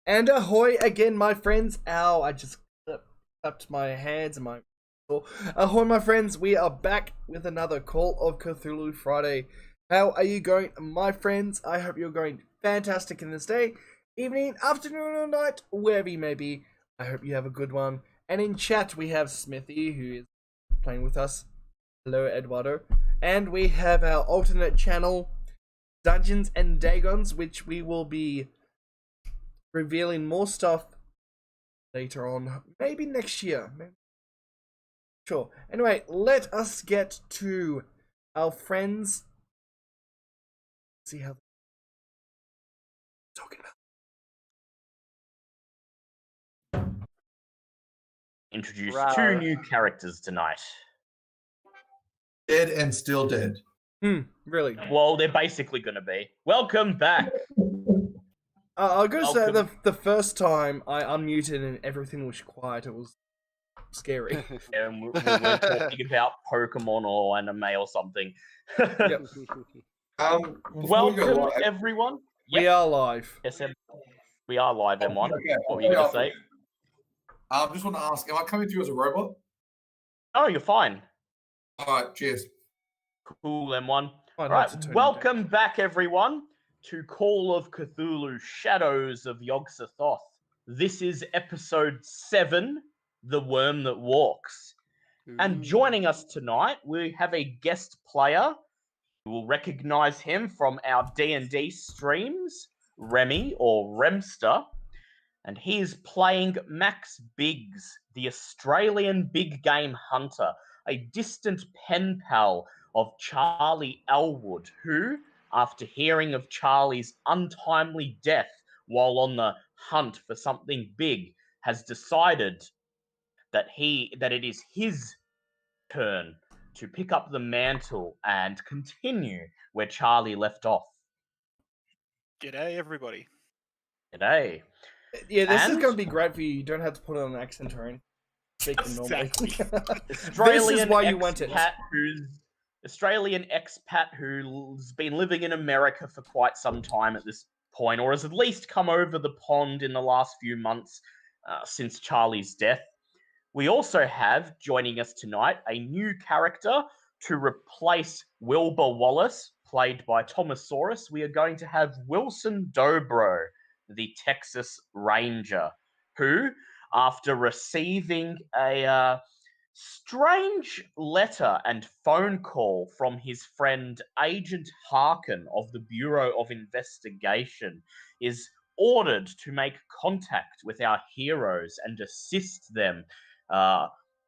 And ahoy again, my friends. Ow, I just clapped my hands and my... Ahoy, my friends. We are back with another Call of Cthulhu Friday. How are you going, my friends? I hope you're going fantastic in this day, evening, afternoon, or night, wherever you may be. I hope you have a good one. And in chat, we have Smithy, who is playing with us. Hello, Eduardo. And we have our alternate channel, Dungeons and Dragons, which we will be revealing more stuff later on, maybe next year. Maybe. Sure. Anyway, let us get to our friends. See how they're talking about. Introduce two new characters tonight. Dead and still dead. Really? Well, they're basically going to be. Welcome back. I was going to say, the first time I unmuted and everything was quiet, it was scary. And we were talking about Pokemon or anime or something. Yep. Welcome, everyone. We are live. Yes, we are live, M1. Okay. What were you going to say? I just want to ask, am I coming through as a robot? Oh, you're fine. All right, cheers. Cool, M1. Oh, All right, welcome back, everyone, to Call of Cthulhu, Shadows of Yog-Sothoth. This is episode 7, The Worm That Walks. And joining us tonight, we have a guest player. You will recognize him from our D&D streams, Remy or Remster. And he is playing Max Biggs, the Australian big game hunter, a distant pen pal of Charlie Elwood, who, after hearing of Charlie's untimely death while on the hunt for something big, has decided that it is his turn to pick up the mantle and continue where Charlie left off. G'day, everybody. G'day. Yeah, this is going to be great for you. You don't have to put on an accent or anything. Speaking normally. Australian this is why you want it. Australian expat who's been living in America for quite some time at this point, or has at least come over the pond in the last few months since Charlie's death. We also have, joining us tonight, a new character to replace Wilbur Wallace, played by Tomosaurus. We are going to have Wilson Dobro, the Texas Ranger, who, after receiving a strange letter and phone call from his friend Agent Harkin of the Bureau of Investigation, is ordered to make contact with our heroes and assist them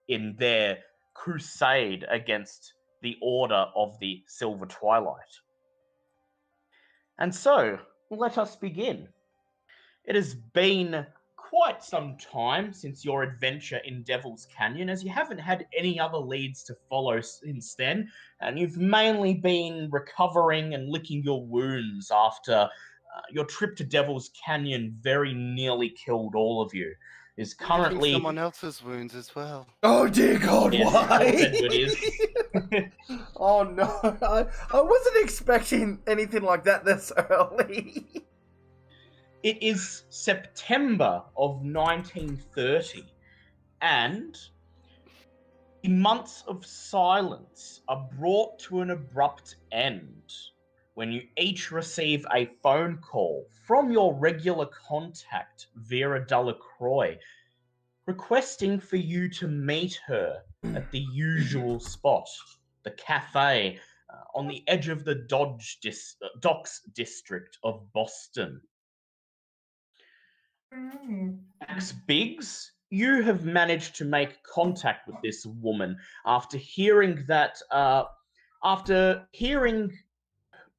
in their crusade against the Order of the Silver Twilight. And so, let us begin. It has been quite some time since your adventure in Devil's Canyon, as you haven't had any other leads to follow since then, and you've mainly been recovering and licking your wounds after your trip to Devil's Canyon very nearly killed all of you. Is currently someone else's wounds as well. Oh dear God, yes, why? Oh no, I wasn't expecting anything like that this early. It is September of 1930, and the months of silence are brought to an abrupt end when you each receive a phone call from your regular contact, Vera Delacroix, requesting for you to meet her at the usual spot, the cafe on the edge of the Docks district of Boston. Max Biggs, you have managed to make contact with this woman after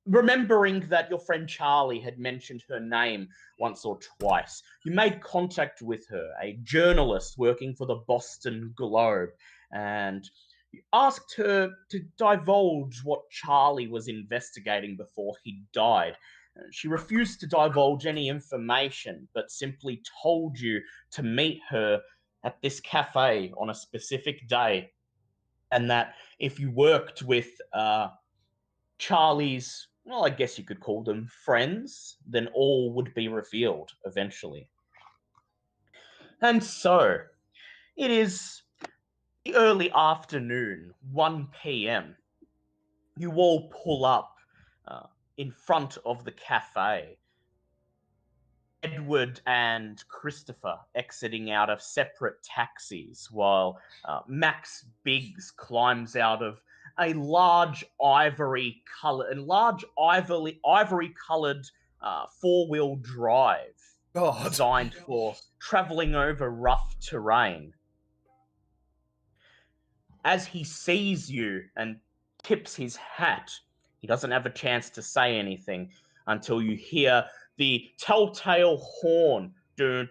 remembering that your friend Charlie had mentioned her name once or twice. You made contact with her, a journalist working for the Boston Globe, and you asked her to divulge what Charlie was investigating before he died. She refused to divulge any information, but simply told you to meet her at this cafe on a specific day, and that if you worked with Charlie's, well, I guess you could call them friends, then all would be revealed eventually. And so, it is the early afternoon, 1 p.m. You all pull up in front of the cafe. Edward and Christopher exiting out of separate taxis, while Max Biggs climbs out of a large ivory-colored four-wheel drive God. designed for traveling over rough terrain. As he sees you and tips his hat, he doesn't have a chance to say anything until you hear the telltale horn as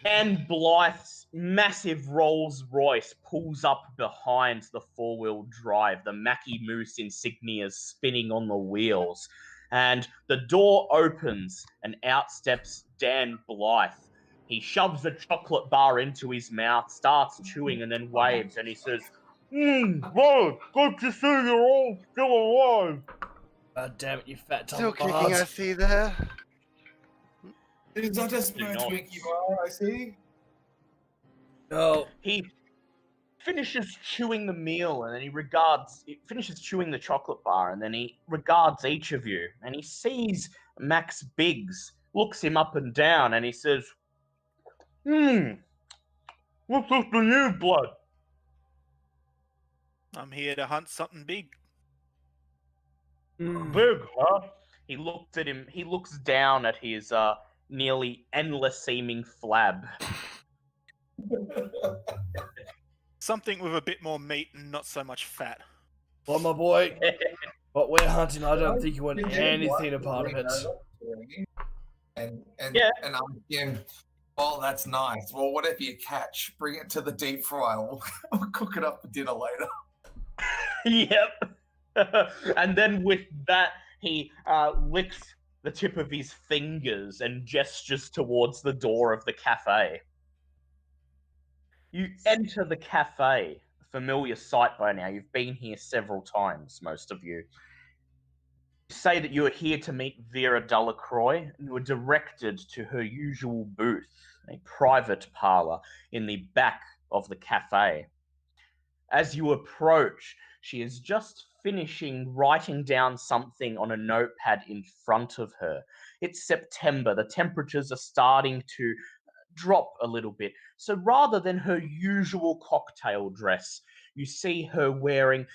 Anne Blythe's massive Rolls Royce pulls up behind the four-wheel drive, the Mackie Moose insignias spinning on the wheels. And the door opens and out steps Dan Blythe. He shoves a chocolate bar into his mouth, starts chewing, and then waves, and he says, "Well, good to see you're all still alive." God damn it, you fat Still dumb kicking, I bastard. see there. Is that a smirk not. twink you are, I see? No. He finishes chewing the meal, and then he finishes chewing the chocolate bar, and then he regards each of you, and he sees Max Biggs, looks him up and down, and he says, what's up to you, blood? I'm here to hunt something big. Big, huh? He looked at him. He looks down at his nearly endless-seeming flab. Something with a bit more meat and not so much fat. Well, my boy, what we're hunting, I don't think you want anything a part of it. And Yeah. and I'm thinking, oh, that's nice. Well, whatever you catch, bring it to the deep fryer. We'll cook it up for dinner later. Yep. And then with that, he licks the tip of his fingers and gestures towards the door of the cafe. You enter the cafe, a familiar sight by now. You've been here several times, most of you. You say that you are here to meet Vera Delacroix, and you are directed to her usual booth, a private parlor in the back of the cafe. As you approach, she is just finishing writing down something on a notepad in front of her. It's September. The temperatures are starting to drop a little bit. So rather than her usual cocktail dress, you see her wearing a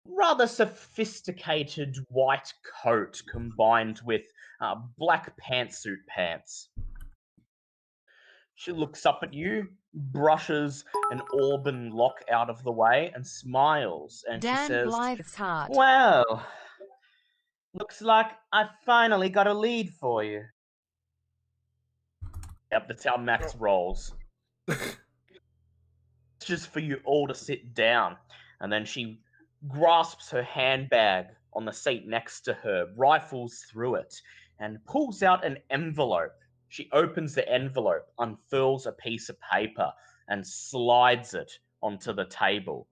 rather sophisticated white coat combined with black pantsuit pants. She looks up at you, brushes an auburn lock out of the way, and smiles. And she Dan says, Blythe's heart. "Well, looks like I finally got a lead for you." Yep, that's how Max rolls. It's just for you all to sit down. And then she grasps her handbag on the seat next to her, rifles through it, and pulls out an envelope. She opens the envelope, unfurls a piece of paper, and slides it onto the table.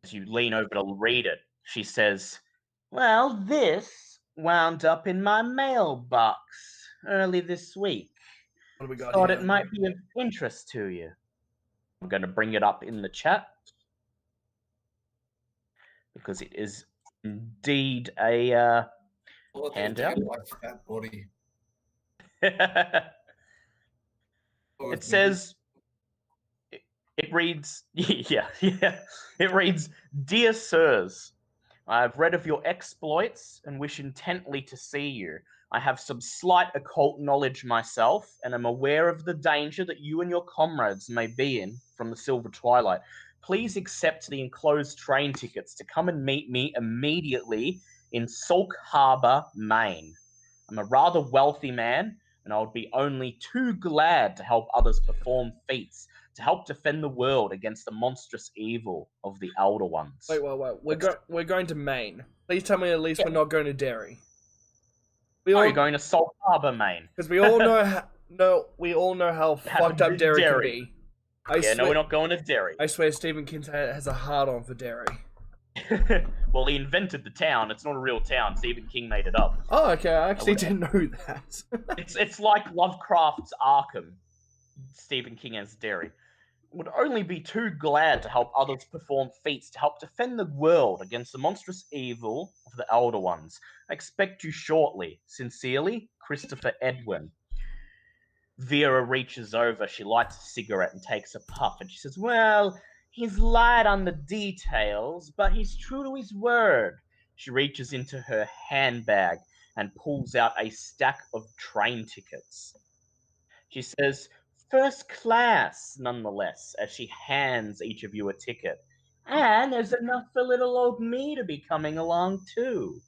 As you lean over to read it, she says, "Well, this wound up in my mailbox early this week. What do we got Thought here? it might be of interest to you." I'm going to bring it up in the chat because it is indeed a Oh, handout. damn, my fat body. It says, it reads, yeah. It reads, "Dear Sirs, I have read of your exploits and wish intently to see you. I have some slight occult knowledge myself, and am aware of the danger that you and your comrades may be in from the Silver Twilight. Please accept the enclosed train tickets to come and meet me immediately in Sauk Harbor, Maine. I'm a rather wealthy man, and I would be only too glad to help others perform feats to help defend the world against the monstrous evil of the Elder Ones." Wait. We're going to Maine. Please tell me at least we're not going to Derry. You're going to Sauk Harbor, Maine. Because we all know how fucked up Derry can be. No, we're not going to Derry. I swear Stephen King has a hard on for Derry. Well, he invented the town. It's not a real town. Stephen King made it up. Oh, okay. I actually didn't know that. It's like Lovecraft's Arkham. Stephen King as Derry. Would only be too glad to help others perform feats to help defend the world against the monstrous evil of the Elder Ones. I expect you shortly. Sincerely, Christopher Edwin. Vera reaches over, she lights a cigarette and takes a puff, and she says, well, he's light on the details, but he's true to his word. She reaches into her handbag and pulls out a stack of train tickets. She says, first class, nonetheless, as she hands each of you a ticket. And there's enough for little old me to be coming along, too.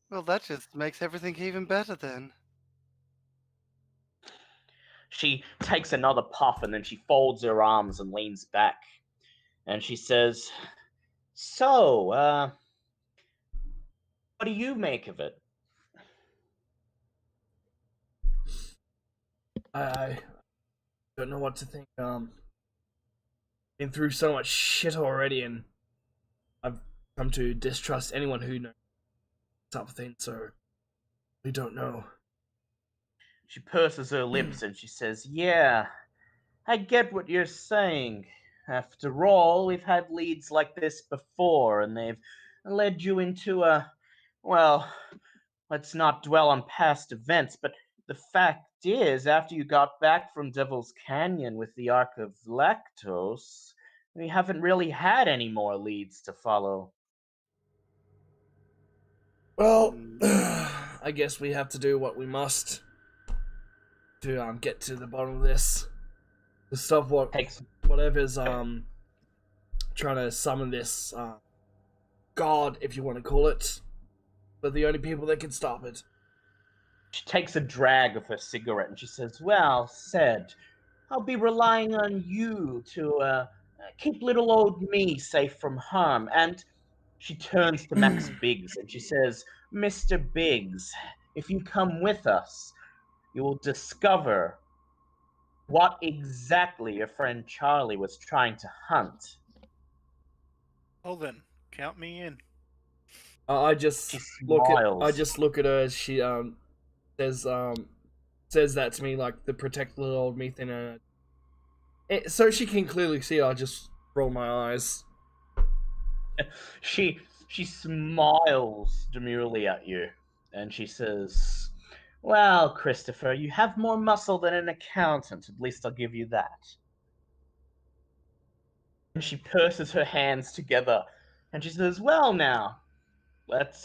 Well, that just makes everything even better then. She takes another puff and then she folds her arms and leans back. And she says, so, what do you make of it? I don't know what to think. Been through so much shit already, and I've come to distrust anyone who knows something, so we don't know. She purses her lips and she says, yeah, I get what you're saying. After all, we've had leads like this before, and they've led you into well, let's not dwell on past events, but the fact is, after you got back from Devil's Canyon with the Ark of Lactose, we haven't really had any more leads to follow. Well, I guess we have to do what we must to get to the bottom of this. To stop whatever's trying to summon this god, if you want to call it. But the only people that can stop it. She takes a drag of her cigarette and she says, well said. I'll be relying on you to keep little old me safe from harm. And she turns to Max Biggs and she says, Mr. Biggs, if you come with us, you will discover what exactly your friend Charlie was trying to hunt. Well then, count me in. I just look at her as she says that to me, like the protect little old me thing, so she can clearly see. I just roll my eyes. She smiles demurely at you and she says, well, Christopher, you have more muscle than an accountant. At least I'll give you that. And she purses her hands together and she says, well, now, let's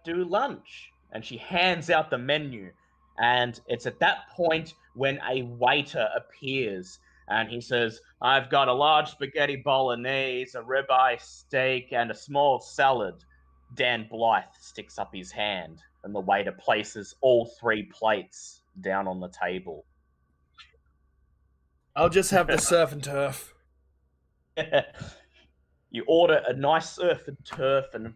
do lunch. And she hands out the menu. And it's at that point when a waiter appears and he says, I've got a large spaghetti bolognese, a ribeye steak, and a small salad. Dan Blythe sticks up his hand, and the waiter places all 3 plates down on the table. I'll just have the surf and turf. You order a nice surf and turf, and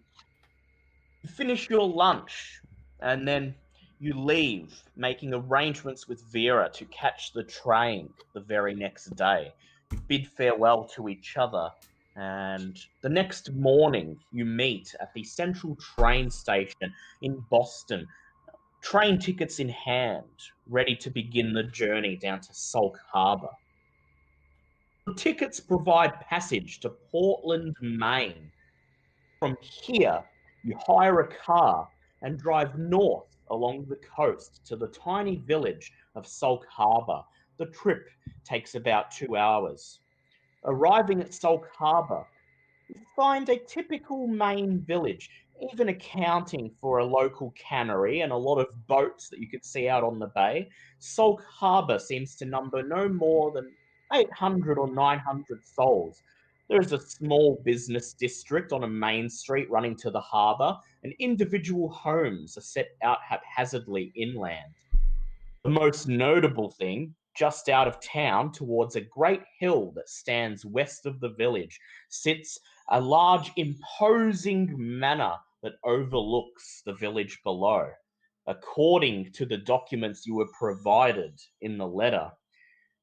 you finish your lunch, and then you leave, making arrangements with Vera to catch the train the very next day. You bid farewell to each other, and the next morning you meet at the central train station in Boston, train tickets in hand, ready to begin the journey down to Sauk Harbor. The tickets provide passage to Portland, Maine. From here, you hire a car and drive north along the coast to the tiny village of Sauk Harbor. The trip takes about 2 hours. Arriving at Sauk Harbor, you find a typical Maine village, even accounting for a local cannery and a lot of boats that you could see out on the bay. Sauk Harbor seems to number no more than 800 or 900 souls. There is a small business district on a main street running to the harbor, and individual homes are set out haphazardly inland. The most notable thing, just out of town towards a great hill that stands west of the village, sits a large imposing manor that overlooks the village below. According to the documents you were provided in the letter,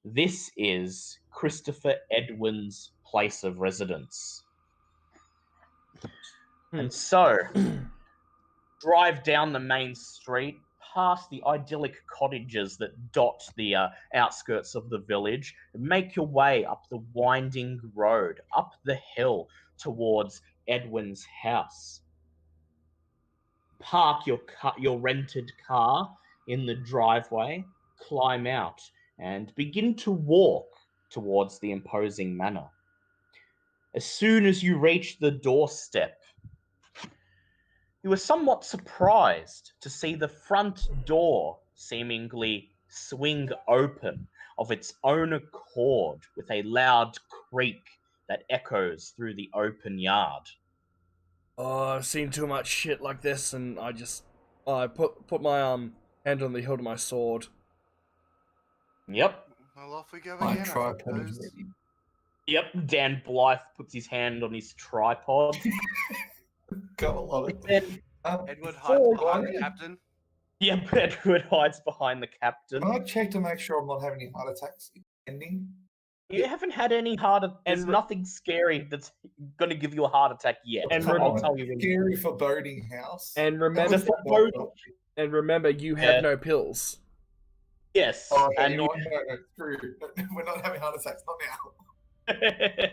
this is Christopher Edwin's place of residence. And so, drive down the main street, past the idyllic cottages that dot the outskirts of the village, and make your way up the winding road, up the hill towards Edwin's house. Park your rented car in the driveway, climb out, and begin to walk towards the imposing manor. As soon as you reach the doorstep, you were somewhat surprised to see the front door seemingly swing open of its own accord with a loud creak that echoes through the open yard. Oh, I've seen too much shit like this, and I put my hand on the hilt of my sword. Yep. Well, off we go My again. I tripod is suppose. ready. Yep, Dan Blythe puts his hand on his tripod. Got a lot of. Then, Edward hides Before behind I- the captain. yep, Edward hides behind the captain. Can I check to make sure I'm not having any heart attacks ending? You haven't had any heart. There's And nothing scary that's going to give you a heart attack yet. And Come I'll on, tell you when. scary foreboding house. And That remember, was the foreboding- one. and remember, you Yeah. have no pills. Yes, Oh, okay, and you know what? No, screw you. We're not having heart attacks, not now.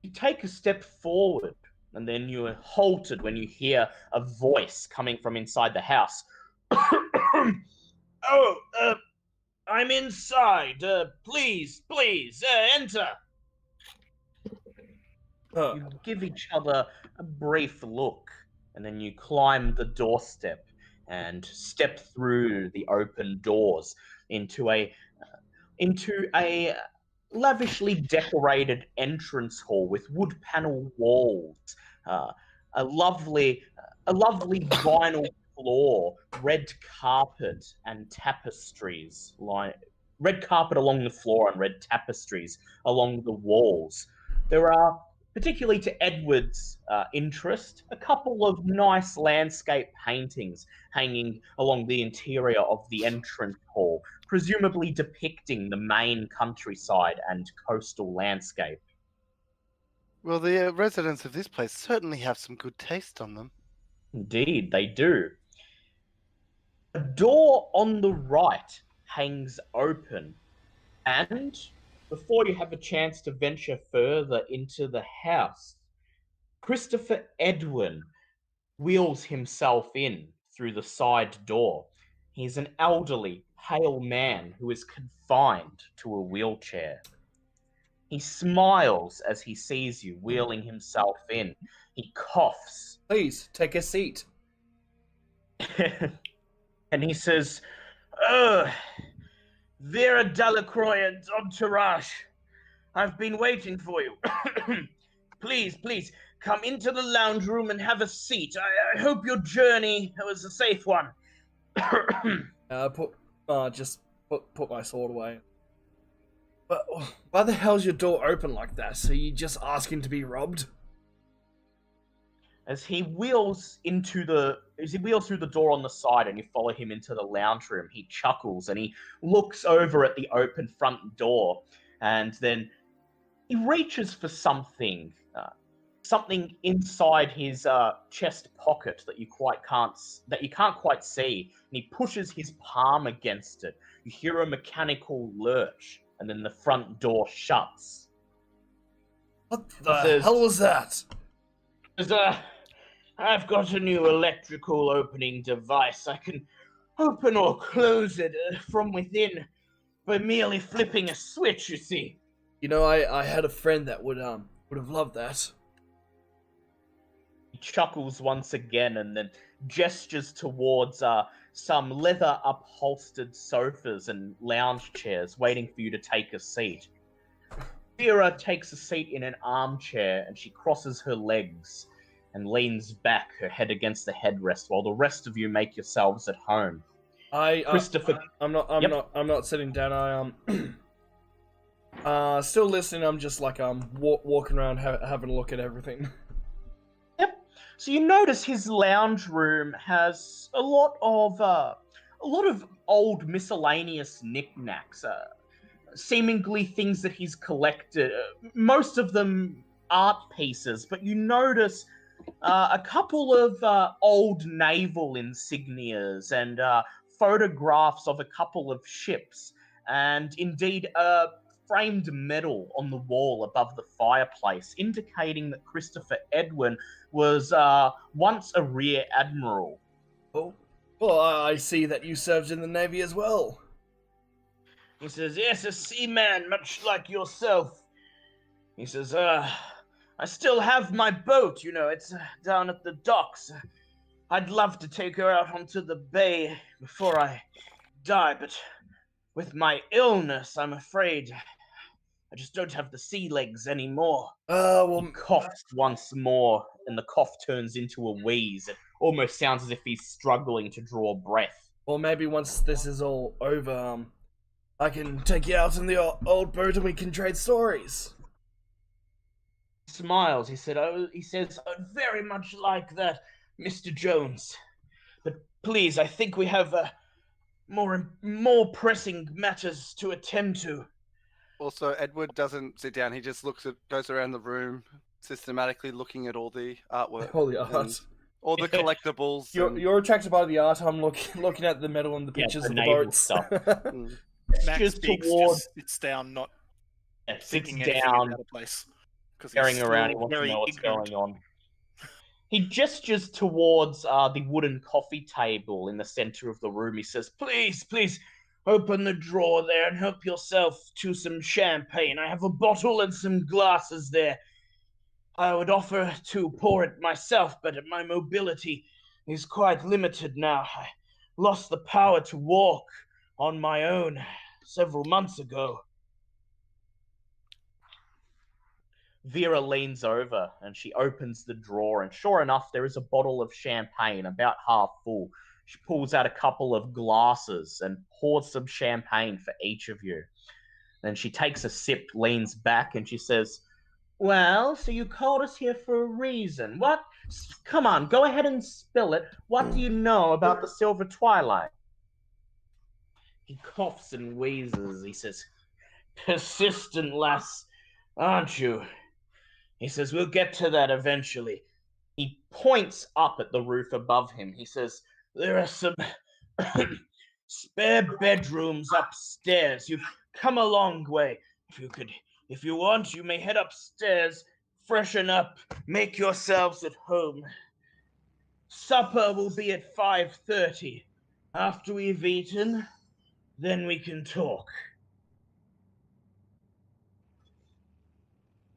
you take a step forward, and then you are halted when you hear a voice coming from inside the house. Oh, I'm inside. Please, enter. You give each other a brief look, and then you climb the doorstep and step through the open doors into a lavishly decorated entrance hall with wood panel walls, a lovely vinyl floor, red carpet and tapestries red carpet along the floor and red tapestries along the walls. There are, particularly to Edward's interest, a couple of nice landscape paintings hanging along the interior of the entrance hall, presumably depicting the main countryside and coastal landscape. Well, the residents of this place certainly have some good taste on them. Indeed, they do. A door on the right hangs open, and before you have a chance to venture further into the house, Christopher Edwin wheels himself in through the side door. He's an elderly, pale man who is confined to a wheelchair. He smiles as he sees you wheeling himself in. He coughs. Please take a seat. And he says, "Oh, Vera Delacroix and entourage, I've been waiting for you. Please, come into the lounge room and have a seat. I hope your journey was a safe one." Just put my sword away. But why the hell's your door open like that? So you just asking to be robbed? As he wheels through the door on the side and you follow him into the lounge room, he chuckles and he looks over at the open front door, and then he reaches for something inside his chest pocket that you can't quite see, and he pushes his palm against it. You hear a mechanical lurch, and then the front door shuts. What the Says- hell was that? I've got a new electrical opening device. I can open or close it from within by merely flipping a switch, you see. You know, I had a friend that would have loved that. He chuckles once again and then gestures towards some leather upholstered sofas and lounge chairs waiting for you to take a seat. Vera takes a seat in an armchair and she crosses her legs and leans back, her head against the headrest, while the rest of you make yourselves at home. Christopher, I'm not sitting down. Still listening. I'm just like walking around having a look at everything. Yep. So you notice his lounge room has a lot of old miscellaneous knickknacks, seemingly things that he's collected. Most of them art pieces, but you notice a couple of old naval insignias and photographs of a couple of ships, and indeed a framed medal on the wall above the fireplace, indicating that Christopher Edwin was once a rear admiral. Oh, well, I see that you served in the Navy as well. He says, yes, a seaman, much like yourself. He says, I still have my boat, you know, it's down at the docks. I'd love to take her out onto the bay before I die, but with my illness, I'm afraid I just don't have the sea legs anymore. Well, He coughs once more, and the cough turns into a wheeze. It almost sounds as if he's struggling to draw breath. well, maybe once this is all over, I can take you out in the old boat and we can trade stories. He smiles. He says, I'd very much like that, Mr. Jones. But please, I think we have more pressing matters to attend to. Also, Edward doesn't sit down. He just goes around the room, systematically looking at all the artwork, All the art. and all the collectibles. You're attracted by the art. I'm looking at the metal and the pictures the of the naval boats. stuff. Max Just speaks, towards- just sits down, not Sits thinking anything down, about the place. 'Cause he's staring around. He still wants to very know what's ignorant. going on. He gestures towards the wooden coffee table in the center of the room. He says, please, open the drawer there and help yourself to some champagne. I have a bottle and some glasses there. I would offer to pour it myself, but my mobility is quite limited now. I lost the power to walk on my own several months ago. Vera leans over and she opens the drawer, and sure enough, there is a bottle of champagne about half full. She pulls out a couple of glasses and pours some champagne for each of you. Then she takes a sip, leans back, and she says, well, so you called us here for a reason. What? Come on, go ahead and spill it. What do you know about the Silver Twilight? He coughs and wheezes. He says, persistent lass, aren't you? He says, we'll get to that eventually. He points up at the roof above him. He says, there are some spare bedrooms upstairs. You've come a long way. If you want, you may head upstairs, freshen up, make yourselves at home. Supper will be at 5:30. After we've eaten, then we can talk.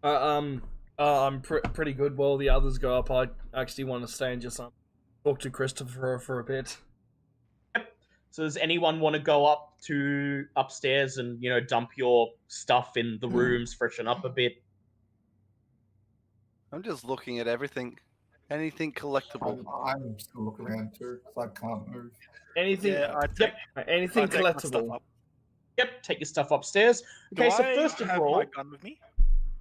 I'm pretty good. While the others go up, I actually want to stay and just talk to Christopher for a bit. Yep. So does anyone want to go up to upstairs and, you know, dump your stuff in the rooms, freshen up a bit? I'm just looking at everything. Anything collectible. I'm still looking around too because I can't move. Anything? Yeah, Anything I'd take my stuff collectible? up. Yep, take your stuff upstairs. Do Okay, so I first of have all, my gun with me?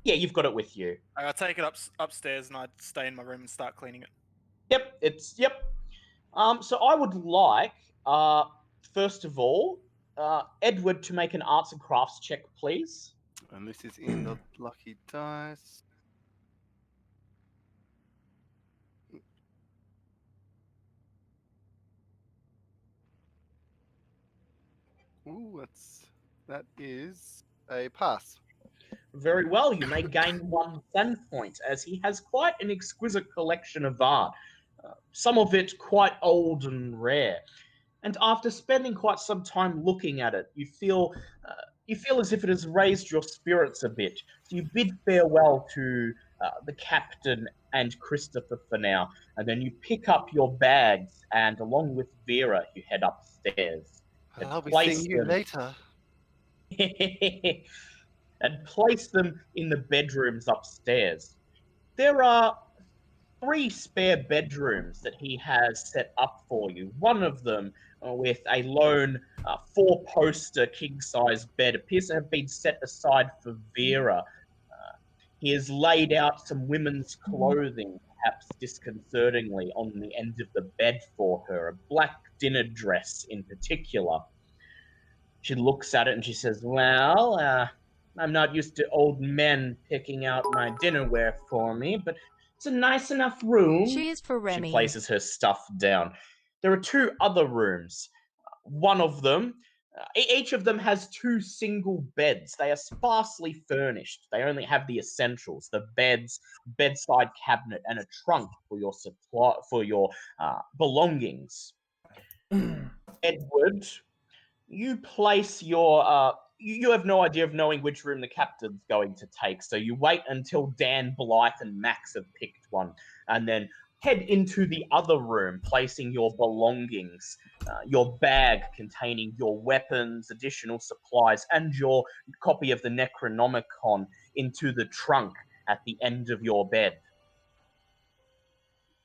yeah, you've got it with you. I'll take it upstairs and I'd stay in my room and start cleaning it. Yep. So I would like, first of all, Edward to make an arts and crafts check, please. And this is in the lucky dice. Ooh, that is a pass. Very well, you may gain 1 zen point, as he has quite an exquisite collection of art, some of it quite old and rare. And after spending quite some time looking at it, you feel as if it has raised your spirits a bit. So you bid farewell to the captain and Christopher for now, and then you pick up your bags, and along with Vera, you head upstairs. And I'll be place seeing you them- later. and place them in the bedrooms upstairs. There are 3 spare bedrooms that he has set up for you. One of them with a lone 4-poster king-size bed appears to have been set aside for Vera. He has laid out some women's clothing, perhaps disconcertingly, on the end of the bed for her, a black dinner dress in particular. She looks at it and she says, well, I'm not used to old men picking out my dinnerware for me, but It's a nice enough room. Cheers for She Remy. places her stuff down. There are 2 other rooms. One of them, each of them has 2 single beds. They are sparsely furnished. They only have the essentials: the beds, bedside cabinet, and a trunk for your belongings. Edward, you place your you have no idea of knowing which room the captain's going to take, so you wait until Dan, Blythe, and Max have picked one, and then head into the other room, placing your belongings, your bag containing your weapons, additional supplies, and your copy of the Necronomicon into the trunk at the end of your bed.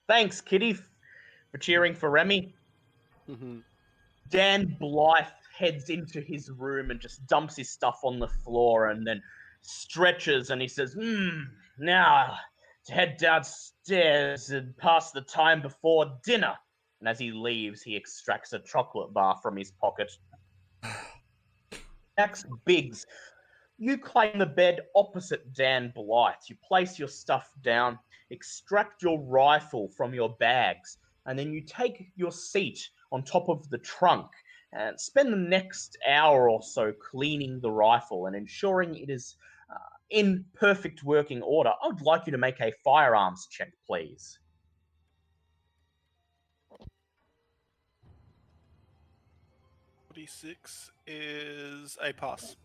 Thanks, Kitty, for cheering for Remy. Mm-hmm. Dan Blythe heads into his room and just dumps his stuff on the floor and then stretches and he says, now to head downstairs and pass the time before dinner. And as he leaves, he extracts a chocolate bar from his pocket. Max Biggs, you claim the bed opposite Dan Blythe. You place your stuff down, extract your rifle from your bags, and then you take your seat on top of the trunk and spend the next hour or so cleaning the rifle and ensuring it is in perfect working order. I would like you to make a firearms check, please. 46 is a pass.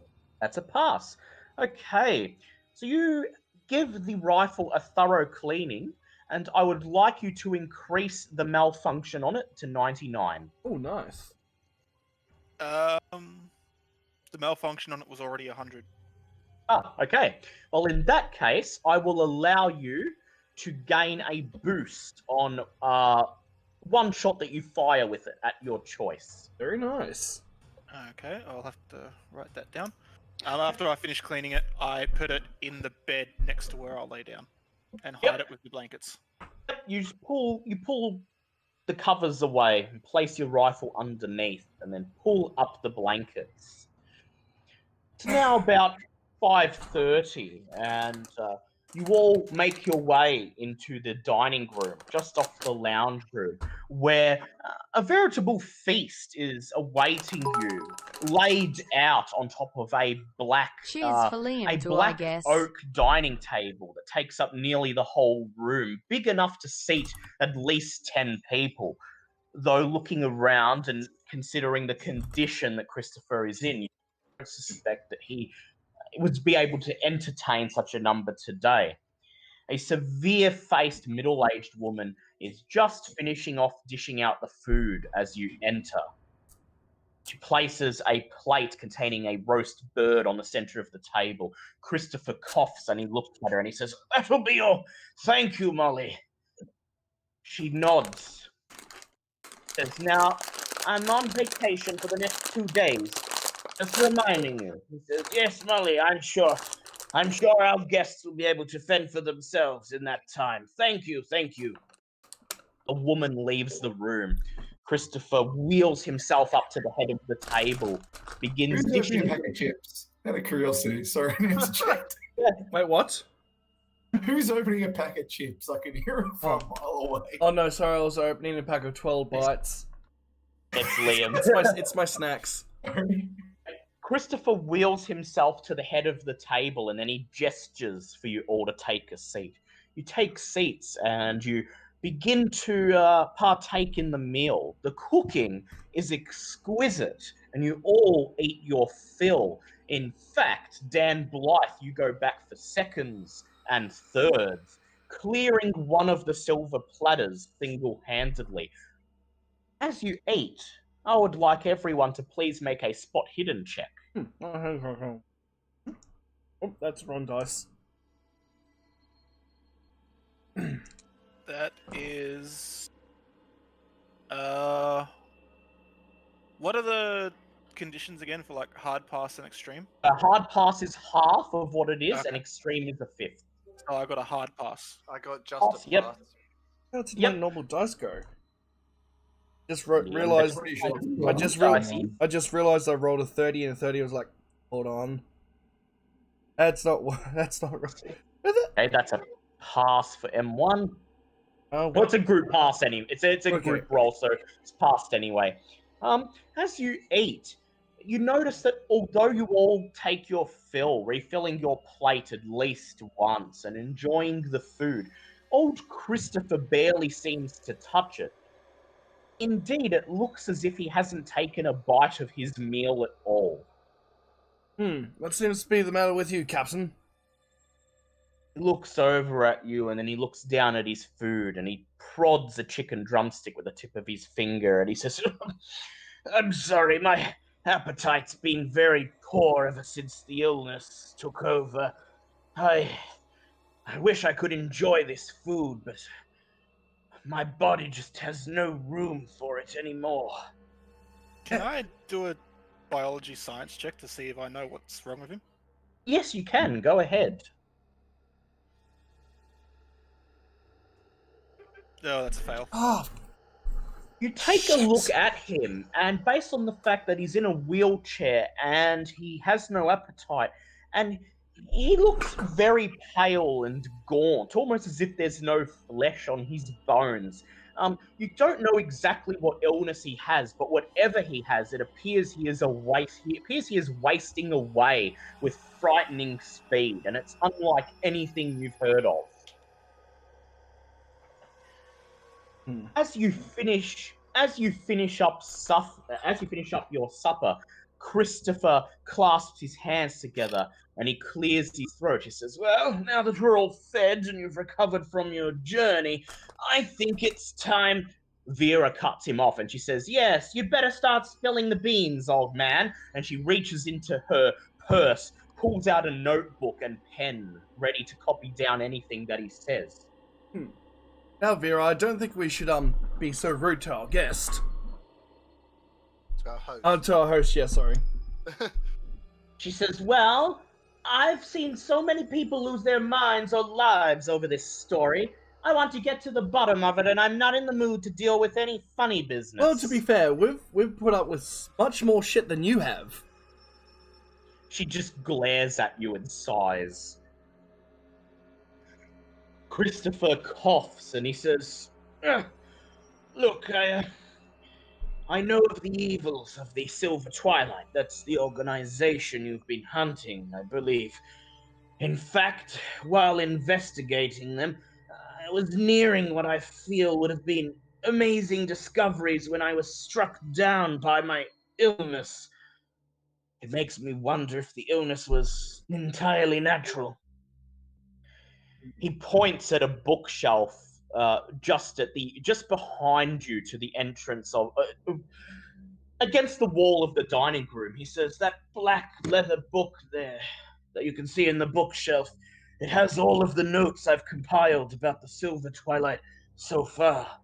That's a pass. Okay, so you give the rifle a thorough cleaning, and I would like you to increase the malfunction on it to 99. Oh, nice. The malfunction on it was already 100. Ah, okay. Well, in that case, I will allow you to gain a boost on one shot that you fire with it at your choice. Very nice. Okay, I'll have to write that down. After I finish cleaning it, I put it in the bed next to where I'll lay down and hide it with the blankets. You pull the covers away and place your rifle underneath and then pull up the blankets. It's now about 5:30 and you all make your way into the dining room, just off the lounge room, where a veritable feast is awaiting you, laid out on top of a black, Cheers for Liam, a too, black I guess. oak dining table that takes up nearly the whole room, big enough to seat at least 10 people. Though looking around and considering the condition that Christopher is in, you don't suspect that he would be able to entertain such a number today. A severe-faced middle-aged woman is just finishing off dishing out the food as you enter. She places a plate containing a roast bird on the center of the table. Christopher coughs and he looks at her and he says, "That'll be all. Thank you, Molly." She nods. Says, "Now, I'm on vacation for the next 2 days. Just reminding you." He says, "Yes, Molly, I'm sure our guests will be able to fend for themselves in that time. Thank you, thank you." The woman leaves the room. Christopher wheels himself up to the head of the table, begins Who's opening a dishing. pack of chips? Out of curiosity, sorry, I need to check. Wait, what? Who's opening a pack of chips? I can hear it from a mile away. Oh no, sorry, I was opening a pack of 12 bites. It's Liam. It's my snacks. Christopher wheels himself to the head of the table and then he gestures for you all to take a seat. You take seats and you begin to partake in the meal. The cooking is exquisite and you all eat your fill. In fact, Dan Blythe, you go back for seconds and thirds, clearing one of the silver platters single-handedly. As you eat, I would like everyone to please make a spot hidden check. Oh, that's wrong dice. That is... what are the conditions again for like hard pass and extreme? A hard pass is half of what it is, Okay. and extreme is a fifth. Oh, I got a hard pass. I got just Pass, a yep. pass. How did Yep. my normal dice go? Just Yeah, realized. Pretty sure I it's I just realized I rolled a 30 and a 30. I was like, hold on. That's not right. Okay, that's a pass for M1. Oh, Well, it's a group pass anyway. It's a Okay. group roll, so it's passed anyway. As you eat, you notice that although you all take your fill, refilling your plate at least once and enjoying the food, old Christopher barely seems to touch it. Indeed, it looks as if he hasn't taken a bite of his meal at all. What seems to be the matter with you, Captain? He looks over at you and then he looks down at his food and he prods a chicken drumstick with the tip of his finger and he says, I'm sorry, my appetite's been very poor ever since the illness took over. I wish I could enjoy this food, but my body just has no room for it anymore. Can I do a biology science check to see if I know what's wrong with him? Yes, you can. Go ahead. Oh, that's a fail. Oh, You take a look at him, and based on the fact that he's in a wheelchair and he has no appetite, and he looks very pale and gaunt, almost as if there's no flesh on his bones. You don't know exactly what illness he has, but whatever he has, it appears he is wasting away with frightening speed, and it's unlike anything you've heard of. As you finish up your supper, Christopher clasps his hands together and he clears his throat. He says, "Well, now that we're all fed and you've recovered from your journey, I think it's time." Vera cuts him off and she says, "Yes, you'd better start spilling the beans, old man." And she reaches into her purse, pulls out a notebook and pen, ready to copy down anything that he says. Now, Vera, I don't think we should be so rude to our guest. To our host. To our host, yeah, sorry. She says, "Well, I've seen so many people lose their minds or lives over this story. I want to get to the bottom of it, and I'm not in the mood to deal with any funny business." Well, to be fair, we've put up with much more shit than you have. She just glares at you and sighs. Christopher coughs and he says, "Look, I know of the evils of the Silver Twilight. That's the organization you've been hunting, I believe. In fact, while investigating them, I was nearing what I feel would have been amazing discoveries when I was struck down by my illness. It makes me wonder if the illness was entirely natural." He points at a bookshelf just behind you to the entrance of against the wall of the dining room. He says, "That black leather book there that you can see in the bookshelf, it has all of the notes I've compiled about the Silver Twilight so far."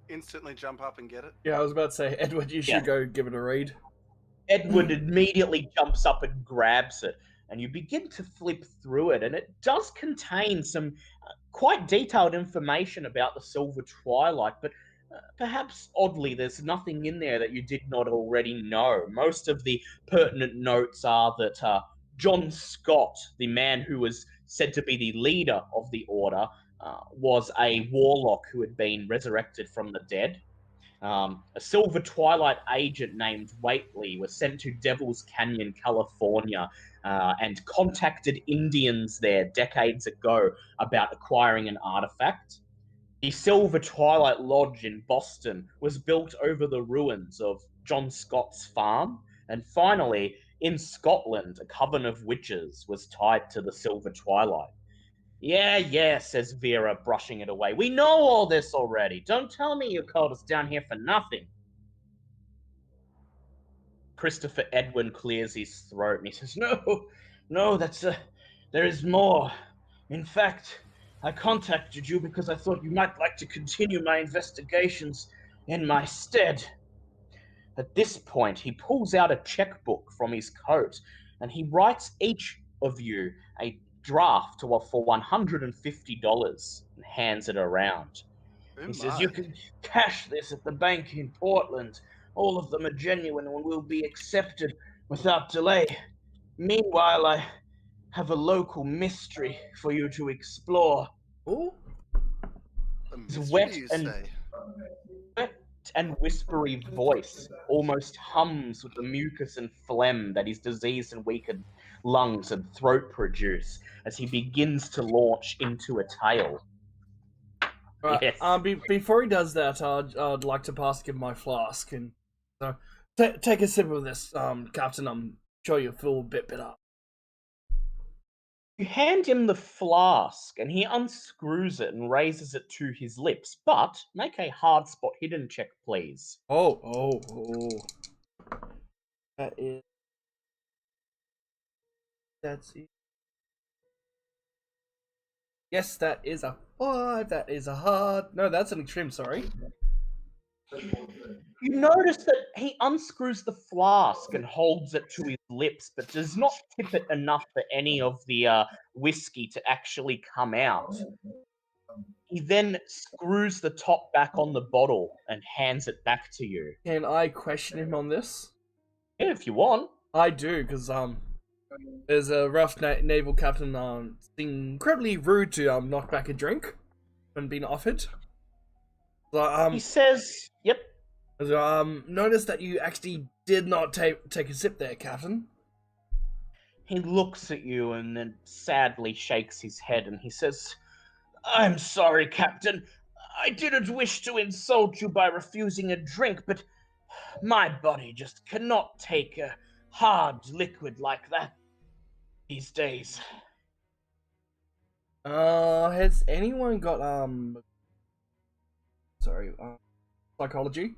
Instantly jump up and get it. Yeah, I was about to say, Edward, you should go give it a read. Edward immediately jumps up and grabs it, and you begin to flip through it, and it does contain some quite detailed information about the Silver Twilight, but perhaps oddly, there's nothing in there that you did not already know. Most of the pertinent notes are that John Scott, the man who was said to be the leader of the Order, was a warlock who had been resurrected from the dead. A Silver Twilight agent named Waitley was sent to Devil's Canyon, California, and contacted Indians there decades ago about acquiring an artifact. The Silver Twilight Lodge in Boston was built over the ruins of John Scott's farm. And finally, in Scotland, a coven of witches was tied to the Silver Twilight. Yeah, says Vera, brushing it away. "We know all this already. Don't tell me you called us down here for nothing." Christopher Edwin clears his throat and he says, No, there is more. In fact, I contacted you because I thought you might like to continue my investigations in my stead." At this point, he pulls out a checkbook from his coat and he writes each of you a draft for $150 and hands it around. He says, "You can cash this at the bank in Portland. All of them are genuine and will be accepted without delay. Meanwhile, I have a local mystery for you to explore." Oh, A His mystery, wet you and- say? Wet and whispery voice almost hums with the mucus and phlegm that his diseased and weakened lungs and throat produce as he begins to launch into a tale. right. Yes. Before he does that, I'd like to pass him my flask and so take a sip of this, Captain. I'm sure you'll feel a bit better. You hand him the flask, and he unscrews it and raises it to his lips. But make a hard spot hidden check, please. Oh. That's it. Yes, that is a 5. That is a hard. No, that's an extreme. Sorry. You notice that he unscrews the flask and holds it to his lips, but does not tip it enough for any of the whiskey to actually come out. He then screws the top back on the bottle and hands it back to you. Can I question him on this? Yeah, if you want. I do, because there's a rough naval captain incredibly rude to knock back a drink when being offered. So, He says, "Yep." notice that you actually did not take a sip there, Captain. He looks at you and then sadly shakes his head and he says, "I'm sorry, Captain. I didn't wish to insult you by refusing a drink, but my body just cannot take a hard liquid like that these days." Has anyone got psychology?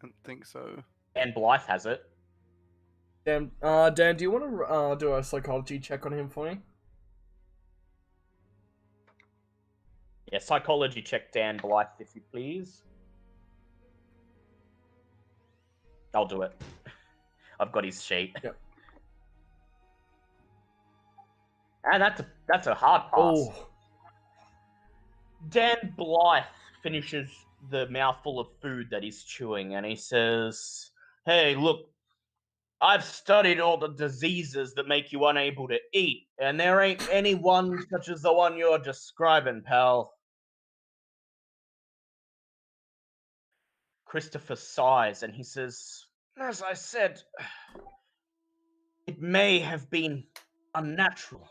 Don't think so. And Blythe has it. Dan, do you want to do a psychology check on him for me? Yeah, psychology check Dan Blythe, if you please. I'll do it. I've got his sheet. Yep. And that's a hard pass. Oh, Dan Blythe finishes the mouthful of food that he's chewing and he says, "Hey, look, I've studied all the diseases that make you unable to eat, and there ain't any one such as the one you're describing, pal." Christopher sighs and he says, "As I said, it may have been unnatural.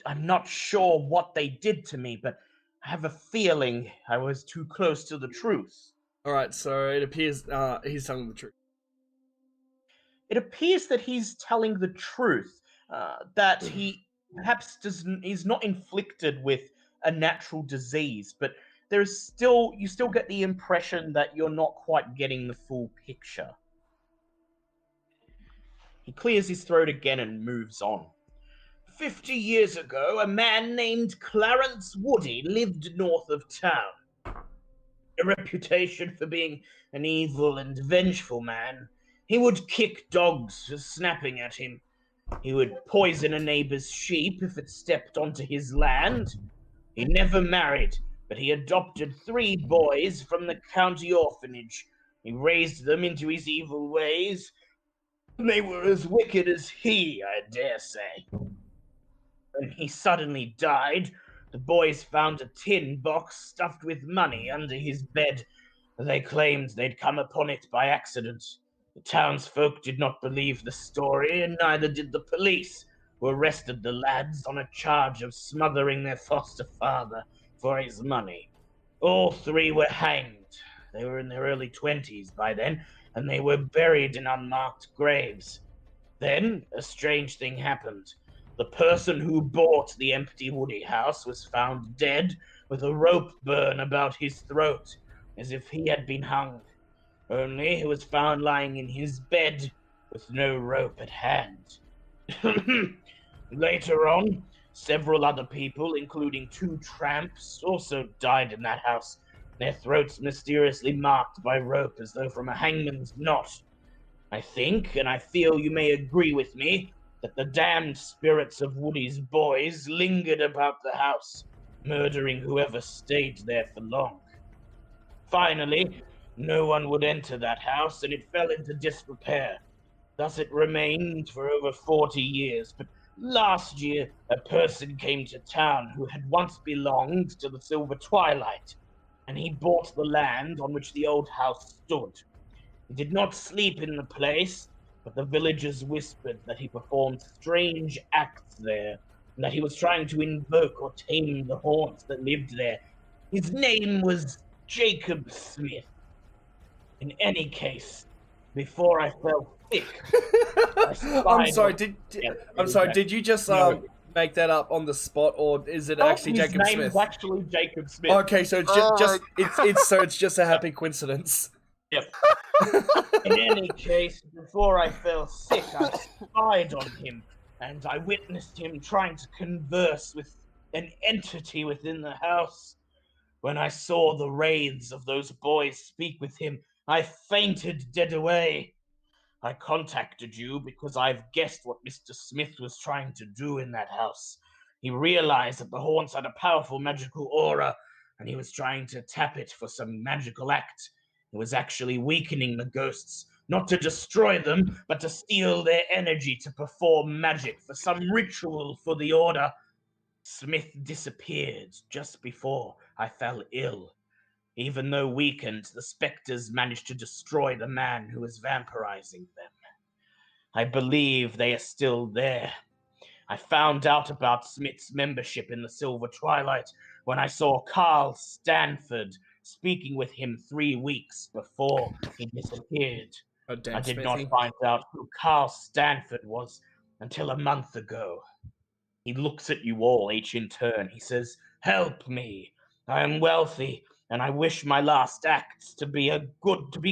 I'm not sure what they did to me, but I have a feeling I was too close to the truth." all right. So it appears he's telling the truth. It appears that he's telling the truth, that he perhaps is not inflicted with a natural disease, but you still get the impression that you're not quite getting the full picture. He clears his throat again and moves on. 50 years ago, a man named Clarence Woody lived north of town. A reputation for being an evil and vengeful man. He would kick dogs for snapping at him. He would poison a neighbor's sheep if it stepped onto his land. He never married, but he adopted 3 boys from the county orphanage. He raised them into his evil ways. They were as wicked as he, I dare say. When he suddenly died, the boys found a tin box stuffed with money under his bed. They claimed they'd come upon it by accident. The townsfolk did not believe the story, and neither did the police, who arrested the lads on a charge of smothering their foster father for his money. All 3 were hanged. They were in their early 20s by then, and they were buried in unmarked graves. Then a strange thing happened. The person who bought the empty Woody house was found dead with a rope burn about his throat, as if he had been hung. Only he was found lying in his bed with no rope at hand. Later on, several other people, including 2 tramps, also died in that house, their throats mysteriously marked by rope as though from a hangman's knot. I think, and I feel you may agree with me, that the damned spirits of Woody's boys lingered about the house, murdering whoever stayed there for long. Finally, no one would enter that house, and it fell into disrepair. Thus it remained for over 40 years, but last year a person came to town who had once belonged to the Silver Twilight, and he bought the land on which the old house stood. He did not sleep in the place, but the villagers whispered that he performed strange acts there, and that he was trying to invoke or tame the haunts that lived there. His name was Jacob Smith. In any case, before I fell sick, I'm sorry. I'm sorry. Did you just make that up on the spot, or is it Oh, actually his Jacob name Smith? is actually Jacob Smith. Okay, so it's it's just a happy coincidence. Yep. In any case, before I fell sick, I spied on him, and I witnessed him trying to converse with an entity within the house. When I saw the wraiths of those boys speak with him, I fainted dead away. I contacted you because I've guessed what Mr. Smith was trying to do in that house. He realized that the haunts had a powerful magical aura, and he was trying to tap it for some magical act. He was actually weakening the ghosts, not to destroy them, but to steal their energy to perform magic for some ritual for the order. Smith disappeared just before I fell ill. Even though weakened, the specters managed to destroy the man who was vampirizing them. I believe they are still there. I found out about Smith's membership in the Silver Twilight when I saw Carl Stanford speaking with him 3 weeks before he disappeared. Oh, damn, I did Smithy. not find out who Carl Stanford was until a month ago. He looks at you all, each in turn. He says, "Help me. I am wealthy, and I wish my last acts to be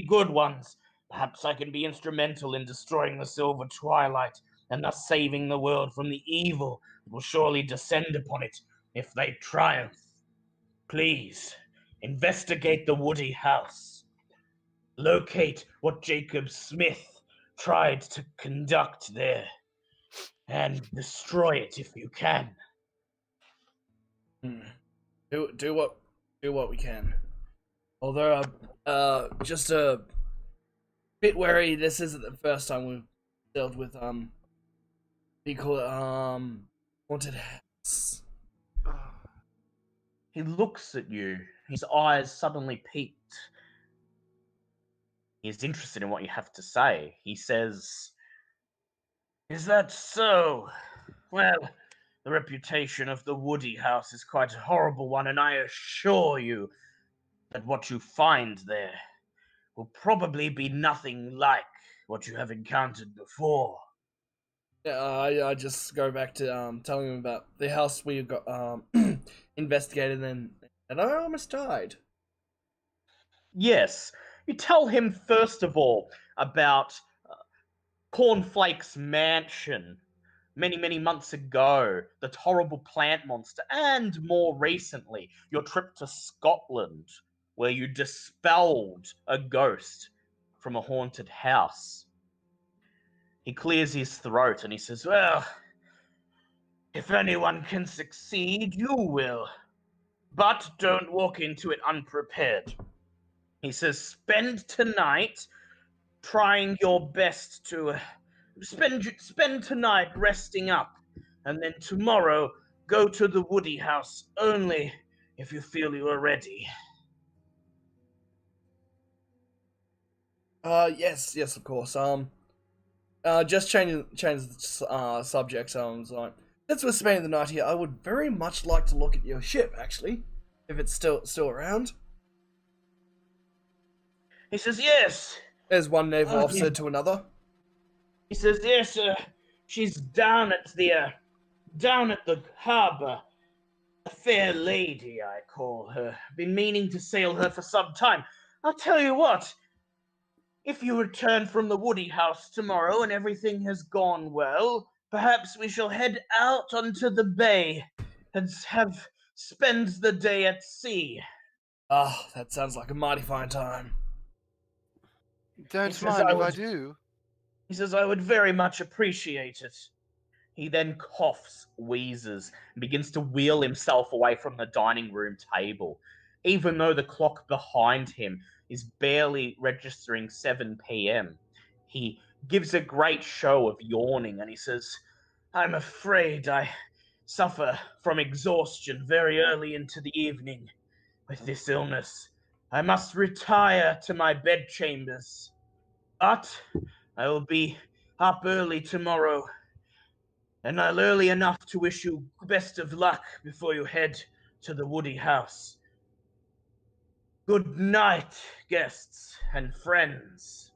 good ones. Perhaps I can be instrumental in destroying the Silver Twilight, and thus saving the world from the evil that will surely descend upon it if they triumph. Please, investigate the Woody House. Locate what Jacob Smith tried to conduct there, and destroy it if you can." Do what we can. Although, just a bit wary. This isn't the first time we've dealt with you call it haunted house. He looks at you. His eyes suddenly peaked. He's interested in what you have to say. He says, "Is that so? Well, the reputation of the Woody House is quite a horrible one, and I assure you that what you find there will probably be nothing like what you have encountered before." Yeah, I just go back to telling him about the house we got investigated and I almost died. Yes, you tell him first of all about Cornflake's mansion many, many months ago, the horrible plant monster, and more recently, your trip to Scotland, where you dispelled a ghost from a haunted house. He clears his throat and he says, "Well, if anyone can succeed, you will. But don't walk into it unprepared." He says, "Spend tonight trying your best to spend tonight resting up, and then tomorrow go to the Woody House only if you feel you are ready." Yes, of course. Just change the subject. So I was like, since we're spending the night here, I would very much like to look at your ship, actually, if it's still around. He says, "Yes." There's one naval Oh, officer yeah. to another. He says, "Yes, she's down at the harbour. A fair lady, I call her. Been meaning to sail her for some time. I'll tell you what. If you return from the Woody House tomorrow and everything has gone well, perhaps we shall head out onto the bay and spend the day at sea." Ah, that sounds like a mighty fine time. Don't says mind I if I would- do. He says, "I would very much appreciate it." He then coughs, wheezes, and begins to wheel himself away from the dining room table, even though the clock behind him is barely registering 7 p.m. He gives a great show of yawning and he says, I'm afraid I suffer from exhaustion very early into the evening with this illness. I must retire to my bedchambers. But I will be up early tomorrow, and I'll early enough to wish you best of luck before you head to the Woody House. Good night, guests and friends.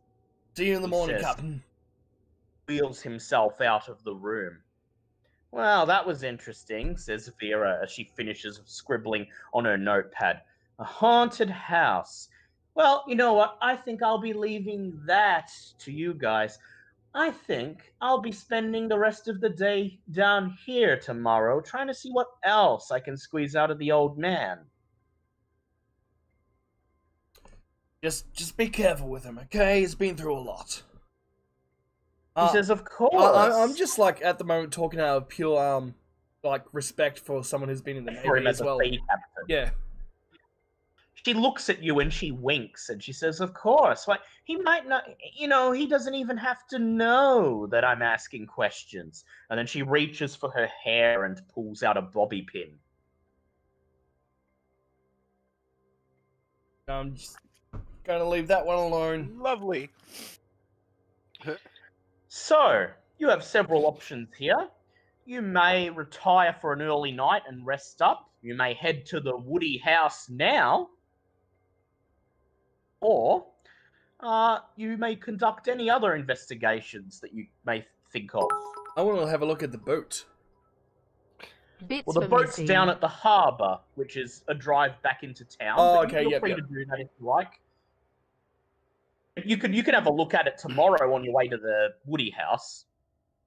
See you in the He morning, says. Captain. Wheels himself out of the room. Well, that was interesting, says Vera as she finishes scribbling on her notepad. A haunted house. Well, you know what? I think I'll be leaving that to you guys. I think I'll be spending the rest of the day down here tomorrow, trying to see what else I can squeeze out of the old man. Just be careful with him, okay? He's been through a lot. He says, of course. I'm just like at the moment talking out of pure like respect for someone who's been in the for him Navy as as a well. sea captain. Yeah. She looks at you and she winks and she says, of course. Like, he might not, he doesn't even have to know that I'm asking questions. And then she reaches for her hair and pulls out a bobby pin. I'm just gonna leave that one alone. Lovely. So, you have several options here. You may retire for an early night and rest up. You may head to the Woody House now. Or you may conduct any other investigations that you may think of. I want to have a look at the boat. Bits Well, the were boat's missing. down at the harbour, which is a drive back into town. Oh, but okay, you feel yep, free yep. to do that if you like. You can have a look at it tomorrow on your way to the Woody House,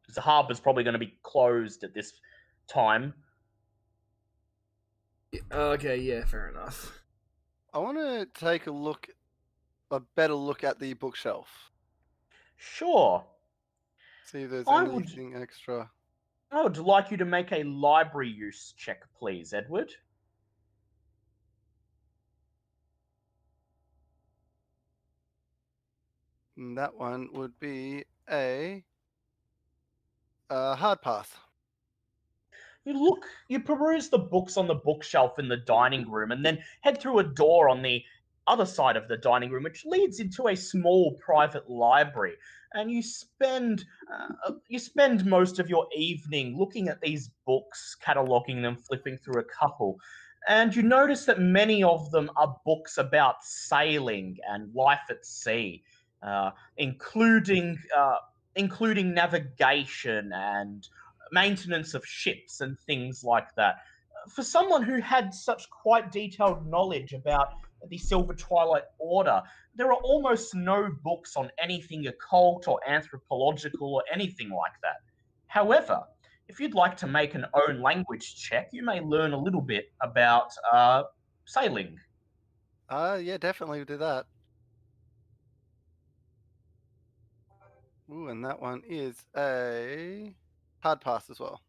because the harbour's probably going to be closed at this time. Okay, yeah, fair enough. I want to take a better look at the bookshelf. Sure. See if there's I would- anything extra. I would like you to make a library use check, please, Edward. And that one would be a hard pass. You peruse the books on the bookshelf in the dining room and then head through a door on the other side of the dining room, which leads into a small private library. And you spend most of your evening looking at these books, cataloging them, flipping through a couple. And you notice that many of them are books about sailing and life at sea, including navigation and maintenance of ships and things like that. For someone who had such quite detailed knowledge about the Silver Twilight Order, there are almost no books on anything occult or anthropological or anything like that. However, if you'd like to make an own language check, you may learn a little bit about sailing. Yeah, definitely do that. Ooh, and that one is a hard pass as well.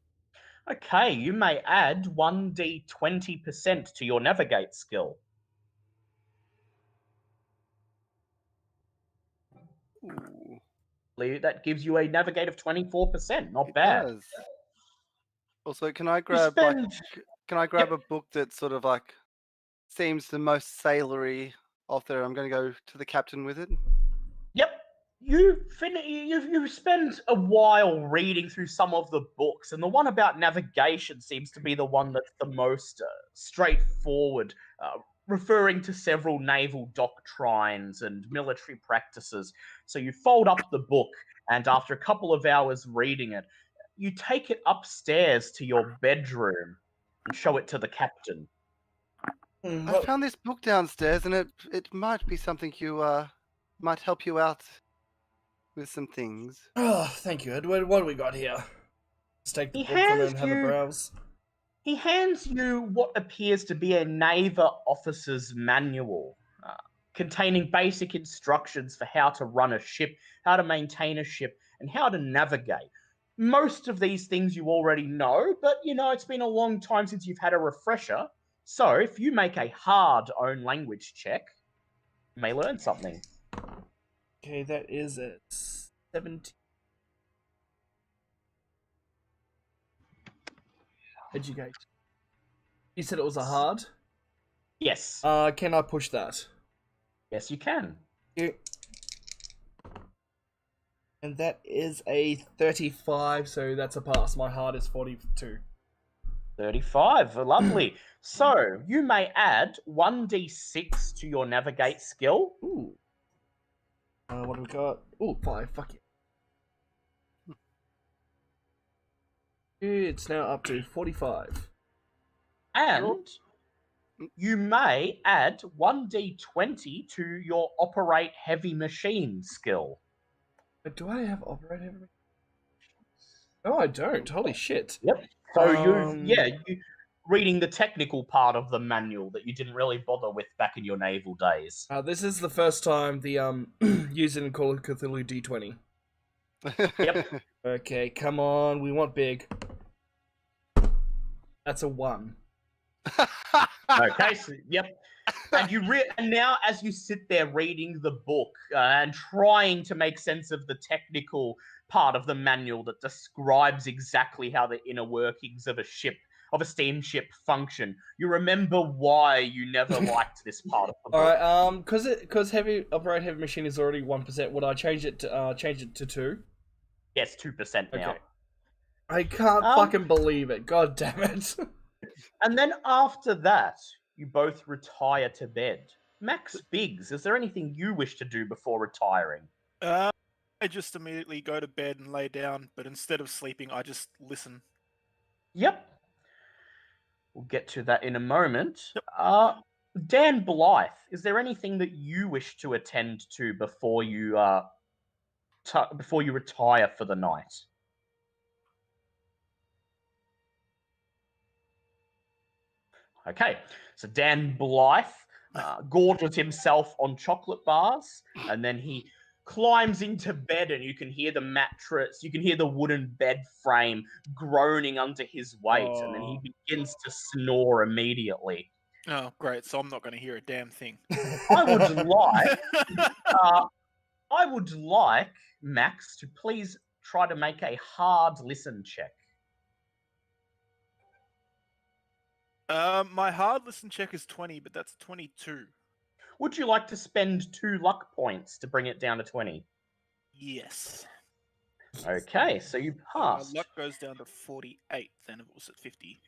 Okay, you may add 1d20% to your navigate skill. Ooh, That gives you a navigate of 24%. Not it bad. does. Also, can I You grab spend- a book that sort of like seems the most sailory off there? I'm going to go to the captain with it. Yep. You spend a while reading through some of the books, and the one about navigation seems to be the one that's the most straightforward, referring to several naval doctrines and military practices. So you fold up the book, and after a couple of hours reading it, you take it upstairs to your bedroom and show it to the captain. I found this book downstairs, and it might be something you might help you out with some things. Oh, thank you, Edward. What do we got here? Let's take the He book from him hands and have a you- browse. He hands you what appears to be a naval officer's manual, containing basic instructions for how to run a ship, how to maintain a ship, and how to navigate. Most of these things you already know, but it's been a long time since you've had a refresher. So if you make a hard own language check, you may learn something. Okay, that is at 17. Educate. You said it was a hard? Yes. Can I push that? Yes, you can. Yeah. And that is a 35, so that's a pass. My hard is 42. 35. Lovely. So, you may add 1d6 to your navigate skill. Ooh. What do we got? Ooh, 5. Fuck it. It's now up to 45. And you may add 1d20 to your operate heavy machine skill. Do I have operate heavy? No, I don't. Holy shit. Yep. So you reading the technical part of the manual that you didn't really bother with back in your naval days. This is the first time the using Call of Cthulhu D20. Yep. Okay, come on, we want big. That's a 1. Okay, so yep. And and now as you sit there reading the book and trying to make sense of the technical part of the manual that describes exactly how the inner workings of a steamship function, you remember why you never liked this part of the book. All right, because operate heavy machine is already 1%. Would I change it to 2? Yes, 2% now. Okay. I can't fucking believe it. God damn it. And then after that, you both retire to bed. Max Biggs, is there anything you wish to do before retiring? I just immediately go to bed and lay down, but instead of sleeping, I just listen. Yep. We'll get to that in a moment. Yep. Dan Blythe, is there anything that you wish to attend to before you retire for the night? Okay, so Dan Blythe gorges himself on chocolate bars, and then he climbs into bed, and you can hear the mattress, you can hear the wooden bed frame groaning under his weight, and then he begins to snore immediately. Oh, great! So I'm not going to hear a damn thing. I would like Max to please try to make a hard listen check. My hard listen check is 20, but that's 22. Would you like to spend 2 luck points to bring it down to 20? Yes. Okay, so you passed. My luck goes down to 48, then it was at 50.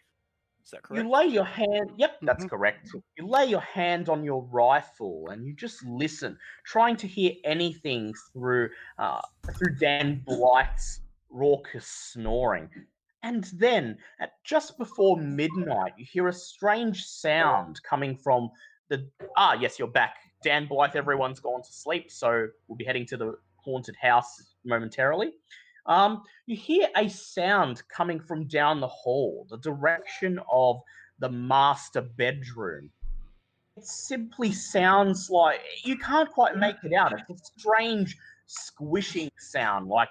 Is that correct? You lay your hand... Yep, that's correct. You lay your hand on your rifle and you just listen, trying to hear anything through Dan Blythe's raucous snoring. And then, at just before midnight, you hear a strange sound coming from the... yes, you're back. Dan Blythe, everyone's gone to sleep, so we'll be heading to the haunted house momentarily. You hear a sound coming from down the hall, the direction of the master bedroom. It simply sounds like... You can't quite make it out. It's a strange squishing sound, like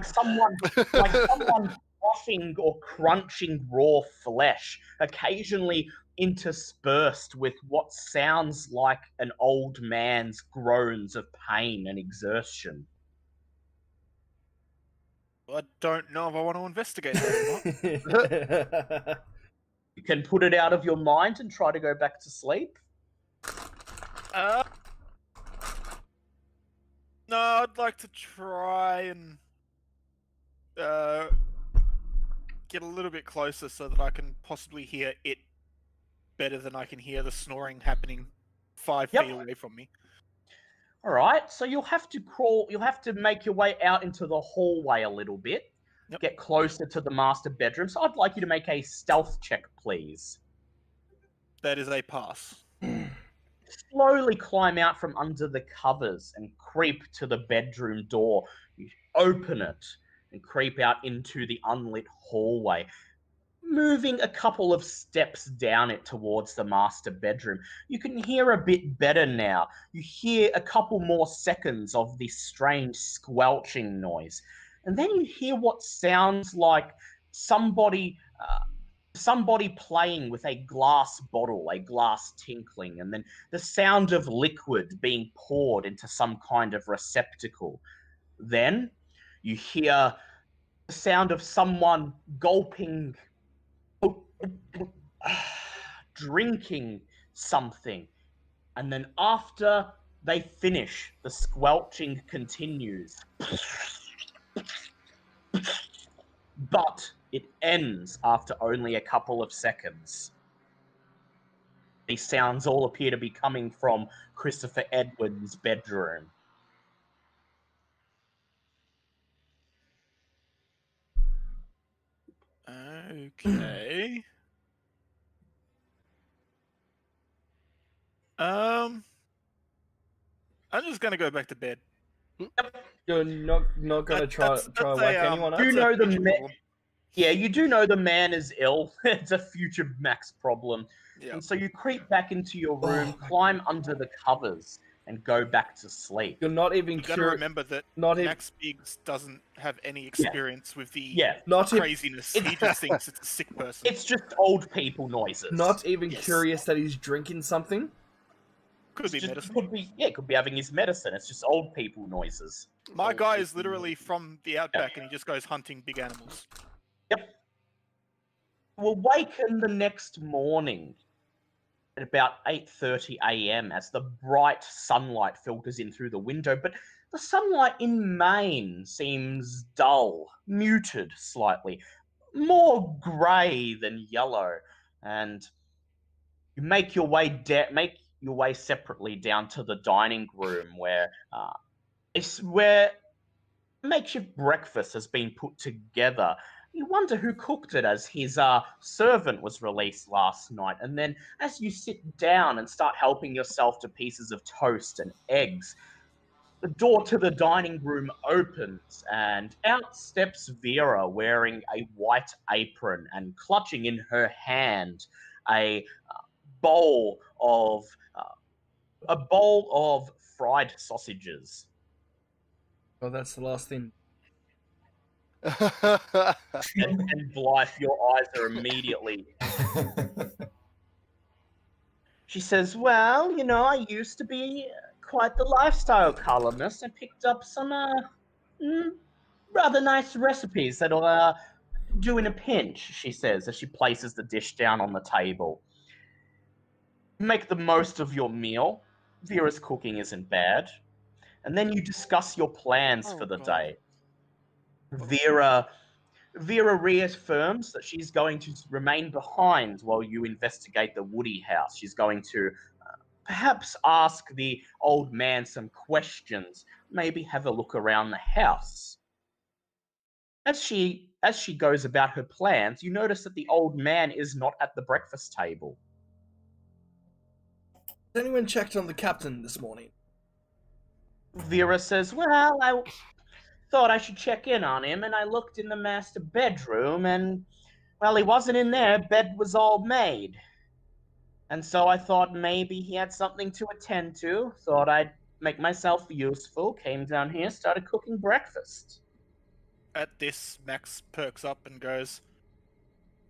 someone crushing or crunching raw flesh, occasionally interspersed with what sounds like an old man's groans of pain and exertion. I don't know if I want to investigate that or not. You can put it out of your mind and try to go back to sleep. No, I'd like to try and get a little bit closer so that I can possibly hear it better than I can hear the snoring happening 5 feet away from me. All right, so you'll have to crawl, you'll have to make your way out into the hallway a little bit, get closer to the master bedroom. So I'd like you to make a stealth check, please. That is a pass. Slowly climb out from under the covers and creep to the bedroom door. You open it and creep out into the unlit hallway, moving a couple of steps down it towards the master bedroom. You can hear a bit better now. You hear a couple more seconds of this strange squelching noise. And then you hear what sounds like somebody playing with a glass bottle, a glass tinkling, and then the sound of liquid being poured into some kind of receptacle. Then you hear the sound of someone gulping, drinking something. And then after they finish, the squelching continues. But it ends after only a couple of seconds. These sounds all appear to be coming from Christopher Edwards' bedroom. Okay. I'm just gonna go back to bed. You're not gonna try That's whack anyone up? You that's know a the future problem. Yeah, you do know the man is ill. It's a future Max problem. Yeah. And so you creep back into your room, Oh my climb under the covers, and go back to sleep. You're not even You got to curious. remember that Not even. Max Biggs doesn't have any experience with the Yeah, Not even. craziness. He just thinks it's a sick person. it's just old people noises. Not even Yes. curious that he's drinking something. Could It's be just, medicine. could be having his medicine. It's just old people noises. My Old guy is people literally noises. from the outback and he just goes hunting big animals. Yep. You awaken the next morning at about 8:30 a.m. as the bright sunlight filters in through the window, but the sunlight in Maine seems dull, muted slightly, more grey than yellow, and you make your way separately down to the dining room where makeshift breakfast has been put together. You wonder who cooked it, as his servant was released last night. And then, as you sit down and start helping yourself to pieces of toast and eggs, the door to the dining room opens, and out steps Vera wearing a white apron and clutching in her hand a bowl of a bowl of fried sausages. Oh, that's the last thing. And Blythe, your eyes are immediately. She says, "Well, I used to be quite the lifestyle columnist. I picked up some rather nice recipes that'll do in a pinch," she says as she places the dish down on the table. Make the most of your meal. Vera's cooking isn't bad. And then you discuss your plans for the day. Vera reaffirms that she's going to remain behind while you investigate the Woody house. She's going to perhaps ask the old man some questions, maybe have a look around the house. As she goes about her plans, you notice that the old man is not at the breakfast table. Has anyone checked on the captain this morning? Vera says, "Well, I thought I should check in on him, and I looked in the master bedroom, and, well, he wasn't in there. Bed was all made. And so I thought maybe he had something to attend to. Thought I'd make myself useful. Came down here, started cooking breakfast." At this, Max perks up and goes,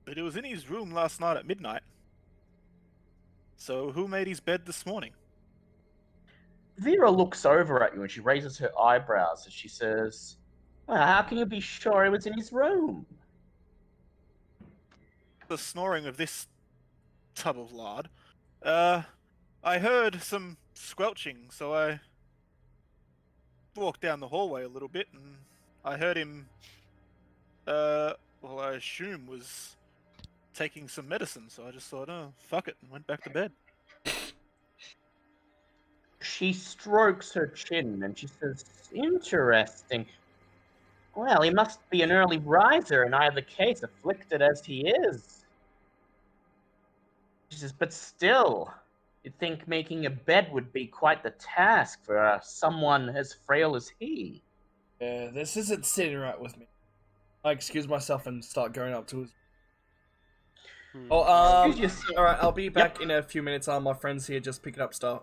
"But it was in his room last night at midnight. So who made his bed this morning?" Vera looks over at you and she raises her eyebrows as she says, "Well, how can you be sure he was in his room?" The snoring of this tub of lard. I heard some squelching, so I walked down the hallway a little bit, and I heard him, I assume was taking some medicine, so I just thought, oh, fuck it, and went back to bed. She strokes her chin and she says, "Interesting. Well, he must be an early riser in either case, afflicted as he is." She says, "But still, you'd think making a bed would be quite the task for someone as frail as he." Yeah, this isn't sitting right with me. I excuse myself and start going up to his. Oh, all right. I'll be back in a few minutes. My friend's here, just picking up stuff.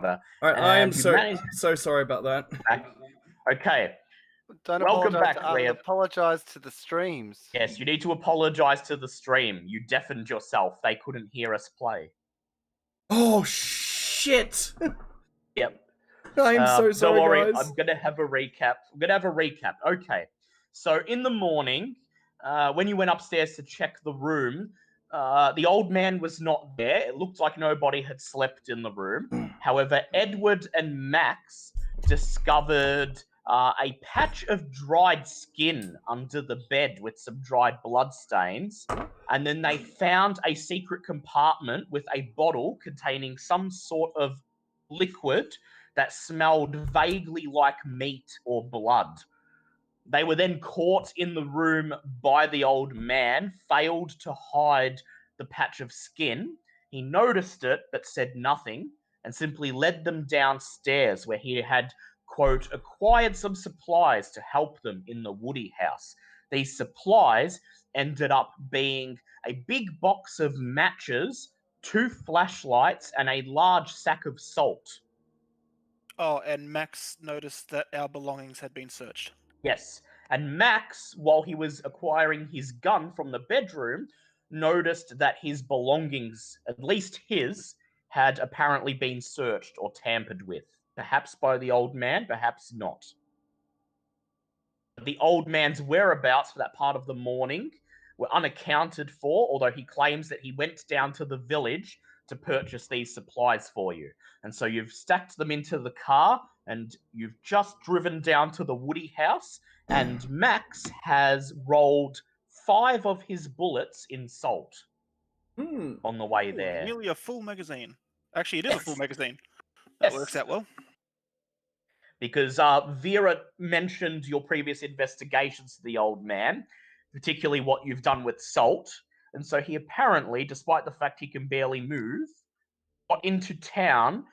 All right, I am And you so managed so sorry about that. back. Okay. Don't Welcome apologize. back, Liam. Apologize to the streams. Yes, you need to apologize to the stream. You deafened yourself. They couldn't hear us play. Oh shit! Yep. I am so sorry, don't worry, guys. I'm gonna have a recap. Okay. So in the morning, when you went upstairs to check the room, the old man was not there. It looked like nobody had slept in the room. However, Edward and Max discovered a patch of dried skin under the bed with some dried blood stains. And then they found a secret compartment with a bottle containing some sort of liquid that smelled vaguely like meat or blood. They were then caught in the room by the old man, failed to hide the patch of skin. He noticed it but said nothing and simply led them downstairs where he had, quote, acquired some supplies to help them in the Woody house. These supplies ended up being a big box of matches, 2 flashlights, and a large sack of salt. Oh, and Max noticed that our belongings had been searched. Yes. And Max, while he was acquiring his gun from the bedroom, noticed that his belongings, at least his, had apparently been searched or tampered with. Perhaps by the old man, perhaps not. The old man's whereabouts for that part of the morning were unaccounted for, although he claims that he went down to the village to purchase these supplies for you. And so you've stacked them into the car and you've just driven down to the Woody house, and Max has rolled 5 of his bullets in salt on the way there. Nearly a full magazine. Actually, it is a full magazine. That Yes. works out well. Because Vera mentioned your previous investigations to the old man, particularly what you've done with salt. And so he apparently, despite the fact he can barely move, got into town,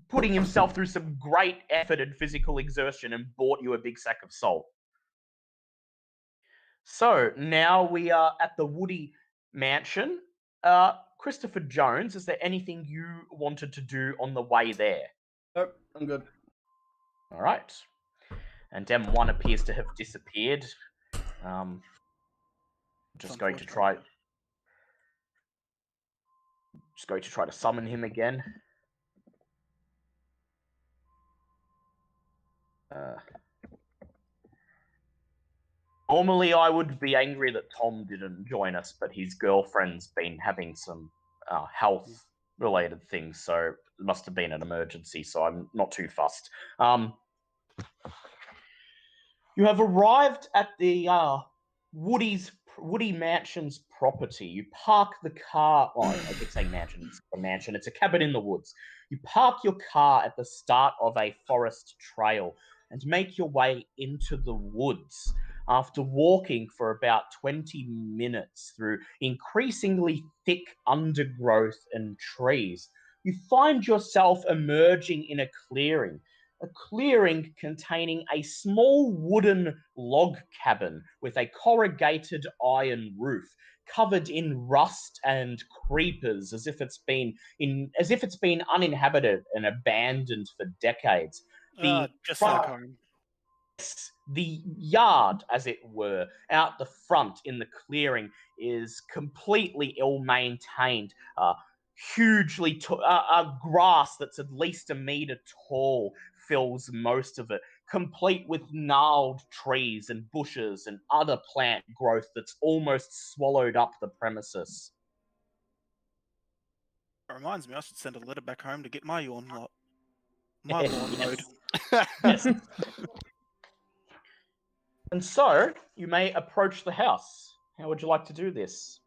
putting himself through some great effort and physical exertion, and bought you a big sack of salt. So now we are at the Woody mansion. Christopher Jones, is there anything you wanted to do on the way there? Nope, I'm good. All right. And M1 appears to have disappeared. Just going to try to summon him again. Normally I would be angry that Tom didn't join us, but his girlfriend's been having some health related things, so it must have been an emergency, so I'm not too fussed. You have arrived at the Woody Mansion's property. You park the car. Oh, I keep saying mansion. It's a mansion. It's a cabin in the woods. You park your car at the start of a forest trail and make your way into the woods. After walking for about 20 minutes through increasingly thick undergrowth and trees, you find yourself emerging in a clearing containing a small wooden log cabin with a corrugated iron roof covered in rust and creepers as if it's been uninhabited and abandoned for decades. Just like home. The yard, as it were, out the front in the clearing is completely ill-maintained. Hugely grass that's at least a meter tall fills most of it, complete with gnarled trees and bushes and other plant growth that's almost swallowed up the premises. It reminds me, I should send a letter back home to get my lawn mowed. Yes. And so, you may approach the house. How would you like to do this?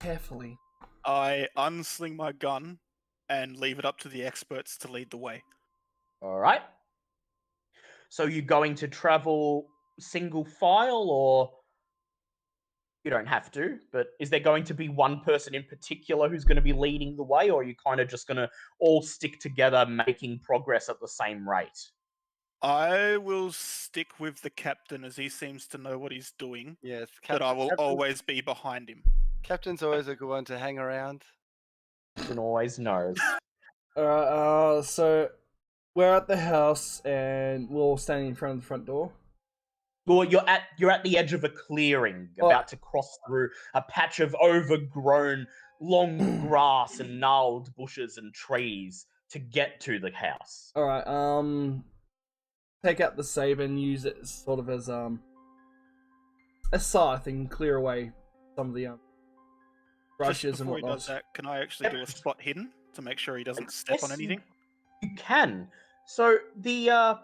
Carefully. I unsling my gun and leave it up to the experts to lead the way. All right. So you're going to travel single file, or you don't have to, but is there going to be one person in particular who's going to be leading the way, or are you kind of just going to all stick together making progress at the same rate? I will stick with the captain as he seems to know what he's doing. Yes, but I will always be behind him. Captain's always a good one to hang around. captain always knows. Alright, so we're at the house and we're all standing in front of the front door. Well, you're at the edge of a clearing, about to cross through a patch of overgrown long grass and gnarled bushes and trees to get to the house. Alright, take out the saber and use it sort of as a scythe and clear away some of the brushes Just and before he whatnot. does that, can I actually do a spot hidden to make sure he doesn't step on anything? You can. So the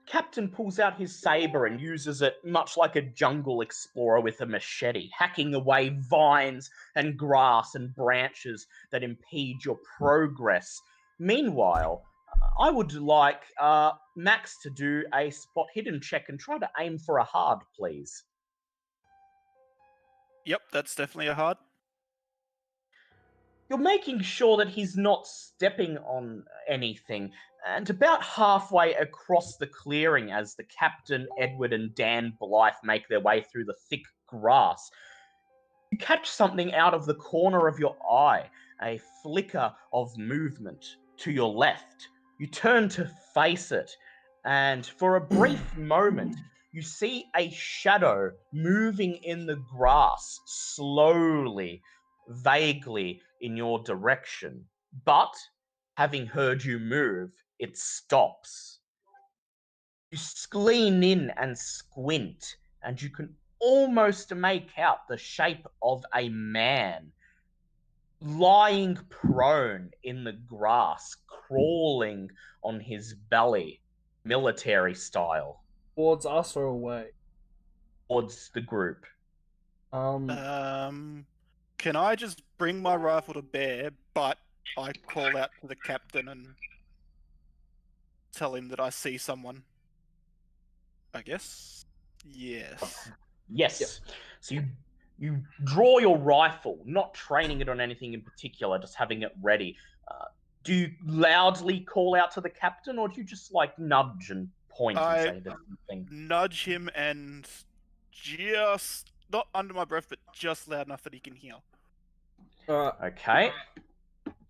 captain pulls out his saber and uses it much like a jungle explorer with a machete, hacking away vines and grass and branches that impede your progress. Meanwhile, I would like Max to do a spot hidden check and try to aim for a hard, please. Yep, that's definitely a hard. You're making sure that he's not stepping on anything, and about halfway across the clearing as the captain, Edward, and Dan Blythe make their way through the thick grass, you catch something out of the corner of your eye, a flicker of movement to your left. You turn to face it, and for a brief moment, you see a shadow moving in the grass slowly, vaguely in your direction. But, having heard you move, it stops. You lean in and squint, and you can almost make out the shape of a man lying prone in the grass, crawling on his belly, military style, Towards us or away? towards the group. Can I just bring my rifle to bear, but I call out to the captain and tell him that I see someone? I guess? Yes. Yes. Yep. So you draw your rifle, not training it on anything in particular, just having it ready. Do you loudly call out to the captain, or do you just like nudge and point and say there's something? Nudge him and just, not under my breath, but just loud enough that he can hear. Okay.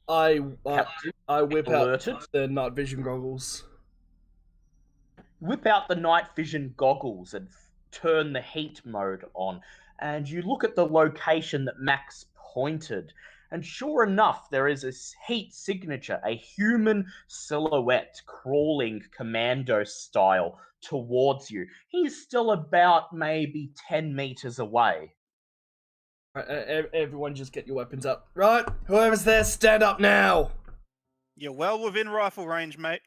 I Captain whip alerted. out the night vision goggles. Whip out the night vision goggles and turn the heat mode on, and you look at the location that Max pointed, and sure enough, there is a heat signature, a human silhouette crawling commando style towards you. He's still about maybe 10 meters away. Right, everyone just get your weapons up. Right, whoever's there, stand up now! You're well within rifle range, mate.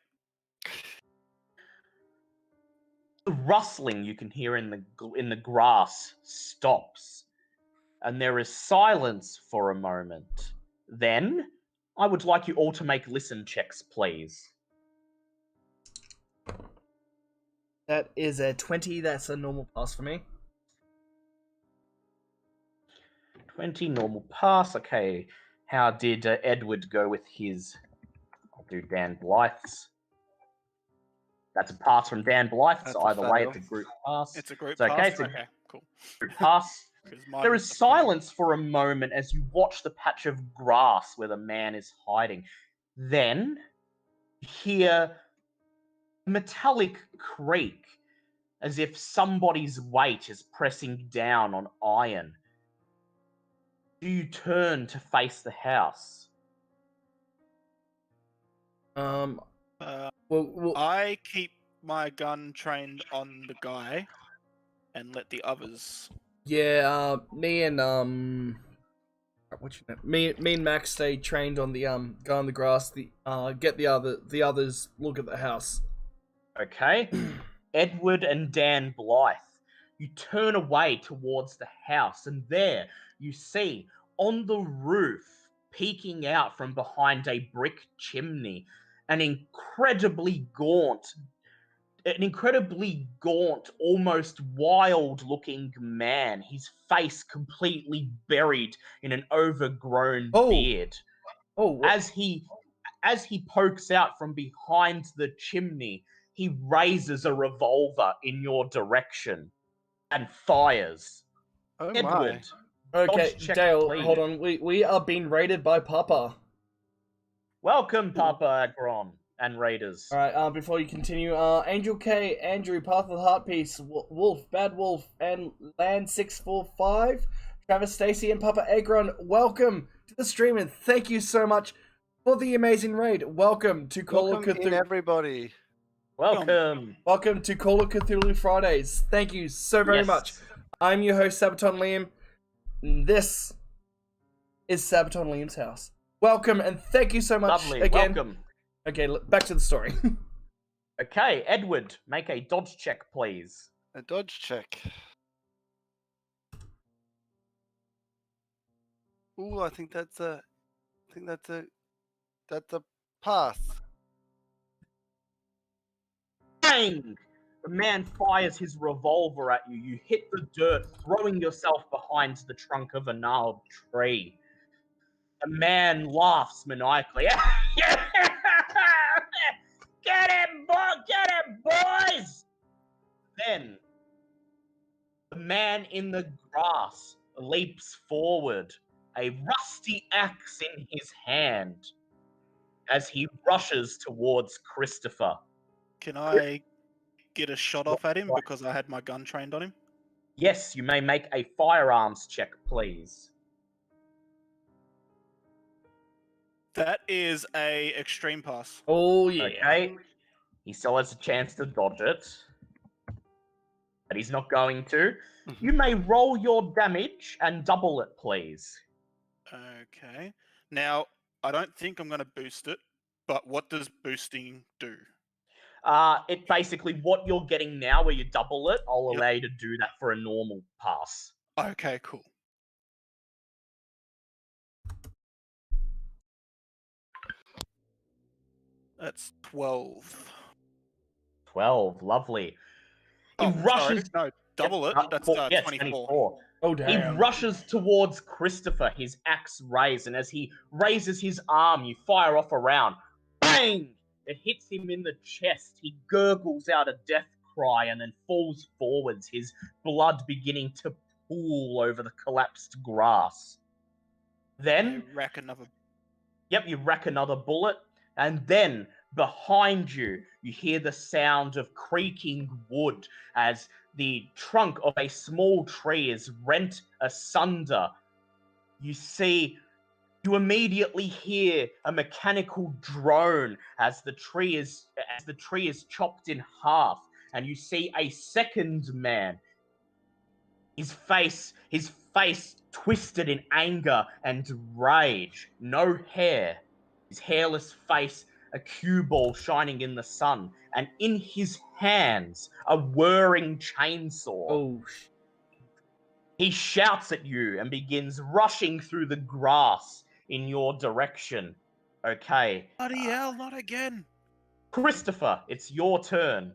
The rustling you can hear in the grass stops, and there is silence for a moment. Then, I would like you all to make listen checks, please. That is a 20, that's a normal pass for me. 20, normal pass. Okay, how did Edward go with his? I'll do Dan Blythe's. That's a pass from Dan Blythe, so either way it's a group pass. It's a group It's okay, pass? Okay, cool. Group pass. There is was silence for a moment as you watch the patch of grass where the man is hiding. Then, you hear a metallic creak, as if somebody's weight is pressing down on iron. Do you turn to face the house? Well, I keep my gun trained on the guy and let the others. yeah, me and what's your name? Me and Max stay trained on the guy on the grass. Get the others look at the house. Okay. Edward and Dan Blythe. You turn away towards the house, and there you see on the roof, peeking out from behind a brick chimney, an incredibly gaunt, almost wild-looking man. His face completely buried in an overgrown beard. As he pokes out from behind the chimney, he raises a revolver in your direction and fires. Oh Edward, my. Okay, dodge check, Dale, please. hold on. We are being raided by Papa. Welcome, Papa Agron and Raiders. Alright, before you continue, Angel K, Andrew, Path of the Heart Piece, Wolf, Bad Wolf, and Land645, Travis, Stacy, and Papa Agron, welcome to the stream, and thank you so much for the amazing raid. Welcome to Call of Welcome in, Cthulhu. everybody. Welcome. Welcome to Call of Cthulhu Fridays. Thank you so very much. I'm your host, Sabaton Liam. This is Sabaton Liam's house. Welcome, and thank you so much Lovely. again. Welcome. Okay, back to the story. Okay, Edward, make a dodge check, please. A dodge check. Ooh, I think that's a pass. Bang! The man fires his revolver at you. You hit the dirt, throwing yourself behind the trunk of a gnarled tree. The man laughs maniacally. Get him, boys! Then, the man in the grass leaps forward, a rusty axe in his hand, as he rushes towards Christopher. Can I get a shot off at him because I had my gun trained on him? Yes, you may make a firearms check, please. That is a extreme pass. Oh, yeah. Okay. He still has a chance to dodge it, but he's not going to. You may roll your damage and double it, please. Okay. Now, I don't think I'm going to boost it, but what does boosting do? It basically, what you're getting now where you double it, I'll allow you to do that for a normal pass. Okay, cool. That's 12. 12, lovely. He Oh, rushes... sorry. No, double it. That's 24. He Oh, damn. rushes towards Christopher, his axe raised, and as he raises his arm, you fire off a round. Bang! It hits him in the chest. He gurgles out a death cry and then falls forwards, his blood beginning to pool over the collapsed grass. Then... I rack another... Yep, you rack another bullet, and then behind you, you hear the sound of creaking wood as the trunk of a small tree is rent asunder. You immediately hear a mechanical drone as the tree is chopped in half, and you see a second man. His face twisted in anger and rage. No hair. His hairless face, a cue ball shining in the sun, and in his hands, a whirring chainsaw. Oh, He shouts at you and begins rushing through the grass in your direction. Okay. Bloody hell, not again! Christopher, it's your turn.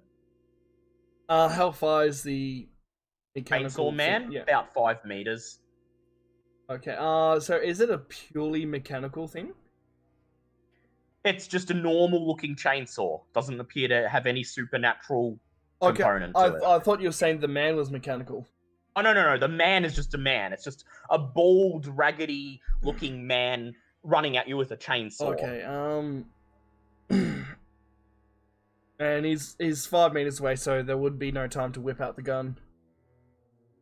how far is the mechanical Chainsaw man, thing? Yeah. about 5 meters. Okay, so is it a purely mechanical thing? It's just a normal looking chainsaw. Doesn't appear to have any supernatural component to it. I thought you were saying the man was mechanical. Oh, no. The man is just a man. It's just a bald, raggedy looking man running at you with a chainsaw. Okay, and he's 5 meters away, so there would be no time to whip out the gun.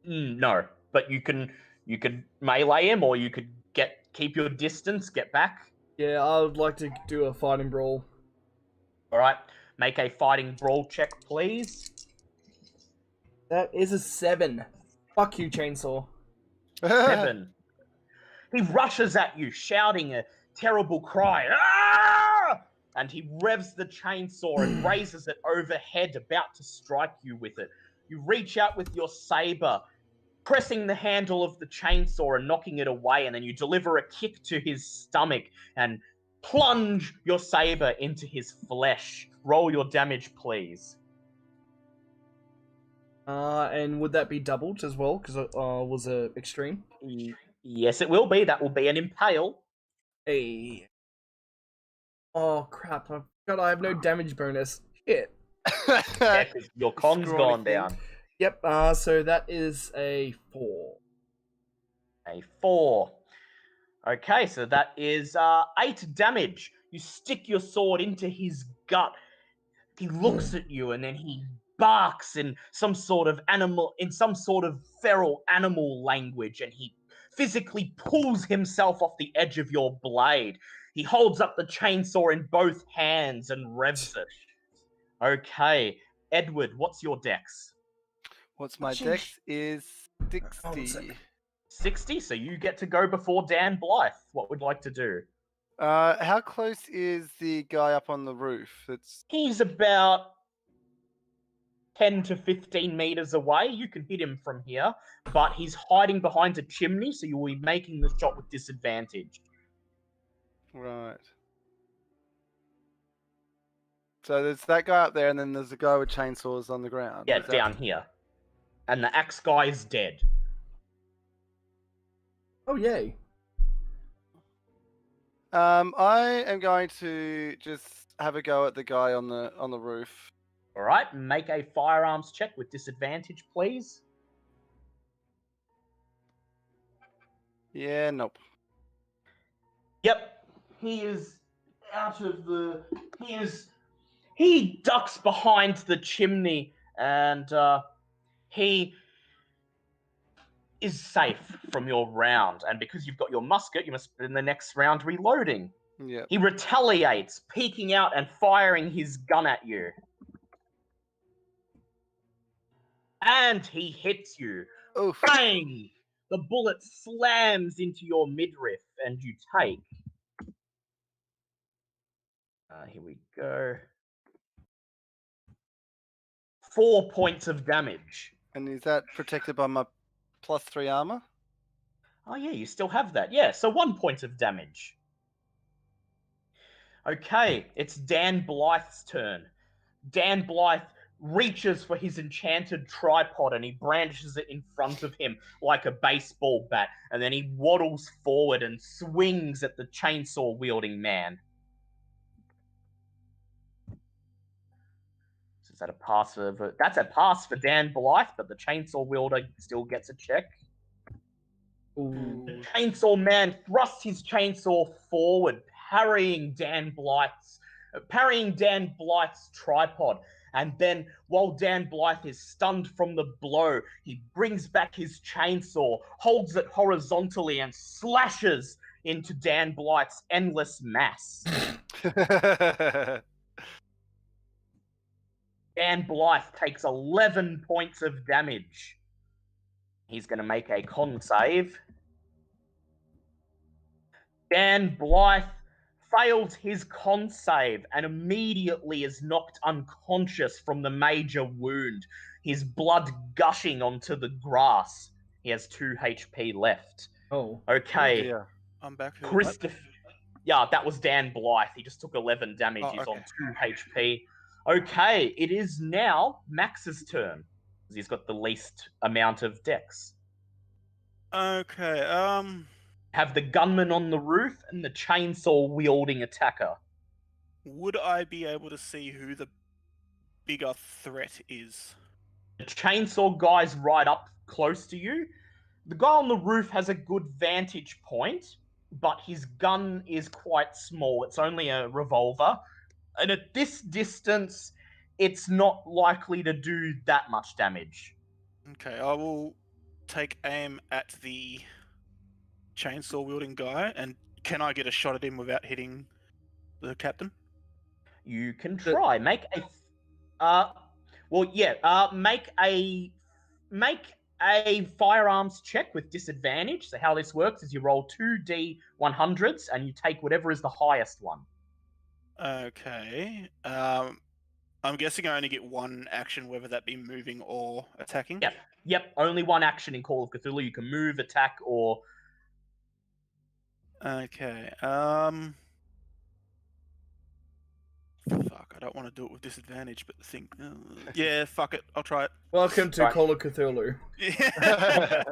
No, but you could melee him, or you could keep your distance, get back. Yeah, I would like to do a fighting brawl. Alright, make a fighting brawl check, please. That is a 7. Fuck you, chainsaw. 7. He rushes at you, shouting a terrible cry. Ah! And he revs the chainsaw and raises it overhead, about to strike you with it. You reach out with your saber, pressing the handle of the chainsaw and knocking it away, and then you deliver a kick to his stomach and plunge your saber into his flesh. Roll your damage, please. And would that be doubled as well? Because it was a extreme. Yes, it will be. That will be an impale. Hey. Oh crap! I forgot I have no damage bonus. Shit. Yeah, 'cause your con's Scrawny gone thing. down. Yep. So that is a 4. A 4. Okay, so that is 8 damage. You stick your sword into his gut. He looks at you and then he barks in some sort of feral animal language, and he physically pulls himself off the edge of your blade. He holds up the chainsaw in both hands and revs it. Okay, Edward, what's your dex? What's my Sheesh. dex is Hold on a 60. 60, so you get to go before Dan Blythe. What would you like to do? How close is the guy up on the roof? It's He's about 10 to 15 meters away. You can hit him from here, but he's hiding behind a chimney, so you'll be making the shot with disadvantage. right. So there's that guy up there, and then there's a guy with chainsaws on the ground. Yeah, Is that- down here. And the axe guy is dead. Oh, yay. I am going to just have a go at the guy on the roof. All right, make a firearms check with disadvantage, please. Yeah, nope. Yep, he is out of the. He ducks behind the chimney, and he is safe from your round. And because you've got your musket, you must spend the next round reloading. Yeah. He retaliates, peeking out and firing his gun at you. And he hits you. Oof. Bang! The bullet slams into your midriff, and you take. Here we go. 4 points of damage. And is that protected by my +3 armor? Oh, yeah, you still have that. Yeah, so 1 point of damage. Okay, it's Dan Blythe's turn. Dan Blythe reaches for his enchanted tripod and he brandishes it in front of him like a baseball bat, and then he waddles forward and swings at the chainsaw-wielding man. So is that a pass for... That's a pass for Dan Blythe, but the chainsaw wielder still gets a check. Ooh. The chainsaw man thrusts his chainsaw forward, parrying Dan Blythe's tripod. And then, while Dan Blythe is stunned from the blow, he brings back his chainsaw, holds it horizontally, and slashes into Dan Blythe's endless mass. Dan Blythe takes 11 points of damage. He's going to make a con save. Dan Blythe fails his con save and immediately is knocked unconscious from the major wound, his blood gushing onto the grass. He has 2 HP left. Oh. Okay, dear. I'm back. Who was that? Christopher. Yeah, that was Dan Blythe. He just took 11 damage. Oh, He's okay. on 2 HP. Okay, it is now Max's turn. He's got the least amount of dex. Okay. Have the gunman on the roof and the chainsaw-wielding attacker. Would I be able to see who the bigger threat is? The chainsaw guy's right up close to you. The guy on the roof has a good vantage point, but his gun is quite small. It's only a revolver. And at this distance, it's not likely to do that much damage. Okay, I will take aim at the chainsaw wielding guy, and can I get a shot at him without hitting the captain? You can try. Make a firearms check with disadvantage. So how this works is you roll 2d100s and you take whatever is the highest one. Okay. I'm guessing I only get one action, whether that be moving or attacking. Yep, only one action in Call of Cthulhu. You can move, attack, or... Okay. Fuck, I don't want to do it with disadvantage, but the thing... yeah, fuck it. I'll try it. Welcome to Right. Call of Cthulhu. Yeah.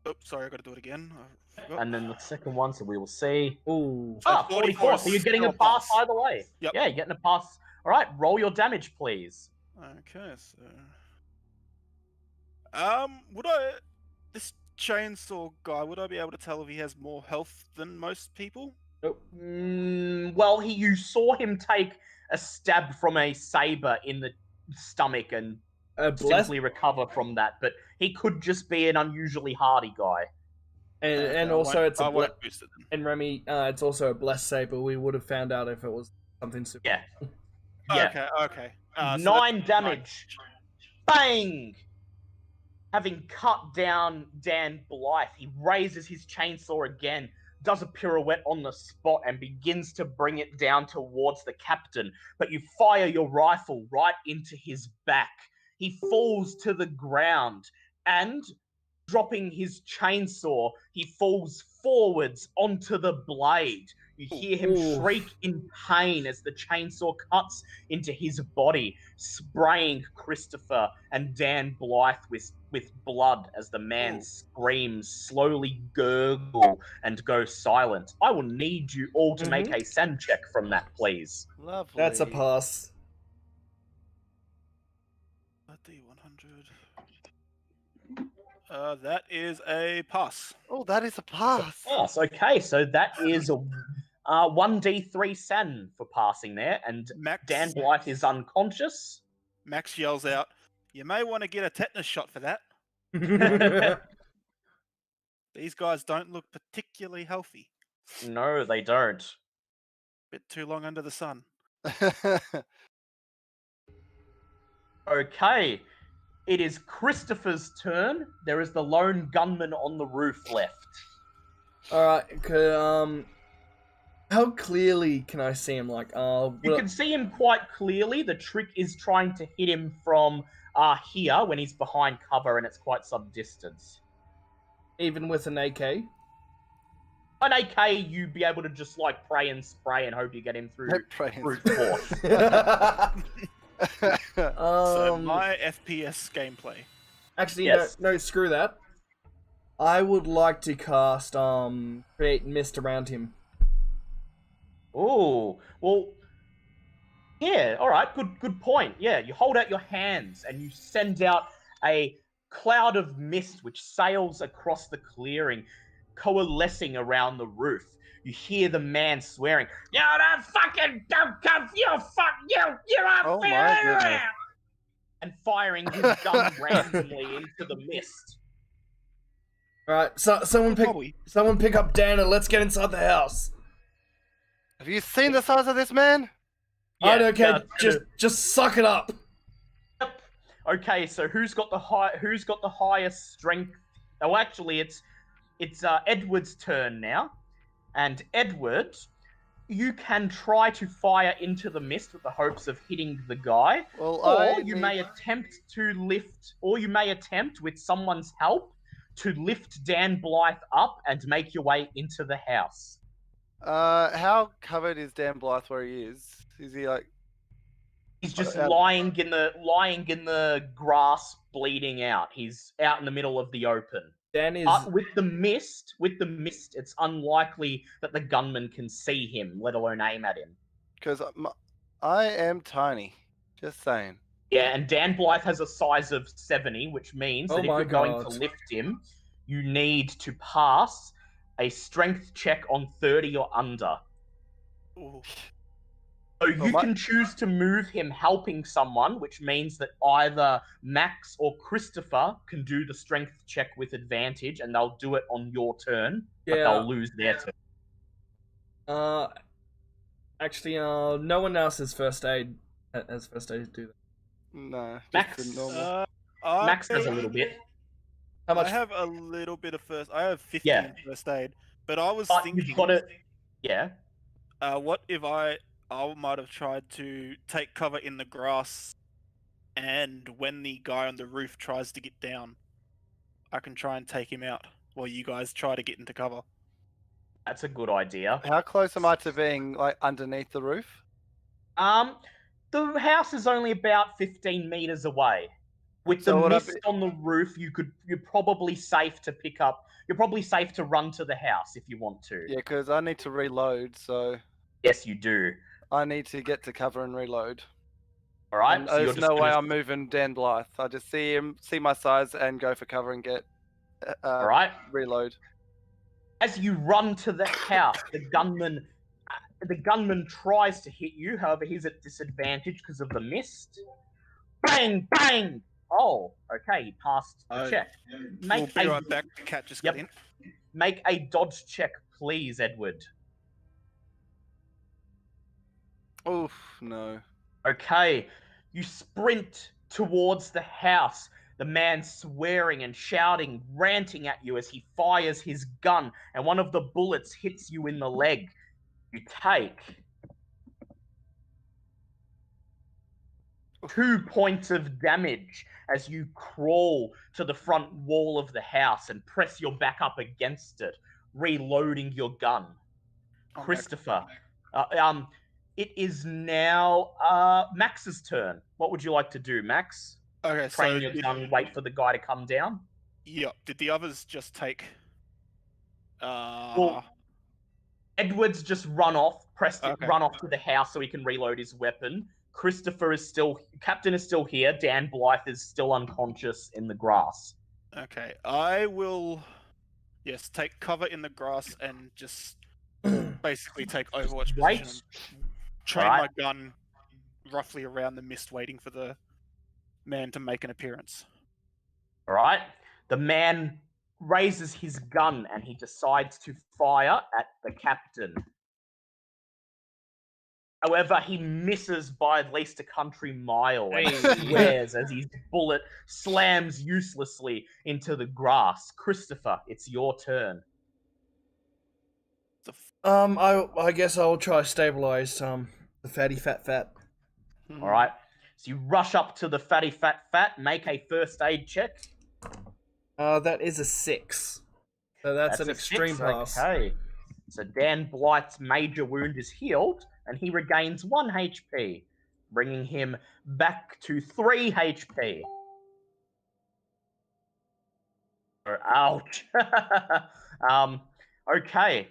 Oh, sorry, I got to do it again. I forgot. And then the second one, so we will see. Ooh. So 44. So you're getting a pass either way. Yep. Yeah, you're getting a pass. All right, roll your damage, please. Okay, so... would this chainsaw guy, would I be able to tell if he has more health than most people? Nope. Well, you saw him take a stab from a saber in the stomach and simply recover from that, but he could just be an unusually hardy guy. And also it's a boost it then. and Remy, it's also a blessed saber. We would have found out if it was something super. Yeah. Okay. 9 damage. Bang! Having cut down Dan Blythe, he raises his chainsaw again, does a pirouette on the spot, and begins to bring it down towards the captain. But you fire your rifle right into his back. He falls to the ground, and dropping his chainsaw, he falls forwards onto the blade. You hear him shriek in pain as the chainsaw cuts into his body, spraying Christopher and Dan Blythe with blood as the man's screams slowly gurgle and go silent. I will need you all to make a sand check from that, please. Lovely. That's a pass. D100. That is a pass. Oh, that is a pass. Pass. Okay, so that is a 1d3 sand for passing there, and Max, Dan Blythe is unconscious. Max yells out, "You may want to get a tetanus shot for that. These guys don't look particularly healthy. No, they don't. Bit too long under the sun." Okay, it is Christopher's turn. There is the lone gunman on the roof left. Alright, how clearly can I see him? You can see him quite clearly. The trick is trying to hit him from here when he's behind cover and it's quite some distance. Even with an AK? An AK, you'd be able to just pray and spray and hope you get him through force. So my FPS gameplay. Actually, yes. no, screw that. I would like to cast create mist around him. Oh, well, yeah, all right, good point. Yeah, you hold out your hands and you send out a cloud of mist which sails across the clearing, coalescing around the roof. You hear the man swearing, "You don't fucking dumb, you are Oh my goodness. and firing his gun randomly into the mist. Alright, so someone pick up Dan and let's get inside the house. Have you seen the size of this man? Yeah, I don't care. Just suck it up. Yep. Okay, so who's got the highest strength? Oh, actually, it's Edward's turn now, and Edward, you can try to fire into the mist with the hopes of hitting the guy, or you may attempt with someone's help to lift Dan Blythe up and make your way into the house. How covered is Dan Blythe where he is? Is he He's just lying in the grass, bleeding out. He's out in the middle of the open. Dan is with the mist, it's unlikely that the gunman can see him, let alone aim at him. Because I am tiny. Just saying. Yeah, and Dan Blythe has a size of 70, which means that if you're going to lift him, you need to pass a strength check on 30 or under. Ooh. So you can choose to move him helping someone, which means that either Max or Christopher can do the strength check with advantage, and they'll do it on your turn, but they'll lose their turn. Actually, no one else has first aid. Has first aid do that. No. Max. Normal. Max has a little bit. How much? I have a little bit of first. I have 15 first aid, but I was thinking. You've got it. Yeah. What if I might have tried to take cover in the grass, and when the guy on the roof tries to get down, I can try and take him out while you guys try to get into cover. That's a good idea. How close am I to being underneath the roof? The house is only about 15 meters away. With the mist on the roof, you're probably safe to pick up. You're probably safe to run to the house if you want to. Yeah, because I need to reload, so. Yes, you do. I need to get to cover and reload. All right. And there's no way I'm moving Dan Blythe. I just see him, see my size, and go for cover and get All right. Reload. As you run to the house, the gunman tries to hit you. However, he's at disadvantage because of the mist. Bang, bang. Oh, okay. He passed the check. We'll be right back. The cat just got in. Make a dodge check, please, Edward. Oof, no. Okay. You sprint towards the house. The man swearing and shouting, ranting at you as he fires his gun, and one of the bullets hits you in the leg. You take 2 points of damage as you crawl to the front wall of the house and press your back up against it, reloading your gun. Christopher, it is now Max's turn. What would you like to do, Max? Okay, Train your gun, wait for the guy to come down? Yeah. Did the others just take... Well, Edward's just run off to the house so he can reload his weapon. Captain is still here. Dan Blythe is still unconscious in the grass. Okay, I will, take cover in the grass and just basically take Overwatch position. Train my gun roughly around the mist, waiting for the man to make an appearance. All right. The man raises his gun and he decides to fire at the captain. However, he misses by at least a country mile and swears as his bullet slams uselessly into the grass. Christopher, it's your turn. I guess I'll try to stabilize the fatty fat. All right. So you rush up to the fatty fat, make a first aid check. That is a 6. So that's an extreme 6. pass. Okay. So Dan Blight's major wound is healed, and he regains 1 HP, bringing him back to 3 HP. Ouch. Okay.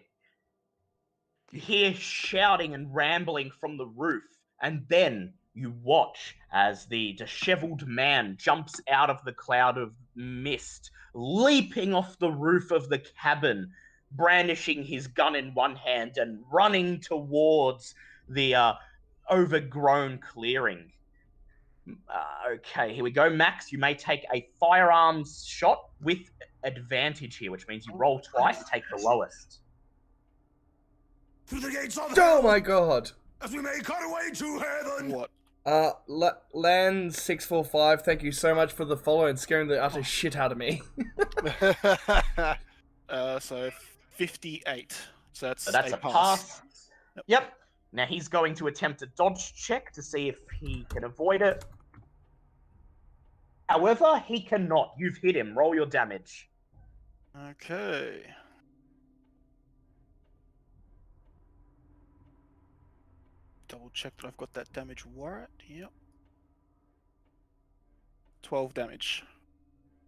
You hear shouting and rambling from the roof, and then you watch as the disheveled man jumps out of the cloud of mist, leaping off the roof of the cabin, brandishing his gun in one hand and running towards the overgrown clearing. Okay, here we go. Max, you may take a firearms shot with advantage here, which means you roll twice, take the lowest. Through the gates of Oh my god! as we make our way to heaven. What? Land 645. Thank you so much for the follow and scaring the utter shit out of me. So 58. So that's a pass. Yep. Now he's going to attempt a dodge check to see if he can avoid it. However, he cannot. You've hit him. Roll your damage. Okay. Double check that I've got that damage right. Yep. 12 damage.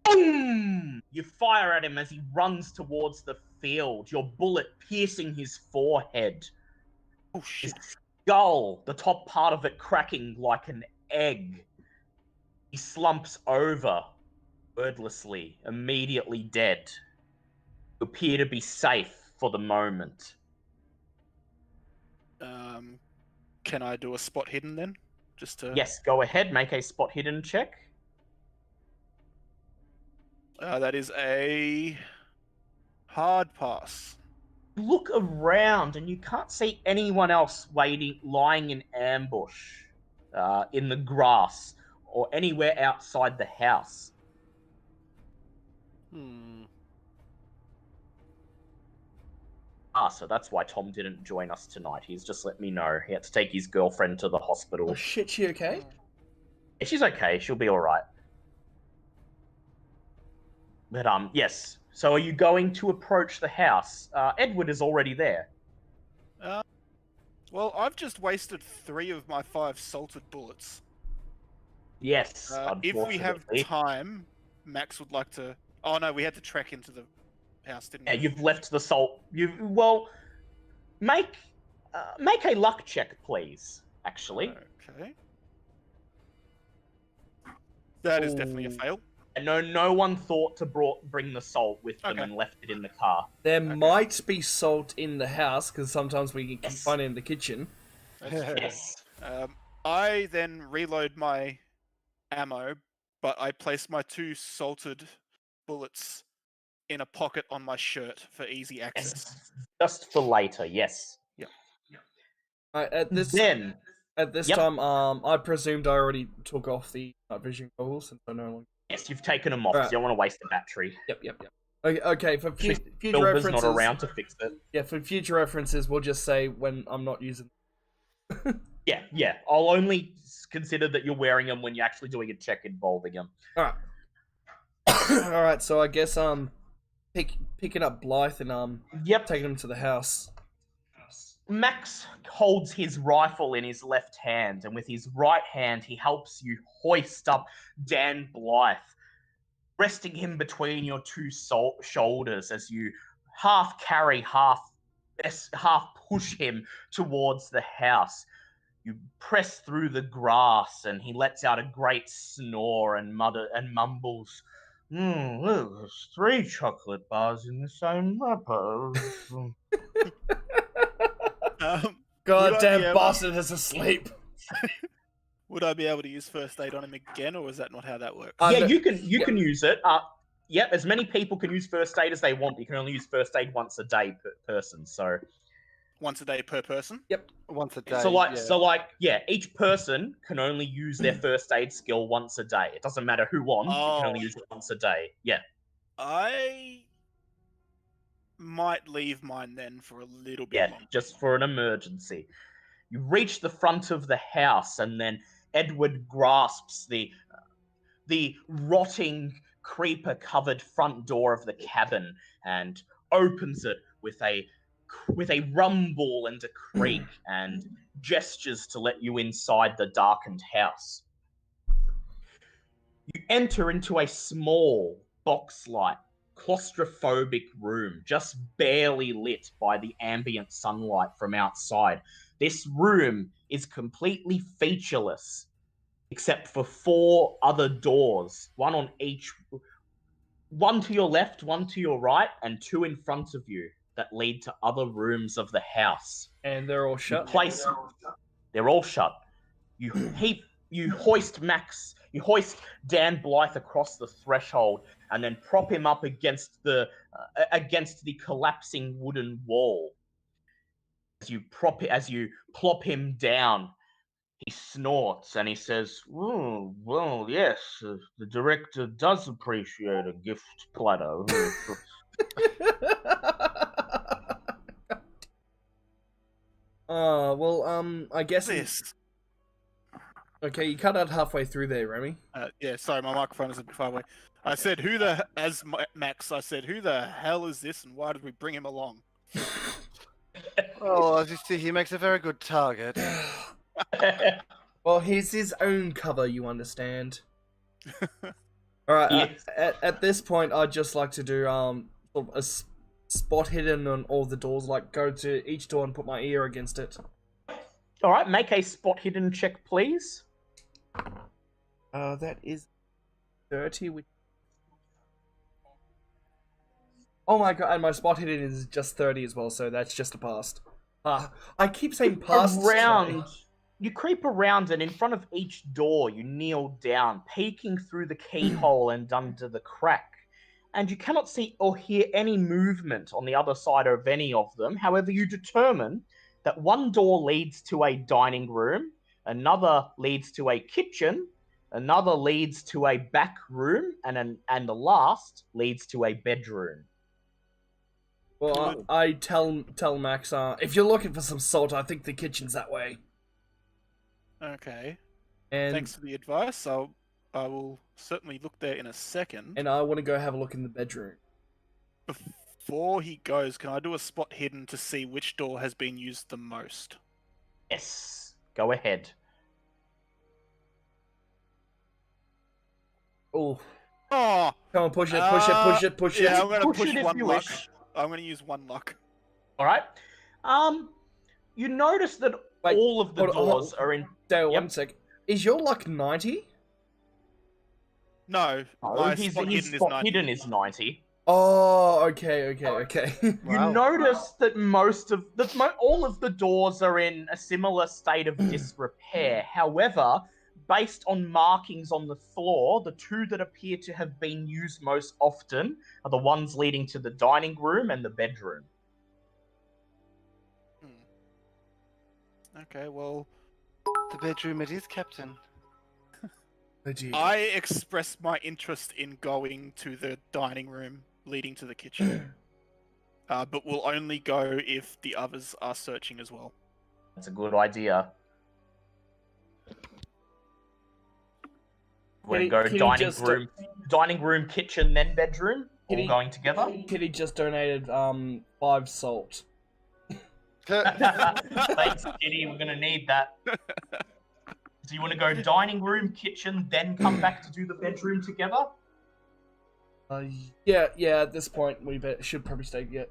Boom! You fire at him as he runs towards the field, your bullet piercing his forehead. Oh shit. His skull, the top part of it cracking like an egg. He slumps over, wordlessly, immediately dead. You appear to be safe for the moment. Can I do a spot hidden then? Just to... Yes, go ahead, make a spot hidden check. That is a hard pass. Look around and you can't see anyone else lying in ambush in the grass or anywhere outside the house. So that's why Tom didn't join us tonight. He's just let me know. He had to take his girlfriend to the hospital. Oh shit, she okay? Yeah, she's okay. She'll be alright. But, yes. So are you going to approach the house? Edward is already there. Well, I've just wasted 3 of my 5 salted bullets. Yes, if we have time, Max would like to... Oh no, we had to trek into the house, didn't we? Yeah, you've left the salt. Make a luck check, please. Actually. Okay. That is definitely a fail. And no one thought to bring the salt with them and left it in the car. There might be salt in the house, because sometimes we can Yes. find it in the kitchen. Yes. I then reload my ammo, but I place my 2 salted bullets in a pocket on my shirt for easy access. Yes. Just for later, yes. At this Then, time, I presumed I already took off the night vision goggles, since I no longer. yes, you've taken them off because you don't want to waste the battery. Yep. Okay, for future Silver's references. not around to fix it. Yeah, for future references, we'll just say when I'm not using. Yeah. I'll only consider that you're wearing them when you're actually doing a check involving them. All right. So I guess picking up Blythe and taking him to the house. Max holds his rifle in his left hand, and with his right hand, he helps you hoist up Dan Blythe, resting him between your 2 shoulders as you half carry, half push him towards the house. You press through the grass, and he lets out a great snore and mumbles, there's 3 chocolate bars in the same wrapper. Goddamn bastard is asleep. Would I be able to use first aid on him again, or is that not how that works? Yeah, you can use it. As many people can use first aid as they want. You can only use first aid once a day per person. So once a day per person. Yep, once a day. Each person can only use their first aid skill once a day. It doesn't matter who won. You can only use it once a day. Yeah. I might leave mine then for a little bit longer. Just for an emergency. You reach the front of the house, and then Edward grasps the rotting, creeper-covered front door of the cabin and opens it with a rumble and a creak, and gestures to let you inside the darkened house. You enter into a small, box-like, claustrophobic room, just barely lit by the ambient sunlight from outside. This room is completely featureless, except for 4 other doors, one on each, one to your left, one to your right, and 2 in front of you that lead to other rooms of the house. And they're all shut. They're all shut. You hoist Dan Blythe across the threshold, and then prop him up against the collapsing wooden wall. As you plop him down, he snorts and he says, "Oh, well, yes, the director does appreciate a gift platter." I guess This. Okay, you cut out halfway through there, Remy. Yeah, sorry, my microphone is a bit far away. I said, Max, I said, who the hell is this, and why did we bring him along? Oh, as you see, he makes a very good target. Well, he's his own cover, you understand. Alright, at this point, I'd just like to do sort of a spot hidden on all the doors, like go to each door and put my ear against it. Alright, make a spot hidden check, please. That is 30, which... Oh my god, and my spot hidden is just 30 as well, so that's just a past. I keep saying past. You creep around, and in front of each door, you kneel down, peeking through the keyhole and under the crack. And you cannot see or hear any movement on the other side of any of them. However, you determine that one door leads to a dining room, another leads to a kitchen, another leads to a back room, and the last leads to a bedroom. Well, I tell Max, if you're looking for some salt, I think the kitchen's that way. Okay. And thanks for the advice. I will certainly look there in a second. And I want to go have a look in the bedroom. Before he goes, can I do a spot hidden to see which door has been used the most? Yes. Go ahead. Oh. Oh! Come on, push it. Yeah, I'm going to push it one if you luck. wish. I'm going to use 1 luck. Alright. You notice that all of the doors are in... Dale, 1 sec. Is your luck 90? No, Oh, my his spot hidden is spot 90. hidden is 90. Oh, okay. You Wow. notice that all of the doors are in a similar state of disrepair. However, based on markings on the floor, the two that appear to have been used most often are the ones leading to the dining room and the bedroom. Okay, well, The bedroom it is, Captain. I express my interest in going to the dining room leading to the kitchen. But will only go if the others are searching as well. That's a good idea. Want to go dining room, kitchen, then bedroom? All going together? Kitty just donated 5 salt. Thanks, Kitty. We're gonna need that. Do you want to go dining room, kitchen, then come back to do the bedroom together? Yeah. At this point, we should probably stay.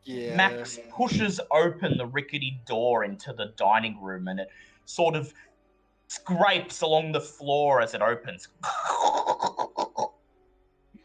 Yeah. Max pushes open the rickety door into the dining room, and it sort of scrapes along the floor as it opens.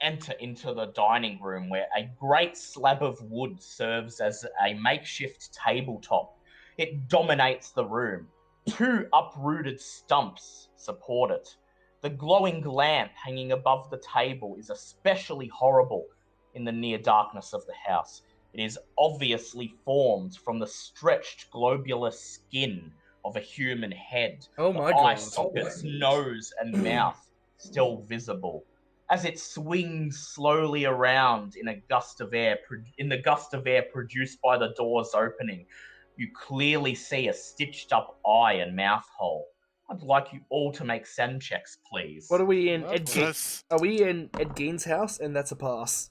Enter into the dining room, where a great slab of wood serves as a makeshift tabletop. It dominates the room. 2 uprooted stumps support it. The glowing lamp hanging above the table is especially horrible in the near darkness of the house. It is obviously formed from the stretched globular skin of a human head. Oh my the eye God. sockets, nose, and mouth still visible. As it swings slowly around in a gust of air, produced by the door's opening, you clearly see a stitched-up eye and mouth hole. I'd like you all to make SEN checks, please. What are we in? Yes. Are we in Ed Gein's house? And that's a pass.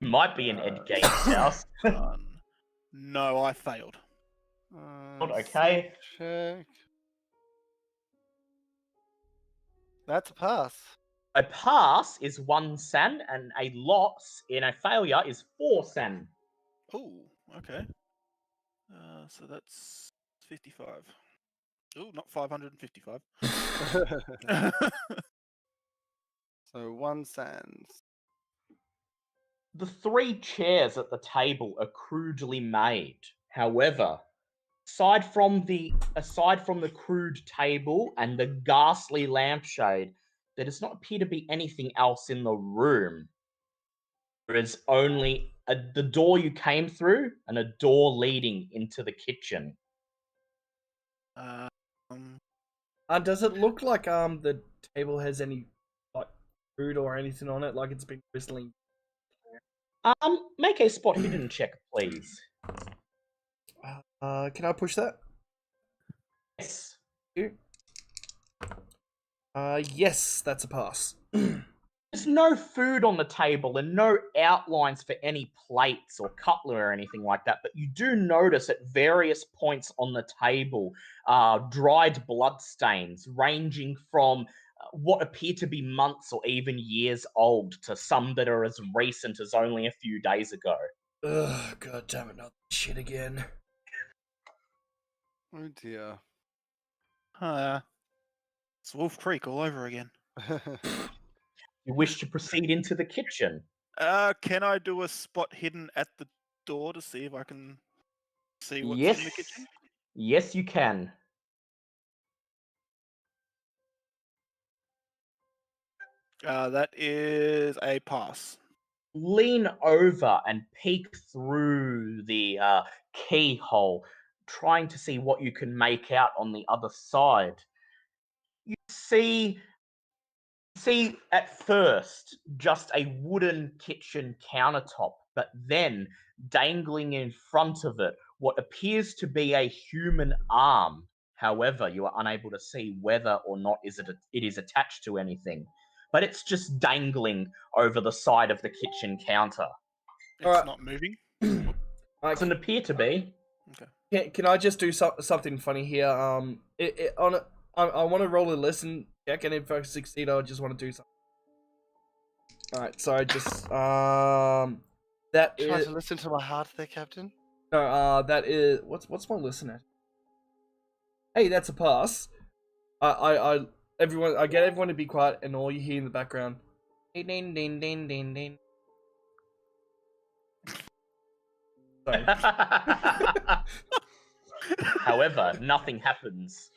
Might be in Ed Gates' house. No, I failed. Not okay. Check. That's a pass. A pass is 1 SEN, and a loss in a failure is 4 SEN. Oh, okay. So that's 55. Oh, not 555. So 1 sands. The 3 chairs at the table are crudely made. However, aside from the crude table and the ghastly lampshade, there does not appear to be anything else in the room. There is only the door you came through and a door leading into the kitchen. Does it look like the table has any like food or anything on it? Like it's been whistling. Make a spot hidden check, please. Can I push that? Yes. Yes, that's a pass. There's no food on the table and no outlines for any plates or cutlery or anything like that, but you do notice at various points on the table dried blood stains ranging from what appear to be months or even years old to some that are as recent as only a few days ago. Ugh, god damn it, not that shit again. Oh dear. It's Wolf Creek all over again. You wish to proceed into the kitchen? Can I do a spot hidden at the door to see if I can see what's Yes. in the kitchen? Yes, you can. That is a pass. Lean over and peek through the keyhole, trying to see what you can make out on the other side. You see at first just a wooden kitchen countertop, but then dangling in front of it what appears to be a human arm. However, you are unable to see whether or not it is attached to anything. But it's just dangling over the side of the kitchen counter. It's not moving. Doesn't appear to be. Okay. Can I just do something funny here? I want to roll a listen check, and if I succeed, I just want to do something. Alright, so I just that Try is to listen to my heart there, Captain. no that is what's my listen at? Hey, that's a pass. I I get everyone to be quiet, and all you hear in the background, ding, ding, ding, ding, ding, ding. Sorry. However, nothing happens.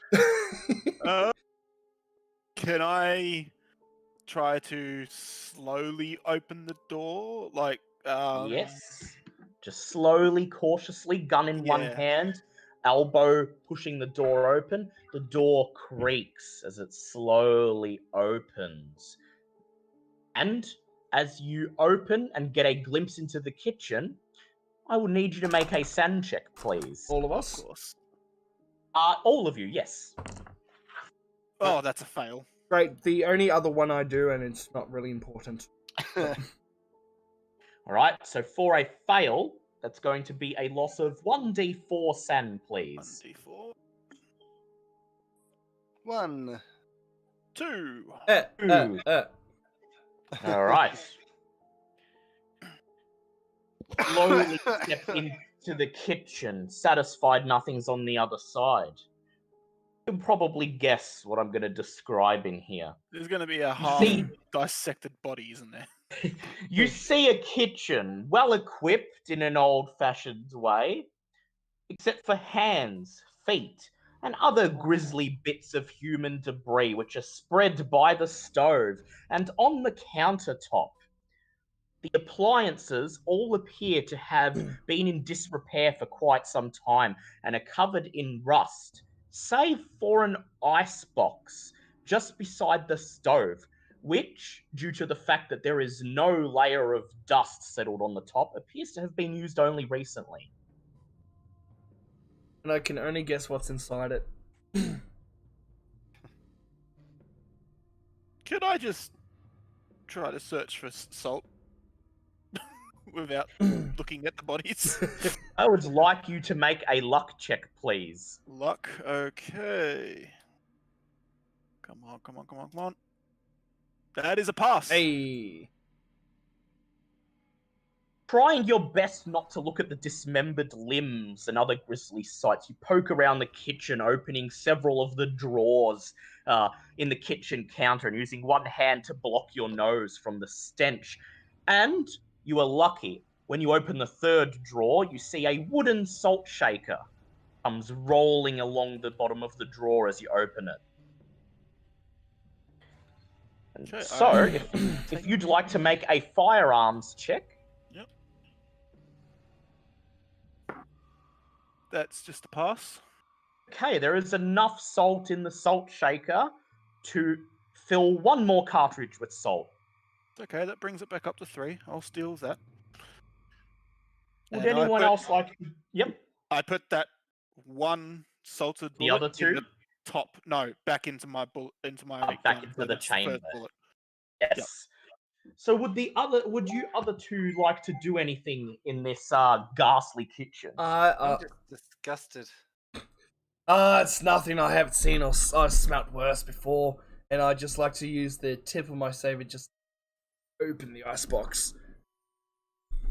Can I try to slowly open the door? Like, Yes. Just slowly, cautiously, gun in one Yeah. hand, elbow pushing the door open. The door creaks as it slowly opens. And as you open and get a glimpse into the kitchen, I will need you to make a sand check, please. All of Of us. course. All of you, yes. Oh, that's a fail. Great. The only other one I do, and it's not really important. All right, so for a fail, that's going to be a loss of 1d4 sand, please. 1d4. 1. 2. All right. Slowly step into the kitchen, satisfied nothing's on the other side. You can probably guess what I'm going to describe in here. There's going to be a half See- dissected body, isn't there? You see a kitchen, well equipped in an old-fashioned way, except for hands, feet, and other grisly bits of human debris which are spread by the stove and on the countertop. The appliances all appear to have been in disrepair for quite some time and are covered in rust, save for an icebox just beside the stove, which, due to the fact that there is no layer of dust settled on the top, appears to have been used only recently. And I can only guess what's inside it. Could I just try to search for salt without looking at the bodies? I would like you to make a luck check, please. Luck. Okay. Come on, come on, come on, come on. That is a pass. Hey. Trying your best not to look at the dismembered limbs and other grisly sights, you poke around the kitchen, opening several of the drawers in the kitchen counter and using one hand to block your nose from the stench. And you are lucky. When you open the third drawer, you see a wooden salt shaker comes rolling along the bottom of the drawer as you open it. And Okay, so, I- if you'd like to make a firearms check, That's just a pass. okay, there is enough salt in the salt shaker to fill one more cartridge with salt. Okay, that brings it back up to 3. I'll steal that. Would And I anyone put- else like to... Yep. I put that one salted The bullet other two? in the top. No, back into my bullet into my back gun, into so the that's chamber. first bullet. Yes. So would you other two like to do anything in this ghastly kitchen? I'm just disgusted. It's nothing I haven't seen or smelt worse before, and I just like to use the tip of my saber just to open the icebox.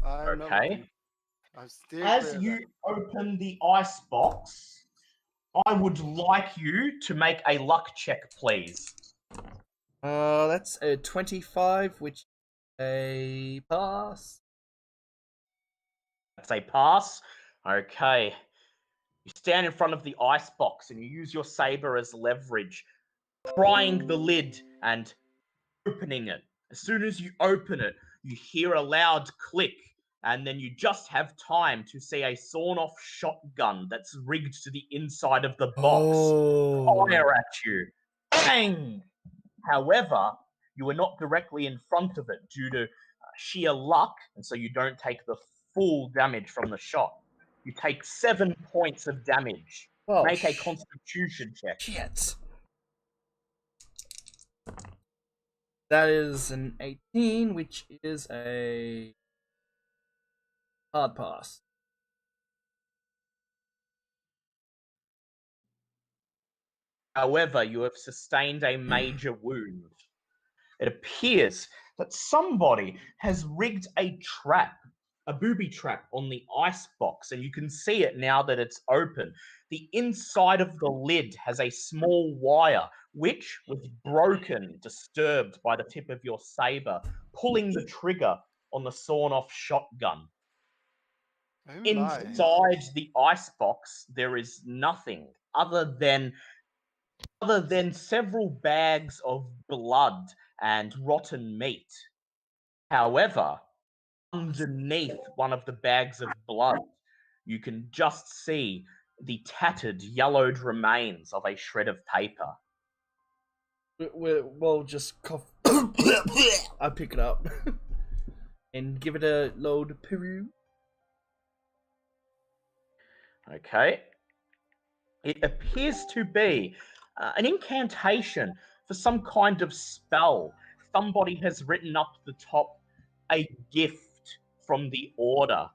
I'm not Okay. looking. I'm still As clear of you open the icebox, I would like you to make a luck check, please. That's a 25, which is a pass. That's a pass. Okay. You stand in front of the icebox and you use your saber as leverage, prying the lid and opening it. As soon as you open it, you hear a loud click, and then you just have time to see a sawn-off shotgun that's rigged to the inside of the box fire at you. Bang! However, you are not directly in front of it due to sheer luck, and so you don't take the full damage from the shot. You take 7 points of damage. Well, Make a constitution check. Shit. That is an 18, which is a hard pass. However, you have sustained a major wound. It appears that somebody has rigged a trap a booby trap on the ice box, and you can see it now that it's open. The inside of the lid has a small wire, which was broken, disturbed by the tip of your saber, pulling the trigger on the sawn-off shotgun. Oh my. Inside the ice box, there is nothing other than several bags of blood and rotten meat. However, underneath one of the bags of blood, you can just see the tattered, yellowed remains of a shred of paper. We'll just cough. I pick it up and give it a load Peru. Okay. It appears to be an incantation for some kind of spell. Somebody has written up the top a gift from the Order.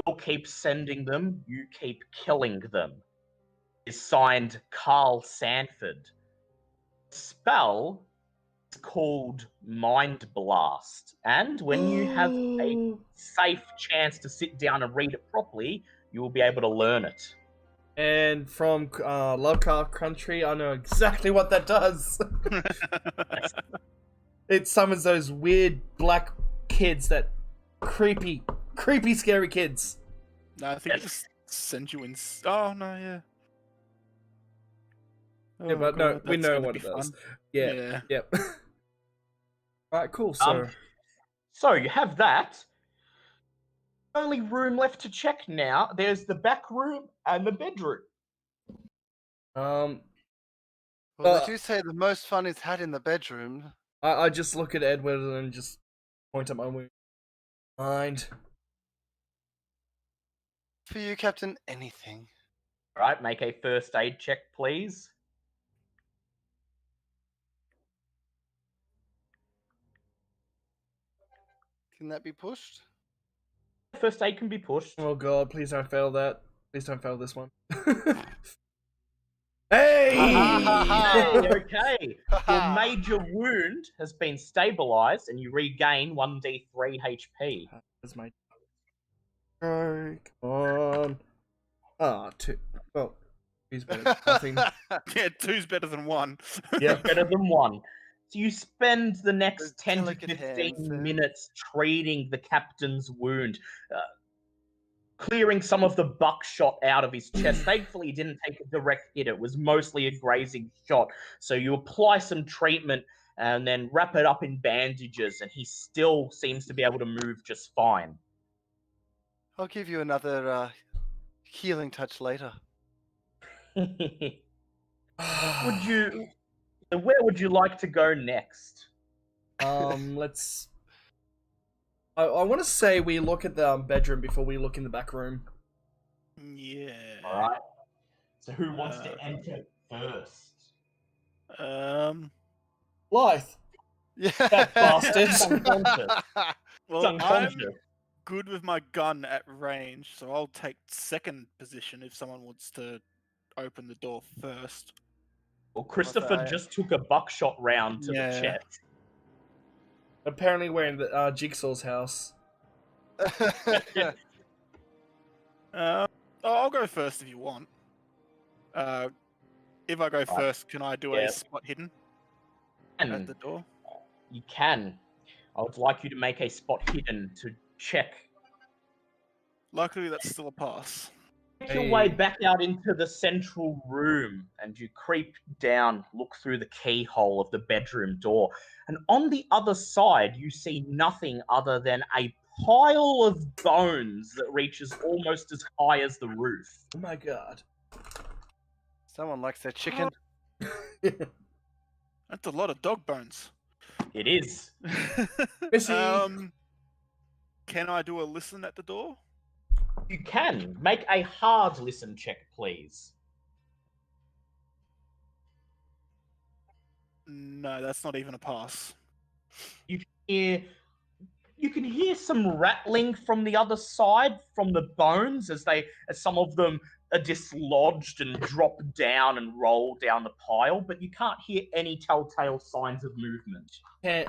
We'll keep sending them, you keep killing them. Is signed Carl Sanford. The spell is called Mind Blast, and when you have a safe chance to sit down and read it properly, you will be able to learn it. And from Lovecraft Country, I know exactly what that does. It summons those weird black kids, that creepy, scary kids. No, I think it just sends you in. Oh no, yeah. Yeah, Oh, but no, God, we that's know gonna what be it does. fun. Yeah. Yep. Alright, cool. So, So you have that. Only room left to check now. There's the back room and the bedroom. um, Well, they do say the most fun is had in the bedroom. I just look at Edward and just point at my wound. Mind. For you, Captain, anything. All right, make a first aid check, please. Can that be pushed? First aid can be pushed. Oh god, please don't fail that. Please don't fail this one. Hey! Hey, okay. Your major wound has been stabilized and you regain 1d3 HP. That's my. Come on. Ah, 2. Well, he's better than nothing. Yeah, 2's better than 1. Yeah. Better than 1. So you spend the next Those 10 to delicate 15 hands, minutes treating the captain's wound, clearing some of the buckshot out of his chest. Thankfully, he didn't take a direct hit. It was mostly a grazing shot. So you apply some treatment and then wrap it up in bandages, and he still seems to be able to move just fine. I'll give you another healing touch later. Where would you like to go next? Let's. I want to say we look at the bedroom before we look in the back room. Yeah. All right. So who wants to enter first? Blythe. Yeah. That bastard. Well, I'm Unconscious. good with my gun at range, so I'll take second position if someone wants to open the door first. Well, Christopher just took a buckshot round to the chest. Apparently we're in the Jigsaw's house. I'll go first if you want. If I go first, can I do a spot hidden at the door? You can. I would like you to make a spot hidden to check. Luckily, that's still a pass. Make your way back out into the central room and you creep down, look through the keyhole of the bedroom door. And on the other side, you see nothing other than a pile of bones that reaches almost as high as the roof. Oh my god. Someone likes their chicken. That's a lot of dog bones. It is. Can I do a listen at the door? You can. Make a hard listen check, please. No, that's not even a pass. You can hear some rattling from the other side, from the bones, as some of them are dislodged and drop down and roll down the pile, but you can't hear any telltale signs of movement.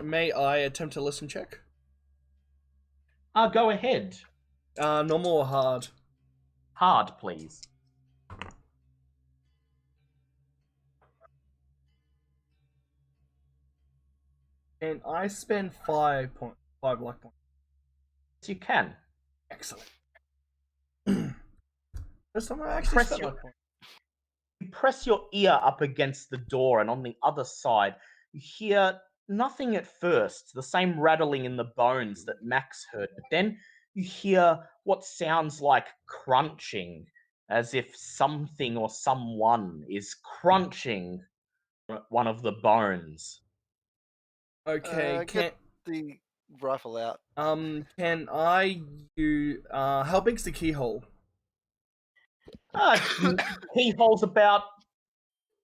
May I attempt a listen check? Go ahead. Normal or hard? Hard, please. And I spend 5 luck points. Yes, you can. Excellent. First time I actually Press spent your- luck points. You press your ear up against the door, and on the other side, you hear nothing at first, the same rattling in the bones that Max heard, but then you hear what sounds like crunching, as if something or someone is crunching one of the bones. Okay, Get the rifle out. can I use, how big's the keyhole? Keyhole's about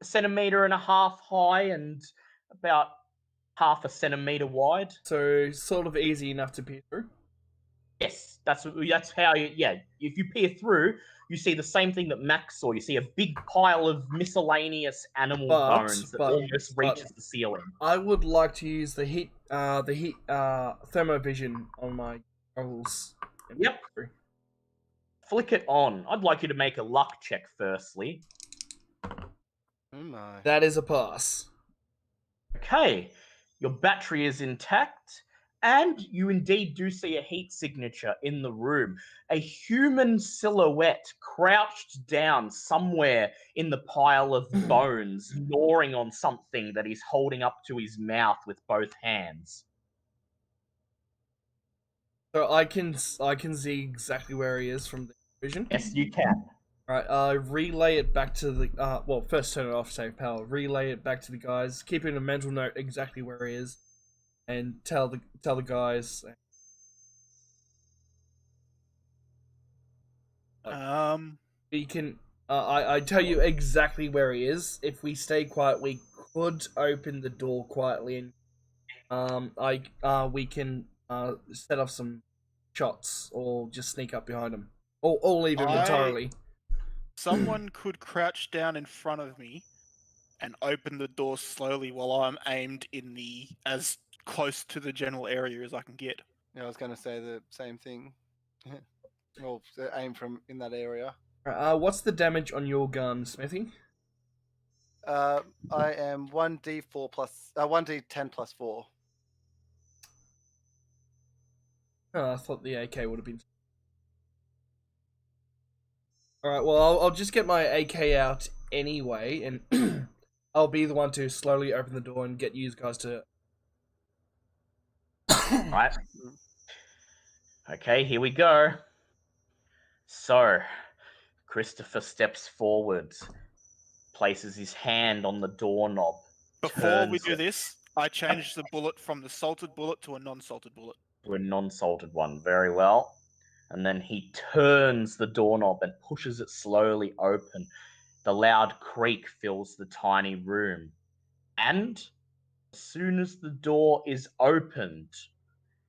1.5 centimeters high and about 0.5 centimeter wide. So, sort of easy enough to peer through. Yes, that's how you. Yeah, if you peer through, you see the same thing that Max saw. You see a big pile of miscellaneous animal bones that almost reaches the ceiling. I would like to use the heat thermovision on my goggles. Yep. Flick it on. I'd like you to make a luck check firstly. Oh my. That is a pass. Okay, your battery is intact, and you indeed do see a heat signature in the room. A human silhouette crouched down somewhere in the pile of bones, gnawing on something that he's holding up to his mouth with both hands. So I can see exactly where he is from the vision. Yes, you can. Alright, relay it back to the well, first turn it off, save power. Relay it back to the guys, keeping a mental note exactly where he is, and tell the guys. We can. I tell you exactly where he is. If we stay quiet, we could open the door quietly, and we can set off some shots or just sneak up behind him, or leave him entirely. Someone could crouch down in front of me and open the door slowly while I'm aimed in the as close to the general area as I can get. Yeah, I was going to say the same thing. Well, aim from in that area. What's the damage on your gun, Smithy? I am 1d4 plus 1d10 plus 4. Oh, I thought the AK would have been. Alright, well, I'll just get my AK out anyway, and I'll be the one to slowly open the door and get you guys to. Right. Okay, here we go. So, Christopher steps forward, places his hand on the doorknob. Before we do this, I changed the bullet from the salted bullet to a non-salted bullet. To a non-salted one, very well. And then he turns the doorknob and pushes it slowly open. The loud creak fills the tiny room. And as soon as the door is opened,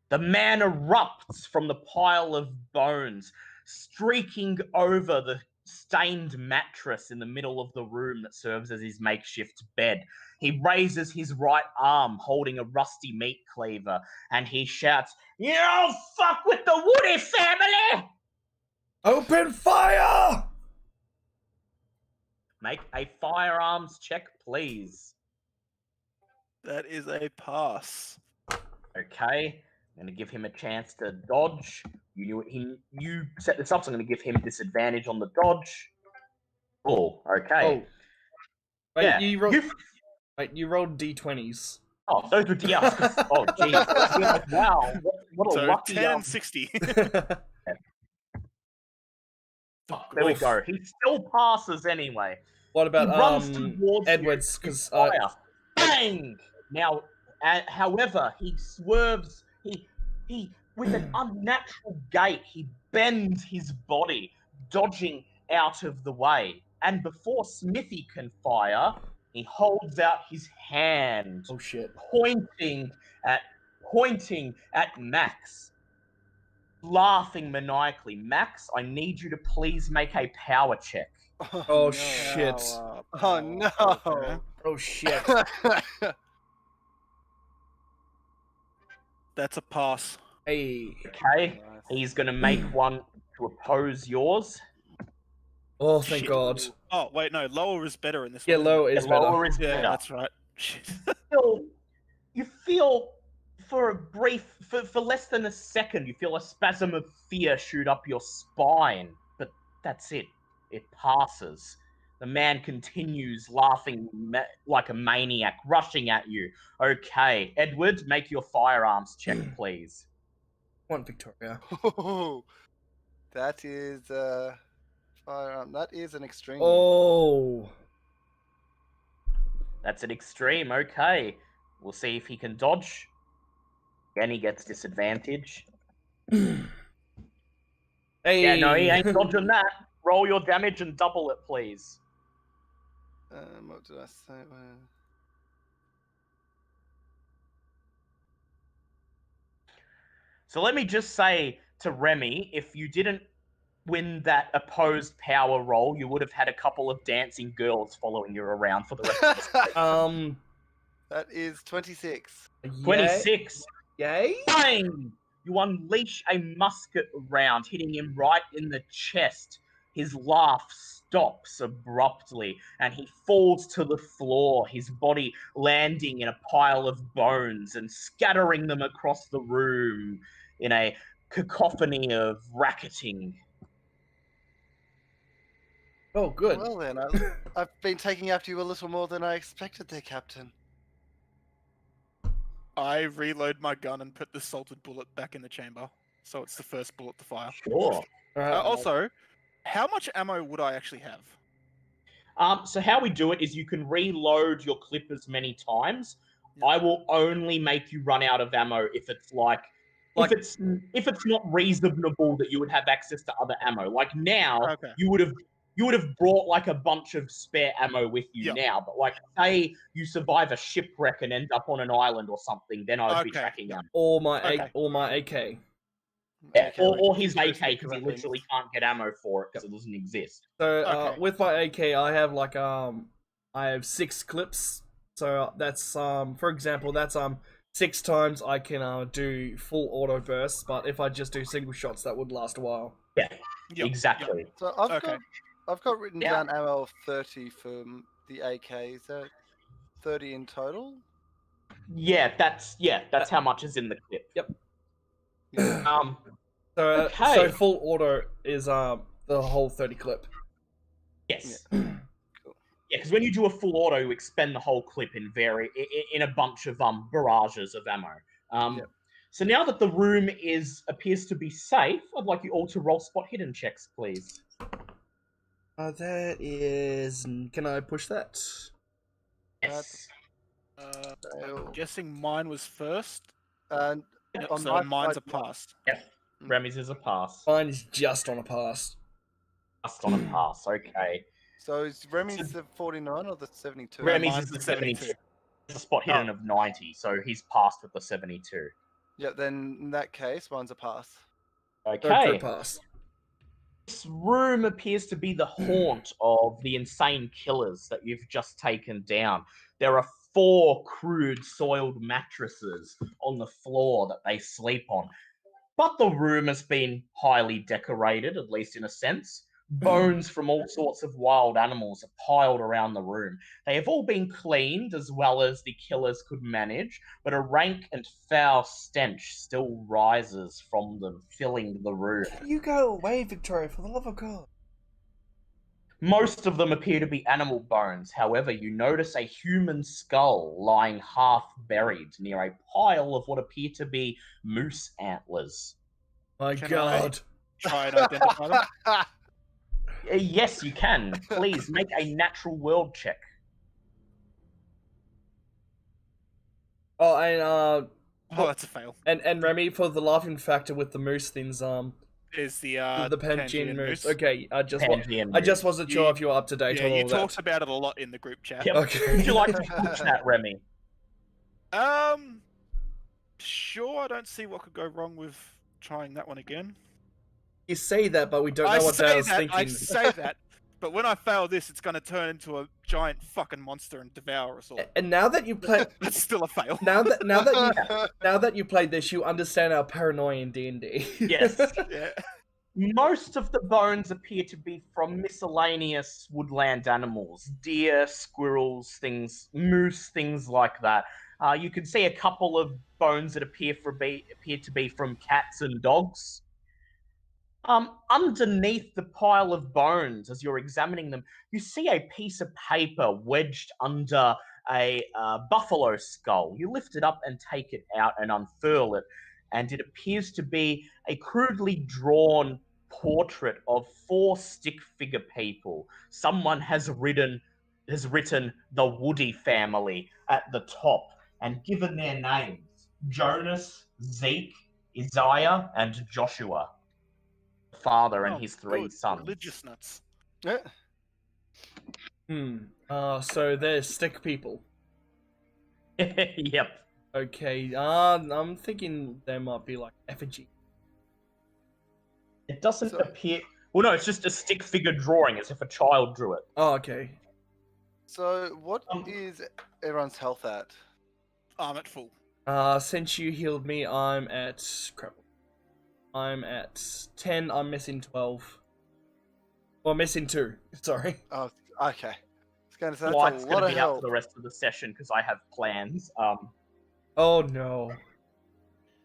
the man erupts from the pile of bones, streaking over the stained mattress in the middle of the room that serves as his makeshift bed. He raises his right arm, holding a rusty meat cleaver, and he shouts, "You don't fuck with the Woody family!" Open fire! Make a firearms check, please. That is a pass. Okay, I'm going to give him a chance to dodge. You set this up, so I'm going to give him disadvantage on the dodge. Oh, okay. Oh. Wait, Yeah, you rolled d20s. Oh, those were DLs. Oh, jeez. Wow, what a So lucky 10 and 60. There we go. He still passes anyway. What about He runs towards Edwards? you. Because Bang! Now, however, he swerves. He with an unnatural gait, he bends his body, dodging out of the way. And before Smithy can fire, he holds out his hand, oh shit, pointing at Max, laughing maniacally. Max, I need you to please make a power check. Oh no. shit, Oh no! Okay. oh shit. That's a pass. Hey. Okay, he's gonna make one to oppose yours. Oh, thank Shit. God. Oh wait, no, lower is better in this Yeah, one. isn't low it? is better. Lower is Yeah, better. that's right. Shit. You feel for a brief, for less than a second, you feel a spasm of fear shoot up your spine, but that's it. It passes. The man continues laughing like a maniac, rushing at you. Okay, Edward, make your firearms check, please. One Victoria. That is firearm. That is an extreme. Oh. That's an extreme. Okay, we'll see if he can dodge. Again, he gets disadvantage. Hey. Yeah, no, he ain't dodging that. Roll your damage and double it, please. What did I say? So let me just say to Remy, if you didn't win that opposed power roll, you would have had a couple of dancing girls following you around for the rest of the That is 26. 26. Yay? Bang! You unleash a musket round, hitting him right in the chest. His laugh stops abruptly, and he falls to the floor, his body landing in a pile of bones and scattering them across the room in a cacophony of racketing. Oh, good. Well then, I've been taking after you a little more than I expected there, Captain. I reload my gun and put the salted bullet back in the chamber, so it's the first bullet to fire. Sure. Also, how much ammo would I actually have? So how we do it is you can reload your clip as many times. Yeah. I will only make you run out of ammo if it's if it's not reasonable that you would have access to other ammo. Like now, you would have brought like a bunch of spare ammo with you now, but like say you survive a shipwreck and end up on an island or something, then I would be tracking ammo. Or my AK. Yeah, or his AK because he literally can't get ammo for it because it doesn't exist. So with my AK, I have like I have 6 clips. So that's for example, that's 6 times I can do full auto bursts. But if I just do single shots, that would last a while. Yeah, exactly. So I've got written down ammo of 30 for the AK. Is that 30 in total? Yeah, that's how much is in the clip. Yep. So full auto is the whole 30 clip. Yes. Yeah, because when you do a full auto, you expend the whole clip in a bunch of barrages of ammo. So now that the room appears to be safe, I'd like you all to roll spot hidden checks, please. That is. Can I push that? Yes. I'm guessing mine was first. So mine's a pass. Yeah. Remy's is a pass. Mine is just on a pass. Just on a pass. Okay. So is Remy's the 49 or the 72? Remy's is the 72. It's a spot hidden of 90, so he's passed with the 72. Yeah, then in that case, mine's a pass. Okay. Pass. This room appears to be the haunt of the insane killers that you've just taken down. There are 4 crude, soiled mattresses on the floor that they sleep on. But the room has been highly decorated, at least in a sense. Bones from all sorts of wild animals are piled around the room. They have all been cleaned as well as the killers could manage, but a rank and foul stench still rises from them, filling the room. You go away, Victoria, for the love of God. Most of them appear to be animal bones. However, you notice a human skull lying half buried near a pile of what appear to be moose antlers. My God. Try and identify them? Yes, you can. Please make a natural world check. Oh, and that's a fail. And Remy, for the laughing factor with the moose things, is the Pangean moose. moose. Okay, I just wasn't sure if you were up to date on all you that. talked about it a lot in the group chat. Yep. Okay. Would you like to push that, Remy? Sure. I don't see what could go wrong with trying that one again. You say that, but we don't know what I was thinking. I say that, but when I fail this, it's going to turn into a giant fucking monster and devour us all. And now that you play, That's still a fail. now that you played this, you understand our paranoia in D&D. Yes. Yeah. Most of the bones appear to be from miscellaneous woodland animals, deer, squirrels, moose, things like that. You can see a couple of bones that appear to be from cats and dogs. Underneath the pile of bones, as you're examining them, you see a piece of paper wedged under a buffalo skull. You lift it up and take it out and unfurl it, and it appears to be a crudely drawn portrait of 4 stick figure people. Someone has written the Woody family at the top and given their names: Jonas, Zeke, Isaiah, and Joshua. Father and his 3 sons. Religious nuts. Yeah. So they're stick people. Yep. Okay, I'm thinking there might be like effigy. It doesn't appear. Well, no, it's just a stick figure drawing, as if a child drew it. Oh, okay. So what is everyone's health at? I'm at full. Since you healed me, I'm at crap. I'm at 10. I'm missing 12. Well, missing 2. Sorry. Oh, okay. It's going to say Light's that's a going lot to of be out help. for the rest of the session because I have plans. Oh no.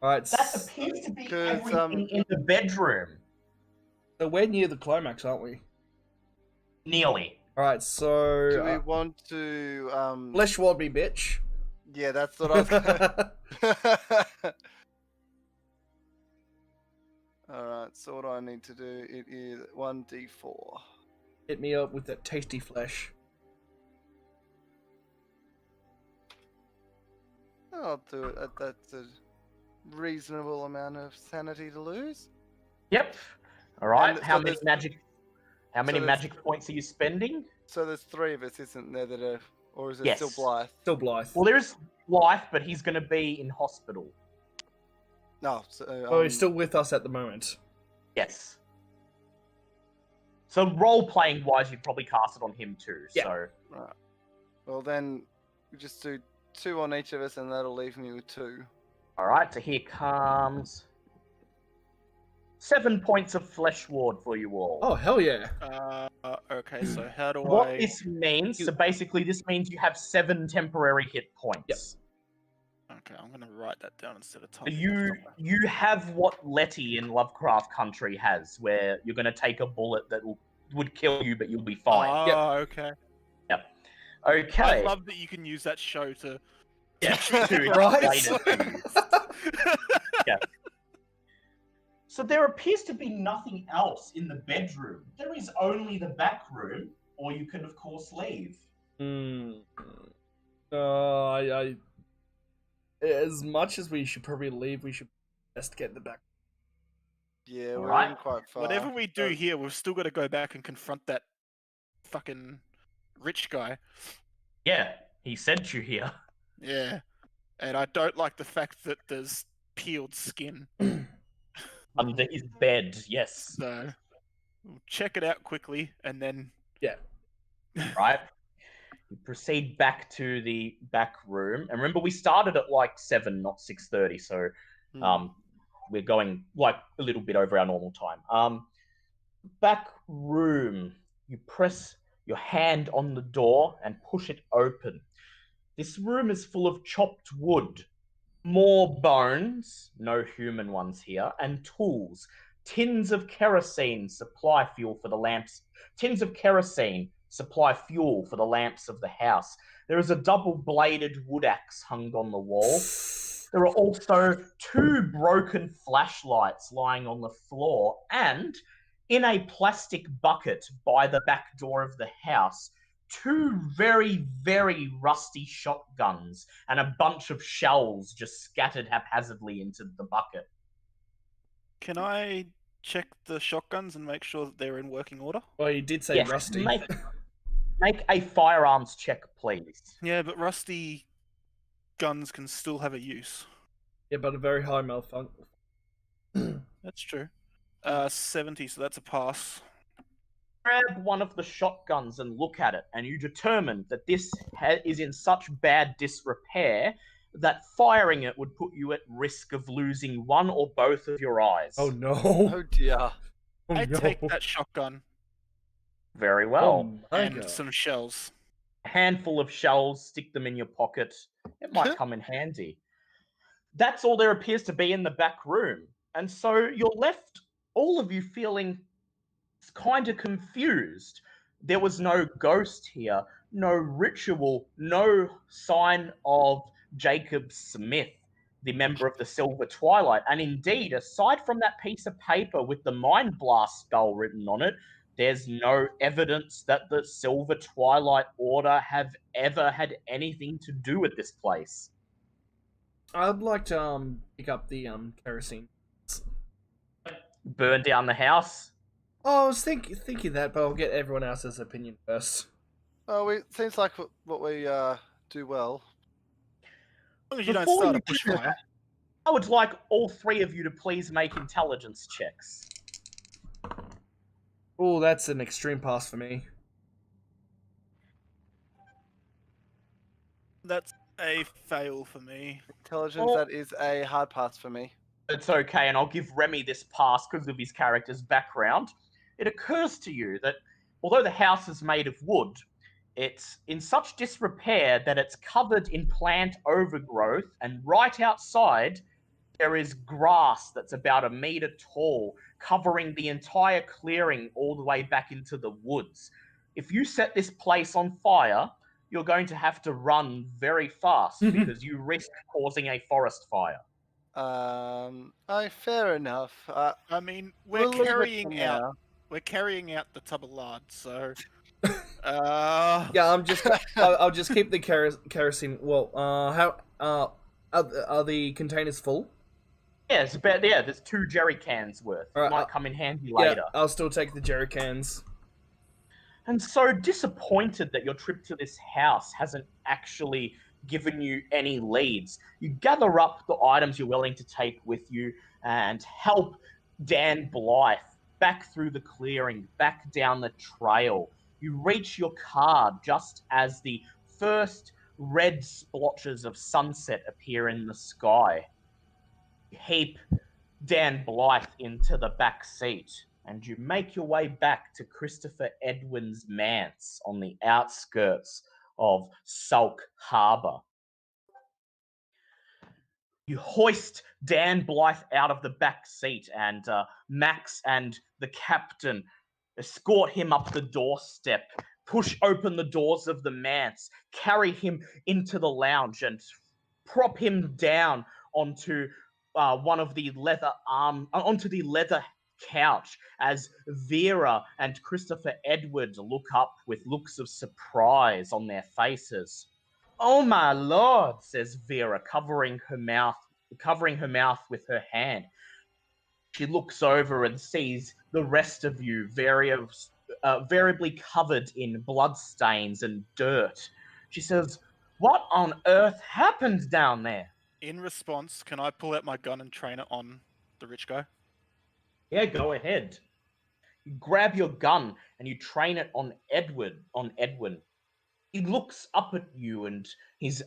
Alright. That appears to be 'Cause, everything in the bedroom. So we're near the climax, aren't we? Nearly. Alright, so Do we want to flesh ward me, bitch. Yeah, that's what I was gonna... Alright, so what do I need to do? It is 1d4. Hit me up with that tasty flesh. I'll do it. That's a reasonable amount of sanity to lose. Yep. All right. And How so many magic points are you spending? So there's 3 of us, isn't there, that are... Or is it Yes. still Blythe? Still Blythe. Well, there's life, but he's going to be in hospital. No, so... Oh, he's still with us at the moment. Yes. So role-playing wise, you'd probably cast it on him too. Yeah. So Right. Well, then we just do 2 on each of us, and that'll leave me with 2. all right. So here comes 7 points of flesh ward for you all. Oh, hell yeah. Okay, so how do What I... this means, so basically this means you have 7 temporary hit points. Yep. Okay, I'm going to write that down instead of So typing. you have what Letty in Lovecraft Country has, where you're going to take a bullet that would kill you, but you'll be fine. Oh, okay. Okay. I love that you can use that show to... Yeah, to Right? explain it to you. So there appears to be nothing else in the bedroom. There is only the back room, or you can of course leave. I as much as we should probably leave, we should best get the back. Yeah, we're Alright. in quite far. Whatever we do here, we've still got to go back and confront that fucking rich guy. Yeah, he sent you here. Yeah. And I don't like the fact that there's peeled skin. Under his bed, yes. So we'll check it out quickly and then... Yeah. Right? You proceed back to the back room. And remember, we started at like 7, not 6:30, so we're going like a little bit over our normal time. Back room. You press your hand on the door and push it open. This room is full of chopped wood, more bones, no human ones here, and tools. Tins of kerosene supply fuel for the lamps. Tins of kerosene supply fuel for the lamps of the house. There is a double-bladed wood axe hung on the wall. There are also 2 broken flashlights lying on the floor, and in a plastic bucket by the back door of the house, 2 very, very rusty shotguns and a bunch of shells just scattered haphazardly into the bucket. Can I check the shotguns and make sure that they're in working order? Well, you did say Yes, rusty. Make a firearms check, please. Yeah, but rusty guns can still have a use. Yeah, but a very high malfunction. That's true. 70, so that's a pass. grab one of the shotguns and look at it, and you determine that this is in such bad disrepair that firing it would put you at risk of losing one or both of your eyes. Oh no. Oh dear. Oh, I no. take that shotgun Very well. Oh my and God. some shells. A handful of shells, stick them in your pocket. It might come in handy. That's all there appears to be in the back room. And so you're left, all of you, feeling kind of confused. There was no ghost here, no ritual, no sign of Jacob Smith, the member of the Silver Twilight. And indeed, aside from that piece of paper with the Mind Blast spell written on it, there's no evidence that the Silver Twilight Order have ever had anything to do with this place. I'd like to pick up the kerosene. Burn down the house. Oh, I was thinking that, but I'll get everyone else's opinion first. Oh, seems like what we do well. As long as you don't Before start a you do bushfire. that, I would like all three of you to please make intelligence checks. Oh, that's an extreme pass for me. That's a fail for me. Intelligence, Oh. that is a hard pass for me. It's okay, and I'll give Remy this pass because of his character's background. It occurs to you that although the house is made of wood, it's in such disrepair that it's covered in plant overgrowth, and right outside there is grass that's about 1 meter tall, covering the entire clearing all the way back into the woods. If you set this place on fire, you're going to have to run very fast because you risk causing a forest fire. Fair enough. I mean, We'll leave it for carrying out now. we're carrying out the tub of lard, so Yeah, I'll just keep the kerosene. Well, how are the containers full? Yeah, there's 2 jerry cans worth. It Alright, might come in handy later. Yeah, I'll still take the jerry cans. And so disappointed that your trip to this house hasn't actually given you any leads, you gather up the items you're willing to take with you and help Dan Blythe back through the clearing, back down the trail. You reach your car just as the first red splotches of sunset appear in the sky. You heap Dan Blythe into the back seat, and you make your way back to Christopher Edwin's manse on the outskirts of Sulk Harbour. You hoist Dan Blythe out of the back seat, and Max and the captain escort him up the doorstep, push open the doors of the manse, carry him into the lounge, and prop him down onto onto the leather couch as Vera and Christopher Edward look up with looks of surprise on their faces. "Oh my lord," says Vera, covering her mouth with her hand. She looks over and sees the rest of you variably covered in bloodstains and dirt. She says, "What on earth happened down there?" in response, can I pull out my gun and train it on the rich guy? Yeah, go ahead. You grab your gun and you train it on Edwin. He looks up at you, and his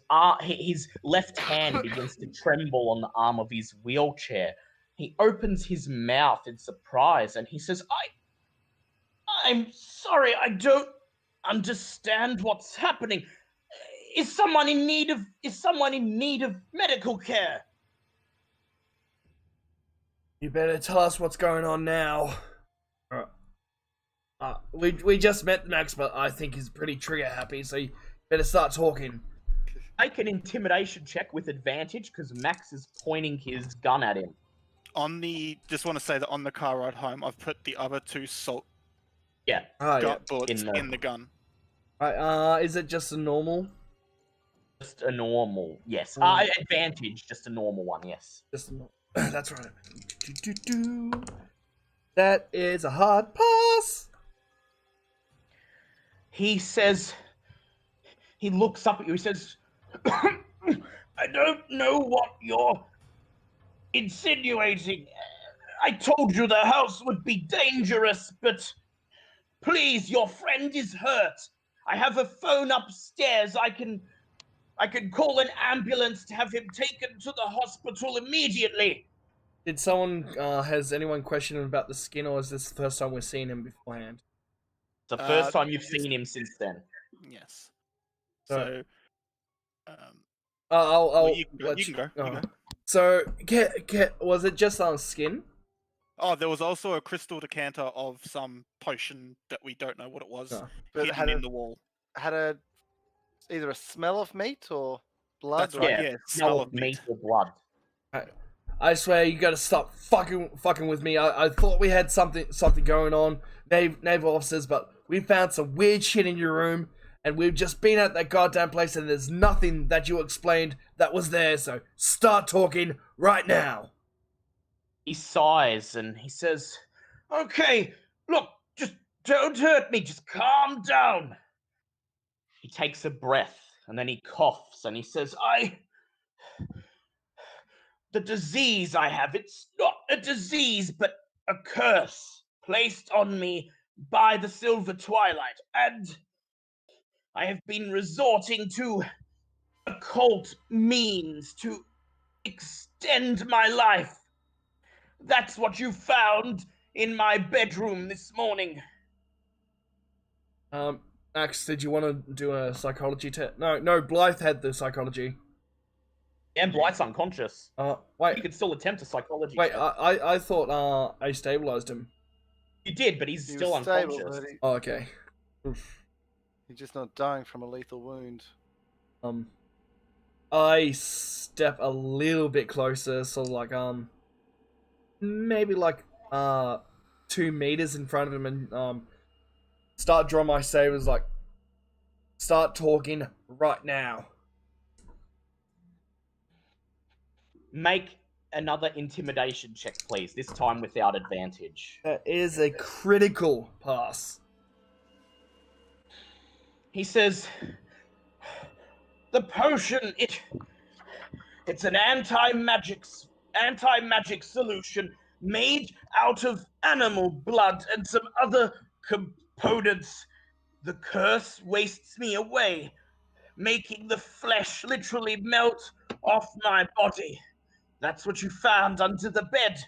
left hand begins to tremble on the arm of his wheelchair. He opens his mouth in surprise, and he says, I'm sorry, I don't understand what's happening. Is someone in need of medical care?" You better tell us what's going on now. We just met Max, but I think he's pretty trigger happy, so you better start talking. Make an intimidation check with advantage because Max is pointing his gun at him. Just want to say that on the car ride home, I've put the other 2 salt Yeah. bullets In in the- the gun. Right, is it just a normal? Just a normal, yes. Advantage, just a normal one, yes. Just a normal. That's right. That is a hard pass. He says, he looks up at you, he says, "I don't know what you're insinuating. I told you the house would be dangerous, but Please, your friend is hurt. I have a phone upstairs. I can call an ambulance to have him taken to the hospital immediately. Did someone, has anyone questioned him about the skin, or is this the first time we're seeing him beforehand? It's the first time you've this- seen him since then. Yes. So- So, I'll you can go. let You can go. You go. So, was it just on skin? Oh, there was also a crystal decanter of some potion that we don't know what it was, No. But hidden in the wall. had either a smell of meat or blood. That's right. Yeah, Yeah, smell of meat or blood. I swear you gotta stop fucking with me. I thought we had something going on, naval officers, but we found some weird shit in your room, and we've just been at that goddamn place, and there's nothing that you explained that was there. So start talking right now. He sighs and he says, "Okay, look, just don't hurt me. Just calm down." He takes a breath and then he coughs and he says, the disease I have, it's not a disease, but a curse placed on me by the Silver Twilight, and I have been resorting to occult means to extend my life. That's what you found in my bedroom this morning. Axe, did you want to do a psychology test? No, Blythe had the psychology. And Blight's unconscious. You Wait, could still attempt a psychology wait, check. I thought, I stabilized him. You did, but he's He still was stable, unconscious. but Oh, okay. Oof. he's just not dying from a lethal wound. I step a little bit closer, so like, maybe like, 2 meters in front of him, and, start drawing my sabers, like, start talking right now. Make another intimidation check, please. This time without advantage. That is a critical pass. He says, "The potion, it's an anti-magic solution made out of animal blood and some other components. The curse wastes me away, making the flesh literally melt off my body. That's what you found under the bed.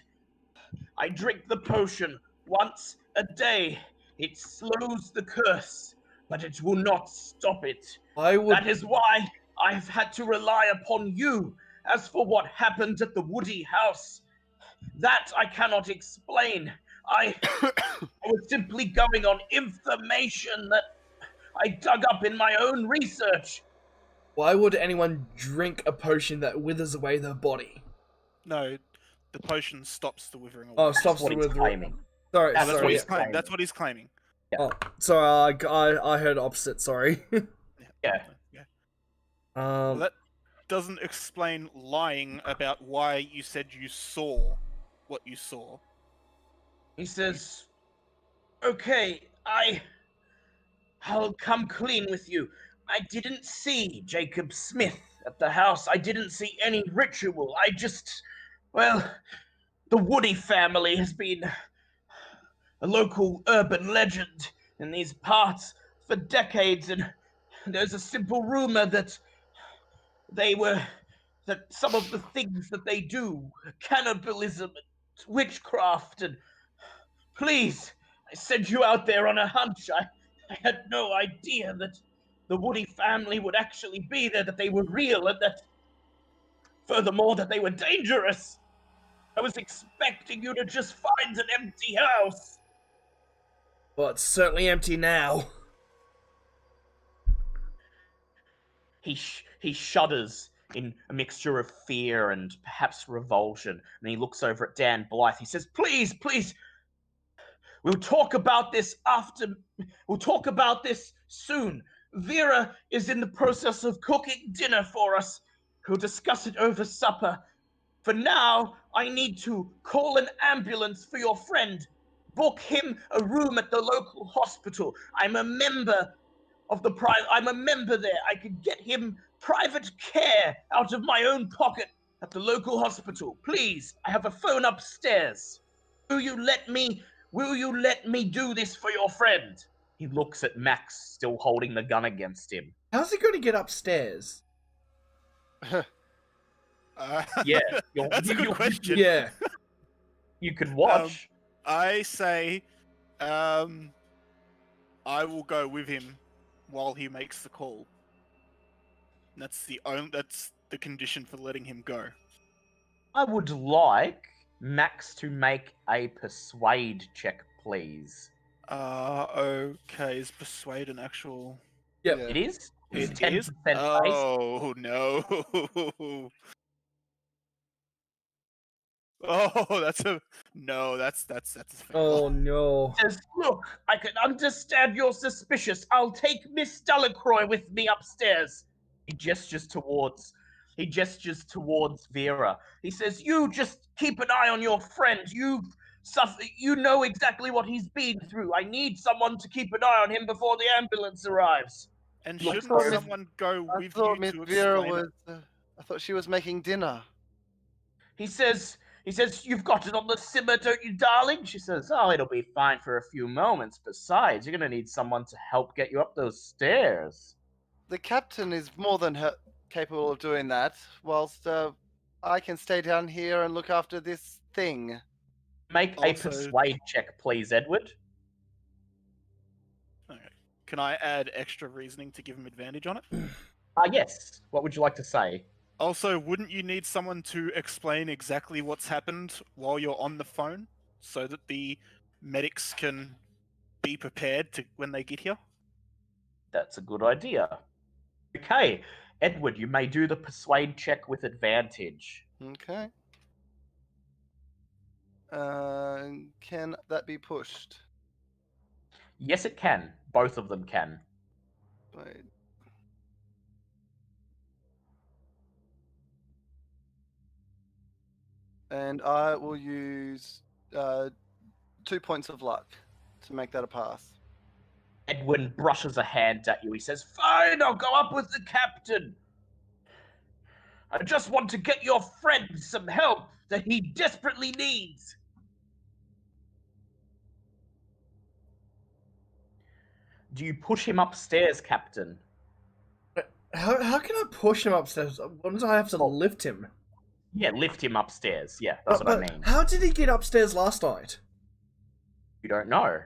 I drink the potion once a day. It slows the curse, but it will not stop it. That is why I've had to rely upon you. As for what happened at the Woody house, that I cannot explain. I was simply going on information that I dug up in my own research." Why would anyone drink a potion that withers away their body? No, the potion stops the withering away. Oh, stops what the he's withering. claiming. Sorry, That's That's sorry. what he's Yeah. claiming. That's what he's claiming. Oh, sorry. I heard opposite. Sorry. Yeah. Well, that doesn't explain lying about why you said you saw what you saw. He says, "Okay, I'll come clean with you. I didn't see Jacob Smith at the house. I didn't see any ritual. The Woody family has been a local urban legend in these parts for decades, and there's a simple rumor that some of the things that they do, cannibalism and witchcraft, and please, I sent you out there on a hunch. I had no idea that the Woody family would actually be there, that they were real, and that, furthermore, that they were dangerous. I was expecting you to just find an empty house." Well, it's certainly empty now. He shudders in a mixture of fear and perhaps revulsion, and he looks over at Dan Blythe. He says, please, we'll talk about this soon. Vera is in the process of cooking dinner for us. We'll discuss it over supper. For now, I need to call an ambulance for your friend. Book him a room at the local hospital. I'm a member there. I could get him private care out of my own pocket at the local hospital. Please, I have a phone upstairs. Will you let me Will you let me do this for your friend? He looks at Max, still holding the gun against him. How's he going to get upstairs? Yeah, That's a good question. Yeah. You could watch. I say, I will go with him while he makes the call. That's the condition for letting him go. I would like Max to make a persuade check, please. Okay. Is persuade an actual? Yep. It is? It's It 10% is? base. Oh, no. Oh, that's a fail. Oh no. Says, look, I can understand you're suspicious. I'll take Miss Delacroix with me upstairs. He gestures towards Vera. He says, you just keep an eye on your friend. You know exactly what he's been through. I need someone to keep an eye on him before the ambulance arrives. And Look, shouldn't sorry. someone go I with thought you Miss to Vera explain it? was. I thought she was making dinner. He says, you've got it on the simmer, don't you, darling? She says, oh, it'll be fine for a few moments. Besides, you're going to need someone to help get you up those stairs. The captain is more than capable of doing that, whilst I can stay down here and look after this thing. Make a persuade check, please, Edward. Okay. Can I add extra reasoning to give him advantage on it? Yes. What would you like to say? Also, wouldn't you need someone to explain exactly what's happened while you're on the phone, so that the medics can be prepared when they get here? That's a good idea. Okay, Edward, you may do the persuade check with advantage. Okay. Can that be pushed? Yes, it can. Both of them can. Wait. And I will use 2 points of luck to make that a pass. Edwin brushes a hand at you. He says, fine, I'll go up with the captain. I just want to get your friend some help that he desperately needs. Do you push him upstairs, Captain? How can I push him upstairs? Wouldn't I have to lift him? Yeah, lift him upstairs. Yeah, that's what I mean. How did he get upstairs last night? You don't know.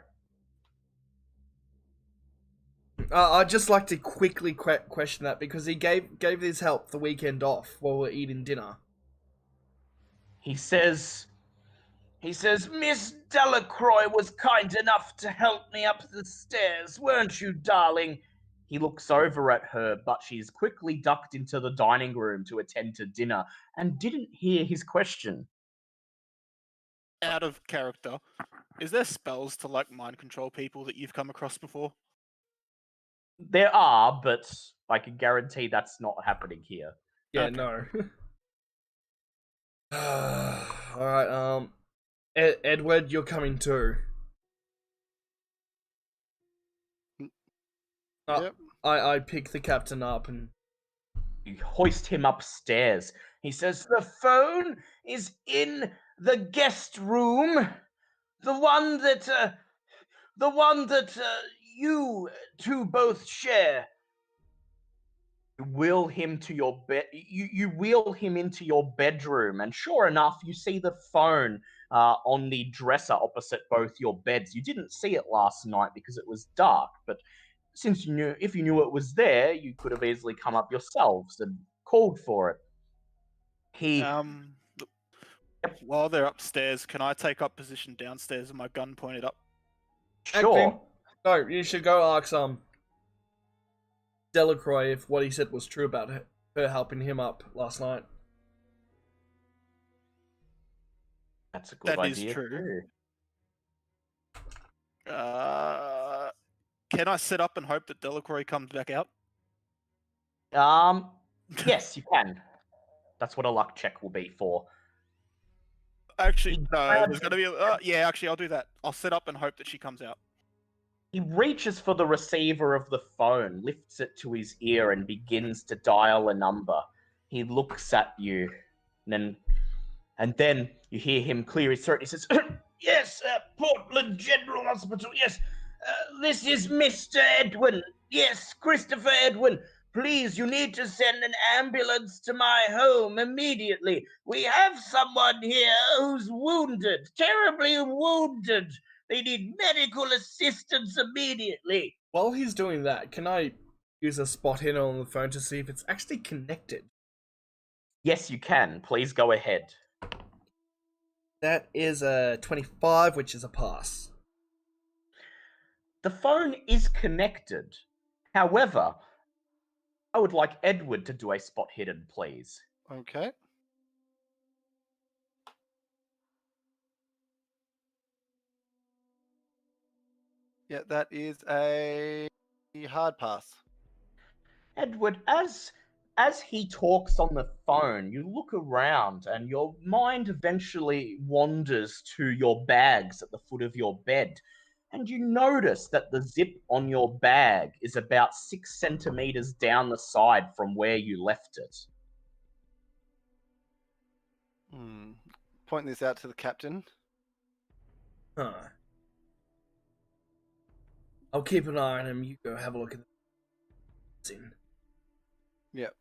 I'd just like to quickly question that because he gave his help the weekend off while we're eating dinner. He says, Miss Delacroix was kind enough to help me up the stairs, weren't you, darling? He looks over at her, but she's quickly ducked into the dining room to attend to dinner and didn't hear his question. Out of character, is there spells to like mind control people that you've come across before? There are, but I can guarantee that's not happening here. Yeah, Okay. no. Alright, Edward, you're coming too. Yep. I pick the captain up and You hoist him upstairs. He says, the phone is in the guest room. The one that you two both share. You wheel him to your bed. You wheel him into your bedroom, and sure enough, you see the phone on the dresser opposite both your beds. You didn't see it last night because it was dark, but since if you knew it was there, you could have easily come up yourselves and called for it. While they're upstairs, can I take up position downstairs with my gun pointed up? Sure. No, you should go ask Delacroix if what he said was true about her helping him up last night. That's a good That is idea. true. Can I sit up and hope that Delacroix comes back out? Yes, you can. That's what a luck check will be for. Actually, no. There's gonna be. Yeah, actually, I'll do that. I'll sit up and hope that she comes out. He reaches for the receiver of the phone, lifts it to his ear, and begins to dial a number. He looks at you, and then you hear him clear his throat. He says, Yes, Portland General Hospital. Yes, this is Mr. Edwin. Yes, Christopher Edwin. Please, you need to send an ambulance to my home immediately. We have someone here who's wounded, terribly wounded. They need medical assistance immediately. While he's doing that, can I use a spot hidden on the phone to see if it's actually connected? Yes, you can. Please go ahead. That is a 25, which is a pass. The phone is connected. However, I would like Edward to do a spot hidden, please. Okay. Yeah, that is a hard pass. Edward, as he talks on the phone, you look around and your mind eventually wanders to your bags at the foot of your bed. And you notice that the zip on your bag is about 6 centimeters down the side from where you left it. Point this out to the captain. Huh. I'll keep an eye on him. You go have a look at the scene. Yep.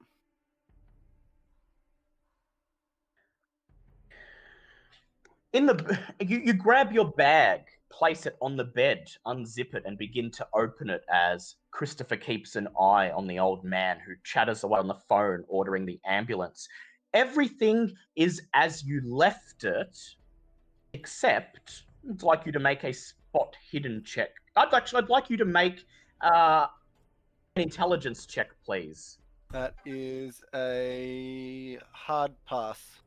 You grab your bag, place it on the bed, unzip it, and begin to open it as Christopher keeps an eye on the old man who chatters away on the phone, ordering the ambulance. Everything is as you left it, except I'd like you to make a spot hidden check. I'd like you to make an intelligence check, please. That is a hard pass.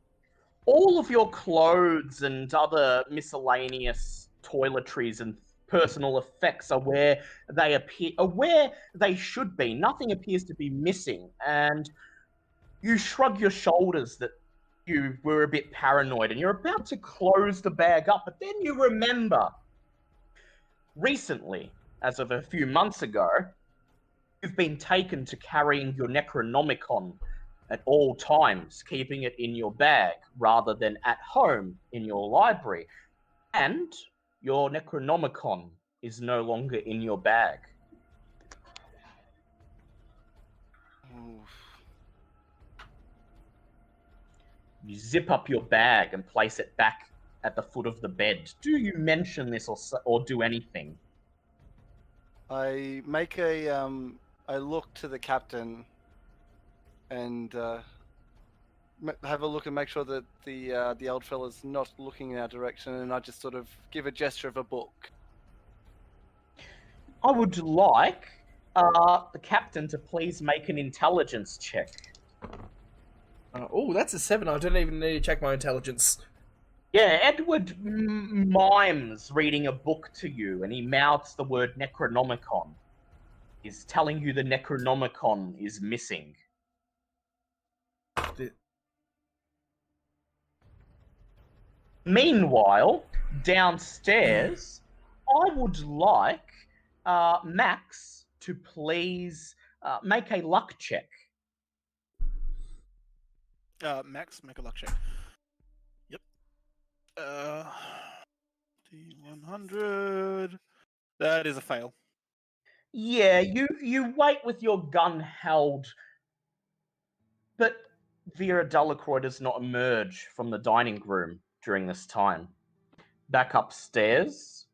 All of your clothes and other miscellaneous toiletries and personal effects are where they should be. Nothing appears to be missing, and you shrug your shoulders that you were a bit paranoid, and you're about to close the bag up, but then you remember recently, as of a few months ago, you've been taken to carrying your Necronomicon at all times, keeping it in your bag rather than at home in your library. And your Necronomicon is no longer in your bag. You zip up your bag and place it back at the foot of the bed. Do you mention this or do anything? I make I look to the captain and have a look and make sure that the old fella's not looking in our direction, and I just sort of give a gesture of a book. I would like the captain to please make an intelligence check. Oh, that's a 7. I don't even need to check my intelligence. Yeah, Edward mimes reading a book to you, and he mouths the word Necronomicon. He's telling you the Necronomicon is missing. Meanwhile, downstairs, I would like Max to please make a luck check. Max, make a luck check. Yep. D100. That is a fail. Yeah, you wait with your gun held, but Vera Delacroix does not emerge from the dining room during this time. Back upstairs.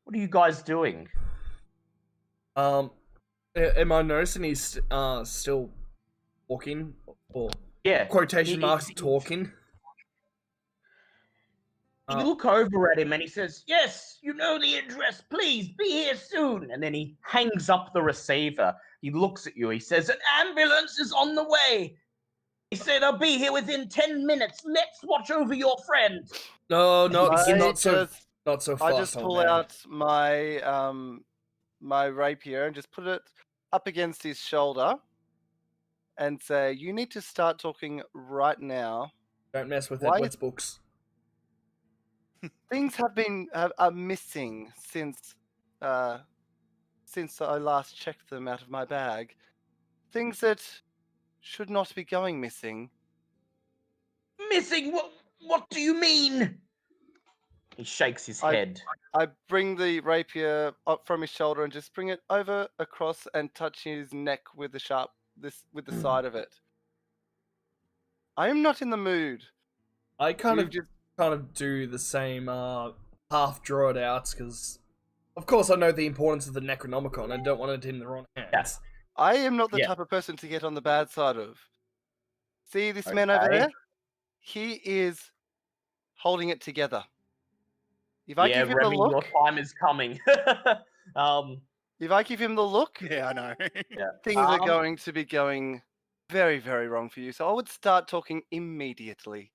What are you guys doing? Am I noticing he's still walking? Or Yeah. quotation marks talking? You look over at him and he says, "Yes, you know the address. Please be here soon." And then he hangs up the receiver. He looks at you. He says, "An ambulance is on the way." He said, "I'll be here within 10 minutes. Let's watch over your friend." No, not so fast. I just pull out my my rapier and just put it up against his shoulder and say, "You need to start talking right now. Don't mess with Why- Edward's books. Things have been are missing since I last checked them out of my bag. Things that should not be going missing." Missing? What do you mean? He shakes his I- head. I bring the rapier up from his shoulder and just bring it over across and touch his neck with the side of it. I am not in the mood. I kind You've of do the same half draw it out because of course I know the importance of the Necronomicon and don't want it in the wrong hands. I am not the Yeah. type of person to get on the bad side of. See this man over Okay. there? He is holding it together. If I Yeah, give him the Remy, your look, time is coming. if I give him the look, Yeah, I know. Yeah. things are going to be going very, very wrong for you. So I would start talking immediately.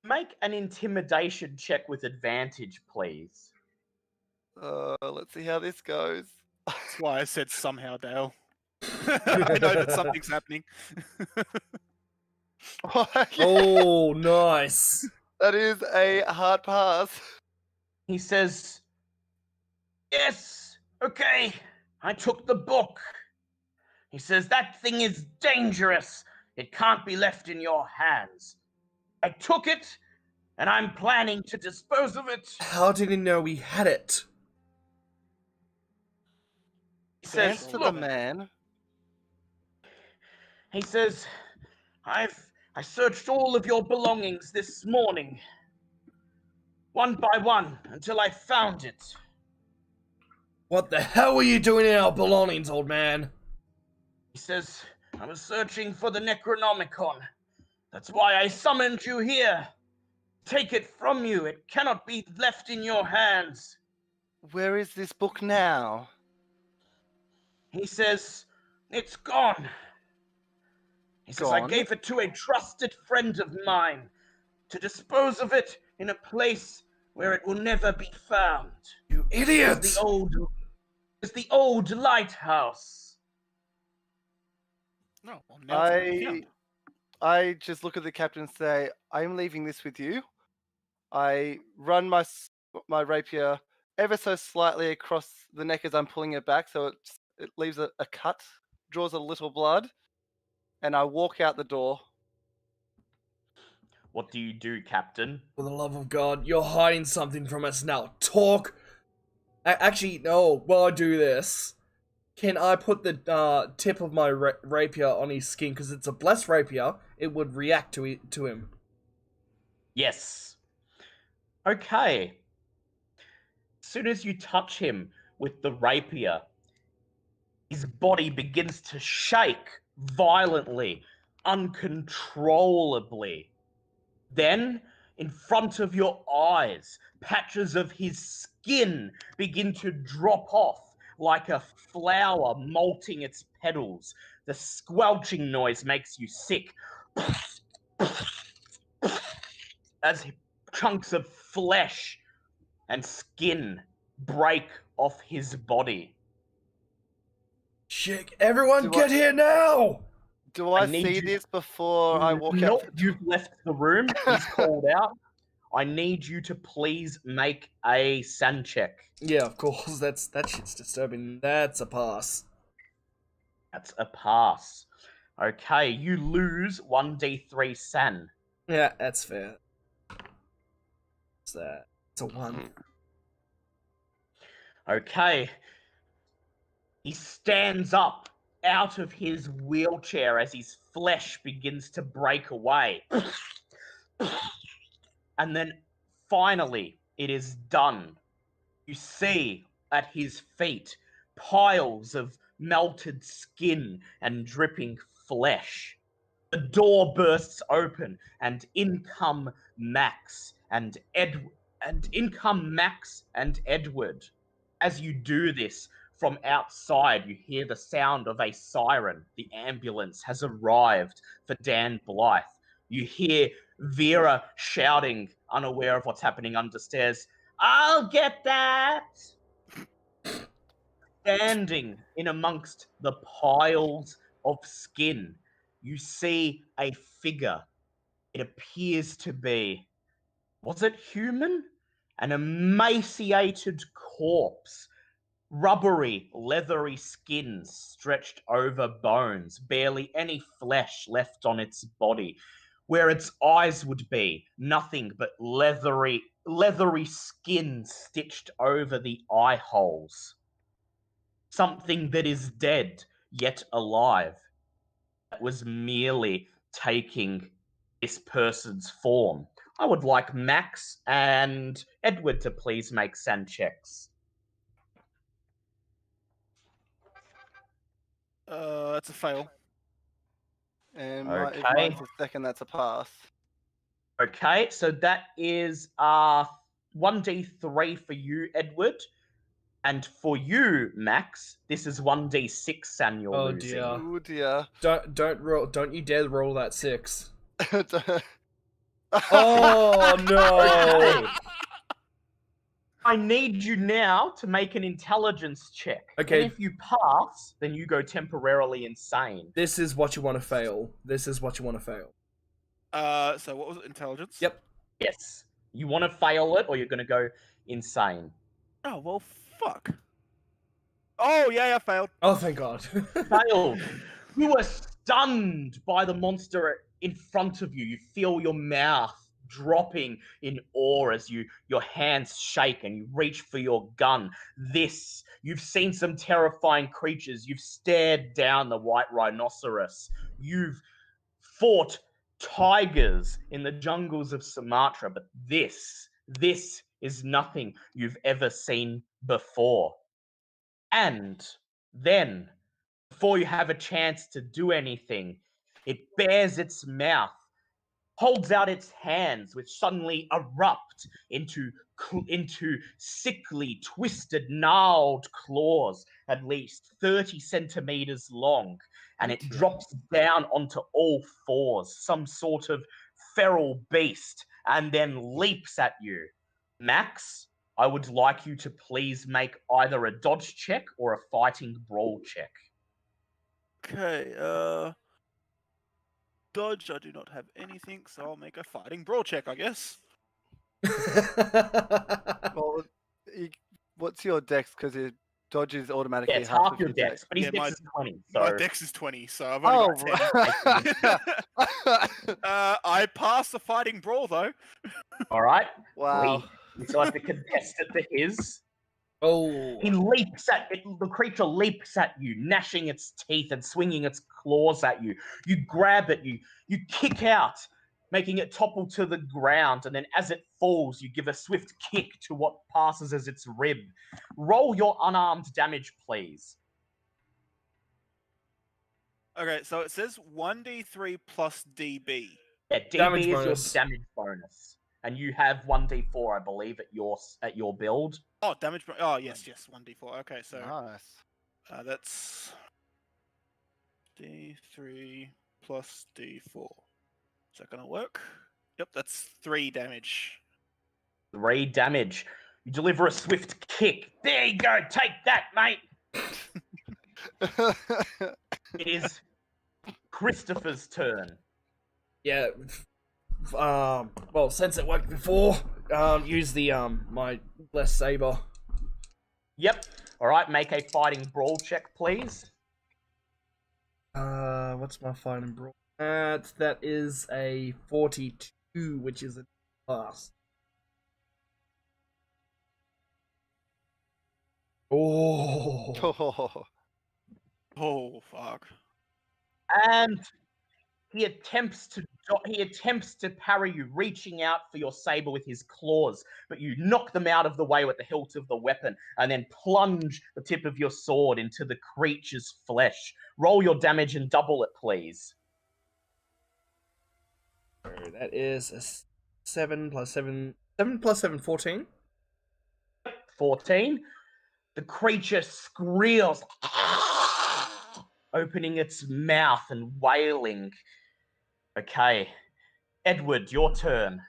Make an intimidation check with advantage, please. Let's see how this goes. That's why I said somehow, Dale. I know that something's happening. Oh, nice. That is a hard pass. He says, "Yes, okay, I took the book." He says, "That thing is dangerous. It can't be left in your hands. I took it, and I'm planning to dispose of it." How did he know we had it? He says, Answer the "Look," man. he says, I searched all of your belongings this morning, one by one, until I found it." What the hell were you doing in our belongings, old man? He says, "I was searching for the Necronomicon. That's why I summoned you here. Take it from you. It cannot be left in your hands." Where is this book now? He says, "It's gone." He says, "I Gone? gave it to a trusted friend of mine to dispose of it in a place where it will never be found. You It's idiots! the old lighthouse." No, well, now it's been found. I just look at the captain and say, I'm leaving this with you. I run my rapier ever so slightly across the neck as I'm pulling it back, so it leaves a cut, draws a little blood, and I walk out the door. What do you do, Captain? For the love of God, you're hiding something from us now. Talk! Actually, no, while I do this, can I put the tip of my rapier on his skin? Because it's a blessed rapier, it would react to him. Yes. Okay. As soon as you touch him with the rapier, his body begins to shake violently, uncontrollably. Then, in front of your eyes, patches of his skin begin to drop off like a flower molting its petals. The squelching noise makes you sick as chunks of flesh and skin break off his body. Shit, everyone Do get here now! Do I need see you- this before I walk Nope, out? you've left the room. He's called out. I need you to please make a san check. Yeah, of course, that shit's disturbing. That's a pass. That's a pass. Okay, you lose 1d3 san. Yeah, that's fair. What's that? It's a 1. Okay. He stands up out of his wheelchair as his flesh begins to break away. And then finally, it is done. You see at his feet piles of melted skin and dripping flesh. The door bursts open, and in come Max and Edward. As you do this, from outside, you hear the sound of a siren. The ambulance has arrived for Dan Blythe. You hear Vera shouting, unaware of what's happening understairs, "I'll get that!" Standing in amongst the piles of skin, you see a figure. It appears to be, was it human? An emaciated corpse. Rubbery, leathery skin stretched over bones, barely any flesh left on its body. Where its eyes would be, nothing but leathery leathery skin stitched over the eye holes. Something that is dead, yet alive. That was merely taking this person's form. I would like Max and Edward to please make sand checks. That's a fail. And Okay. if mine's a second, that's a pass. Okay, so that is 1d3 for you, Edward. And for you, Max, this is 1d6 and you're Oh, losing. dear. Oh dear. Don't roll. Don't you dare roll that 6. Oh, Oh no! Okay. I need you now to make an intelligence check. Okay. And if you pass, then you go temporarily insane. This is what you want to fail. This is what you want to fail. So what was it? Intelligence? Yep. Yes. You want to fail it or you're going to go insane. Oh, well, fuck. Oh, yeah, I failed. Oh, thank God. Failed. You were stunned by the monster in front of you. You feel your mouth dropping in awe as your hands shake and you reach for your gun. You've seen some terrifying creatures. You've stared down the white rhinoceros. You've fought tigers in the jungles of Sumatra, but this is nothing you've ever seen before. And then, before you have a chance to do anything, it bares its mouth, holds out its hands, which suddenly erupt into sickly, twisted, gnarled claws, at least 30 centimeters long, and it drops down onto all fours, some sort of feral beast, and then leaps at you. Max, I would like you to please make either a dodge check or a fighting brawl check. Okay, dodge, I do not have anything, so I'll make a fighting brawl check, I guess. well, what's your dex? Because it dodges automatically. Yeah, it's half of your dex, but his Yeah, dex my- is 20. My So dex is 20, so I've only got 10. I passed the fighting brawl, though. all right. wow. We still have to contest it to his. Oh. The creature leaps at you, gnashing its teeth and swinging its claws at you. You grab it, you kick out, making it topple to the ground, and then as it falls, you give a swift kick to what passes as its rib. Roll your unarmed damage, please. Okay, so it says 1d3 plus DB. Yeah, DB Damage is bonus. your damage bonus. And you have 1d4, I believe, at your build. Oh, damage. Oh, yes, 1d4. Okay, so Nice. that's d3 plus d4. Is that gonna work? Yep, that's 3 damage. 3 damage. You deliver a swift kick. There you go. Take that, mate. It is Christopher's turn. Yeah. Well, since it worked before, use the my blessed saber. Yep. All right. Make a fighting brawl check, please. What's my fighting brawl? That is a 42, which is a pass. Oh. Oh, fuck. And he attempts to parry you, reaching out for your saber with his claws, but you knock them out of the way with the hilt of the weapon, and then plunge the tip of your sword into the creature's flesh. Roll your damage and double it, please. That is a 7 plus 7. 7 plus 7, 14. 14. The creature squeals, opening its mouth and wailing. Okay. Edward, your turn.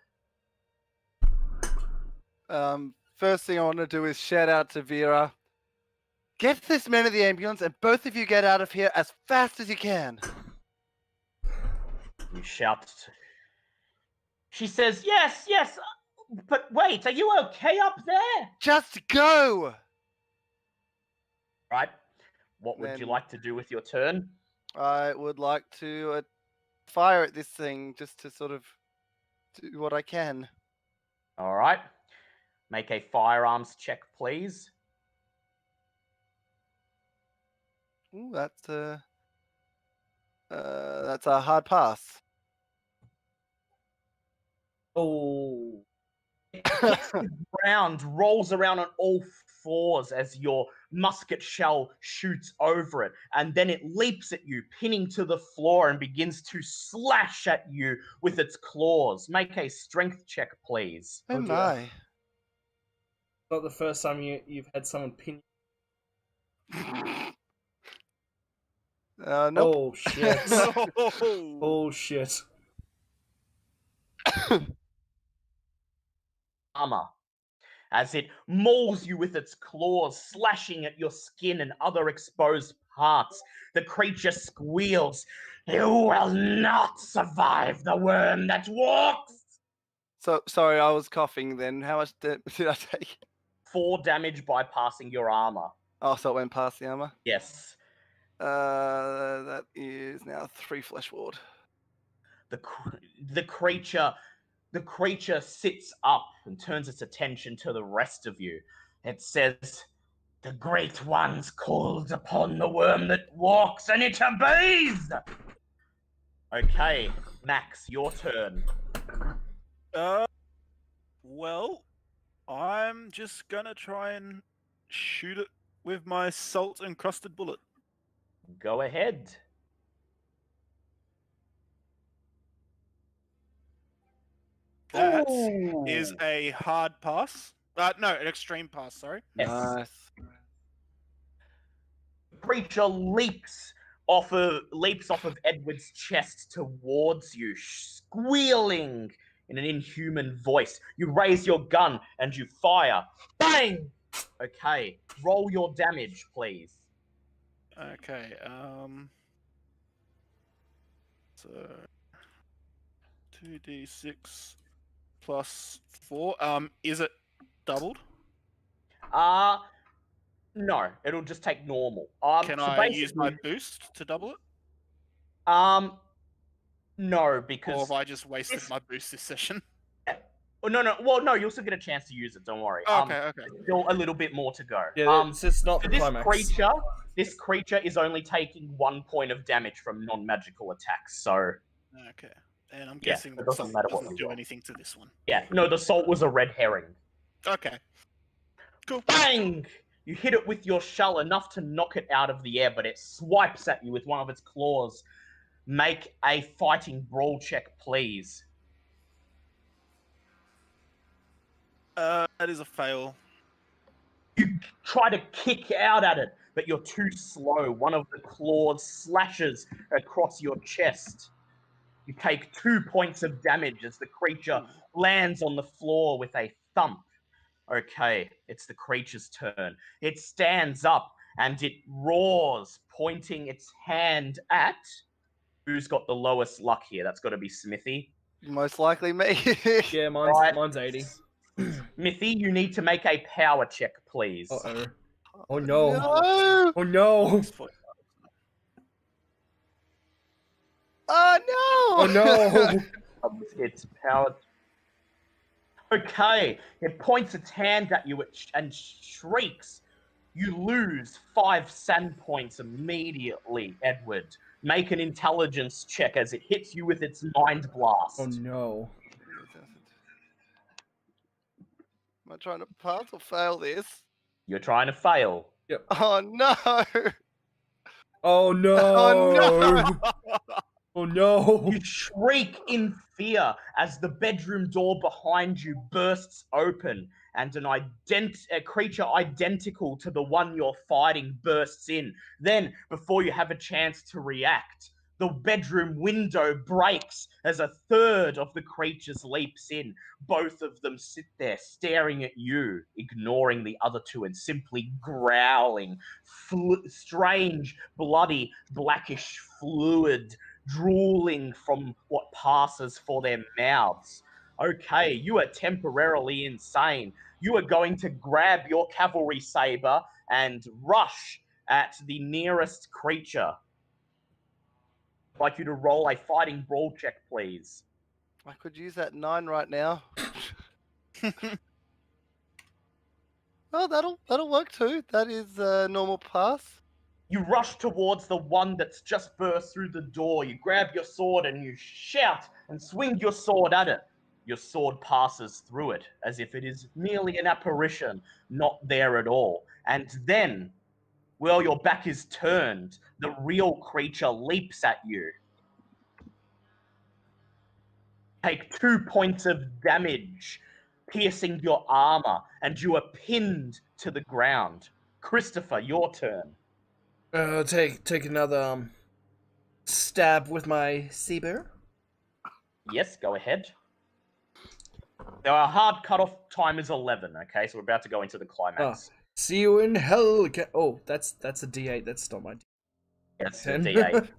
First thing I want to do is shout out to Vera. Get this man to the ambulance, and both of you get out of here as fast as you can. You shout. She says, yes, but wait, are you okay up there? Just go! Right. What would you Then- like to do with your turn? I would like to fire at this thing just to sort of do what I can. All right. Make a firearms check, please. Ooh, that's a hard pass. Oh. It hits the ground, rolls around on all fours as your musket shell shoots over it, and then it leaps at you, pinning to the floor, and begins to slash at you with its claws. Make a strength check, please. Oh dear. my. Not the first time you've had someone pin. Nope. Oh shit. No. Oh shit. Armor. As it mauls you with its claws, slashing at your skin and other exposed parts. The creature squeals, "You will not survive the worm that walks!" So sorry, I was coughing. Then how much did I take? 4 damage bypassing your armor. Oh, so it went past the armor. Yes. That is now 3 flesh ward. The creature sits up and turns its attention to the rest of you. It says, "The Great Ones called upon the worm that walks, and it obeys!" Okay, Max, your turn. Well, I'm just gonna try and shoot it with my salt encrusted bullet. Go ahead. That Ooh. is a hard pass. No, an extreme pass. Sorry. Yes. Nice. The creature leaps off of Edward's chest towards you, squealing in an inhuman voice. You raise your gun and you fire. Bang! Okay, roll your damage, please. Okay. So 2d6 plus 4. Is it doubled? No, it'll just take normal. Can so I use my basically, boost to double it? No, Or because have I just wasted my boost this session? oh, no. Well, no, you'll still get a chance to use it. Don't worry. Okay. There's still a little bit more to go. Yeah, it's just not For the climax. this creature is only taking 1 point of damage from non-magical attacks. So Okay. And I'm Yeah, guessing it that doesn't salt matter what doesn't you do roll. anything to this one. yeah, no, the salt was a red herring. Okay. Cool. Bang! You hit it with your shell enough to knock it out of the air, but it swipes at you with one of its claws. Make a fighting brawl check, please. That is a fail. You try to kick out at it, but you're too slow. One of the claws slashes across your chest. You take 2 points of damage as the creature lands on the floor with a thump. Okay, it's the creature's turn. It stands up and it roars, pointing its hand at... Who's got the lowest luck here? That's got to be Smithy. Most likely me. Yeah, mine's Right. mine's 80. Smithy, you need to make a power check, please. Uh-oh. Oh no. No! Oh no. Oh no! Oh no. It's power. Okay, it points its hand at you and shrieks. You lose 5 sand points immediately, Edward. Make an intelligence check as it hits you with its mind blast. Oh no. Am I trying to pass or fail this? You're trying to fail. Oh no! Oh no. Oh no! Oh no. You shriek in fear as the bedroom door behind you bursts open and a creature identical to the one you're fighting bursts in. Then, before you have a chance to react, the bedroom window breaks as a third of the creatures leaps in. Both of them sit there staring at you, ignoring the other two and simply growling. Strange, bloody, blackish fluid drooling from what passes for their mouths. Okay, you are temporarily insane. You are going to grab your cavalry saber and rush at the nearest creature. I'd like you to roll a fighting brawl check, please. I could use that 9 right now. Oh, that'll work too. That is a normal pass. You rush towards the one that's just burst through the door. You grab your sword and you shout and swing your sword at it. Your sword passes through it as if it is merely an apparition, not there at all. And then, while your back is turned, the real creature leaps at you. Take 2 points of damage, piercing your armor, and you are pinned to the ground. Christopher, your turn. Take another stab with my saber. Yes, go ahead. Our hard cutoff time is 11, okay? So we're about to go into the climax. See you in hell. Oh, that's a D8. That's not my D8. That's the D8.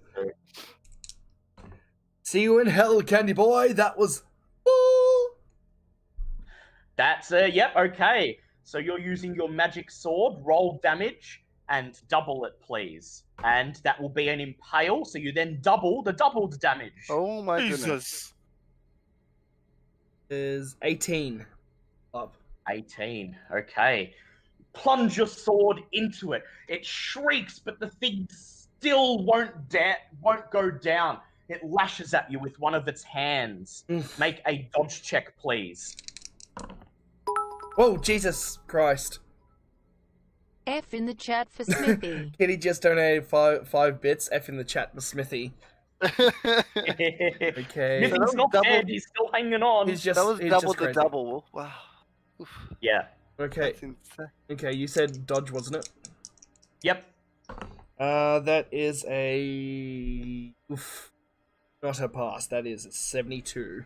See you in hell, candy boy. That was. That's yep, okay. So you're using your magic sword, roll damage, and double it, please. And that will be an impale, so you then double the doubled damage. Oh my goodness. Jesus. Is 18. Up. 18, okay. Plunge your sword into it. It shrieks, but the thing still won't go down. It lashes at you with one of its hands. Make a dodge check, please. Oh, Jesus Christ. F in the chat for Smithy. Kitty just donated five bits. F in the chat for Smithy. Okay. Smithy's not dead, he's still hanging on. He's just, That was he's double just the crazy. double. Wow. Oof, Yeah. Okay. that's insane. Okay, you said dodge, wasn't it? Yep. That is a... Oof. Not a pass. That is 72.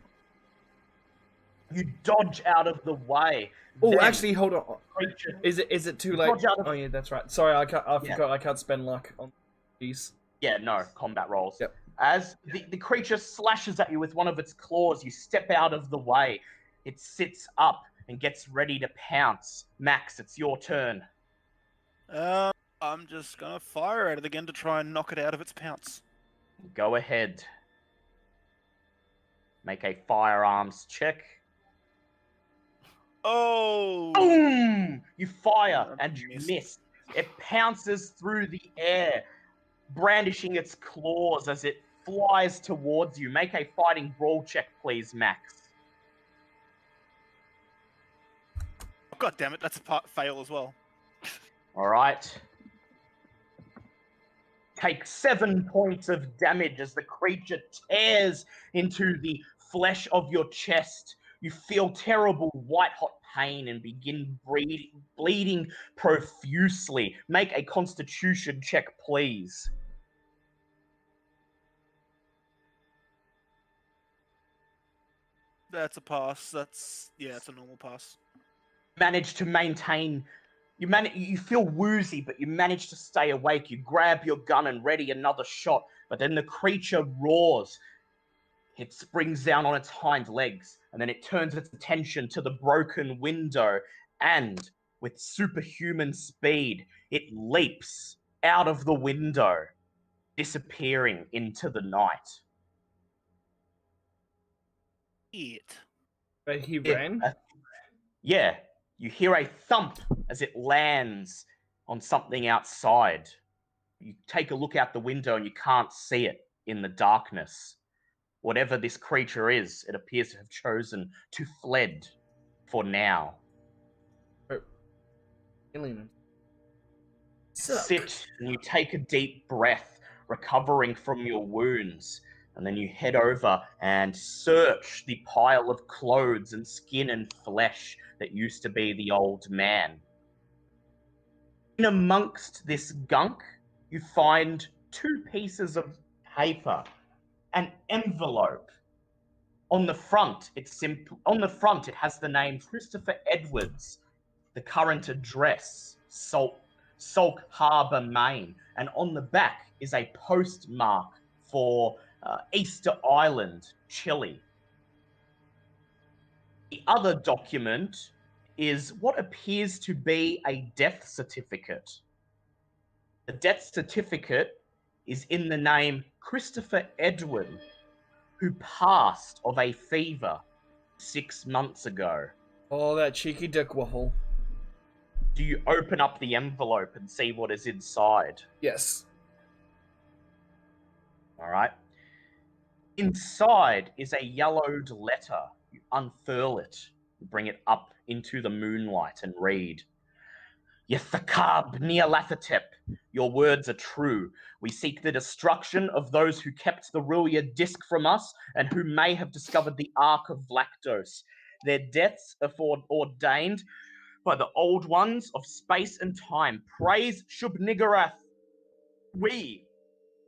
You dodge out of the way. Oh, Then actually, hold on. creature- Is it too late? Dodge out of- Oh yeah, that's right. Sorry, I forgot I can't spend luck on these. Yeah, no, combat rolls. Yep. As the creature slashes at you with one of its claws, you step out of the way. It sits up and gets ready to pounce. Max, it's your turn. I'm just gonna fire at it again to try and knock it out of its pounce. Go ahead. Make a firearms check. Oh! Boom! You fire Oh, and you missed. miss. It pounces through the air, brandishing its claws as it flies towards you. Make a fighting brawl check, please, Max. God damn it, that's a fail as well. All right. Take 7 points of damage as the creature tears into the flesh of your chest. You feel terrible white-hot pain and begin bleeding profusely. Make a constitution check, please. That's a pass. It's a normal pass. Manage to maintain... You feel woozy, but you manage to stay awake. You grab your gun and ready another shot, but then the creature roars. It springs down on its hind legs, and then it turns its attention to the broken window, and with superhuman speed, it leaps out of the window, disappearing into the night. It. But he ran. Yeah, you hear a thump as it lands on something outside. You take a look out the window and you can't see it in the darkness. Whatever this creature is, it appears to have chosen to fled for now. Alien. Sit and you take a deep breath, recovering from your wounds. And then you head over and search the pile of clothes and skin and flesh that used to be the old man. In amongst this gunk, you find 2 pieces of paper, an envelope. On the front, it has the name Christopher Edwards, the current address, Salk Harbour, Maine, and on the back is a postmark for Easter Island, Chile. The other document is what appears to be a death certificate. The death certificate is in the name Christopher Edwin, who passed of a fever 6 months ago. Oh, that cheeky dick waffle. Do you open up the envelope and see what is inside? Yes. All right. Inside is a yellowed letter. You unfurl it, you bring it up into the moonlight and read. Yathakab Nialathatep, your words are true. We seek the destruction of those who kept the Rulia disc from us and who may have discovered the Ark of Vlaktos. Their deaths are ordained by the Old Ones of space and time. Praise Shub-Niggurath. We,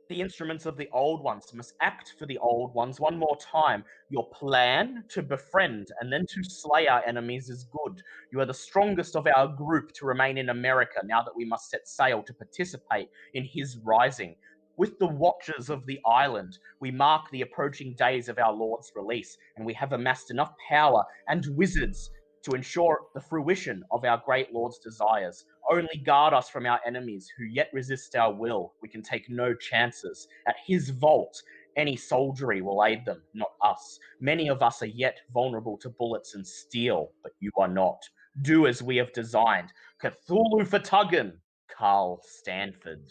the instruments of the Old Ones, must act for the Old Ones one more time. Your plan to befriend and then to slay our enemies is good. You are the strongest of our group to remain in America now that we must set sail to participate in his rising. With the watchers of the island, we mark the approaching days of our Lord's release, and we have amassed enough power and wizards to ensure the fruition of our great Lord's desires. Only guard us from our enemies who yet resist our will. We can take no chances. At his vault, any soldiery will aid them, not us. Many of us are yet vulnerable to bullets and steel, but you are not. Do as we have designed. Cthulhu Fatugan, Carl Stanford.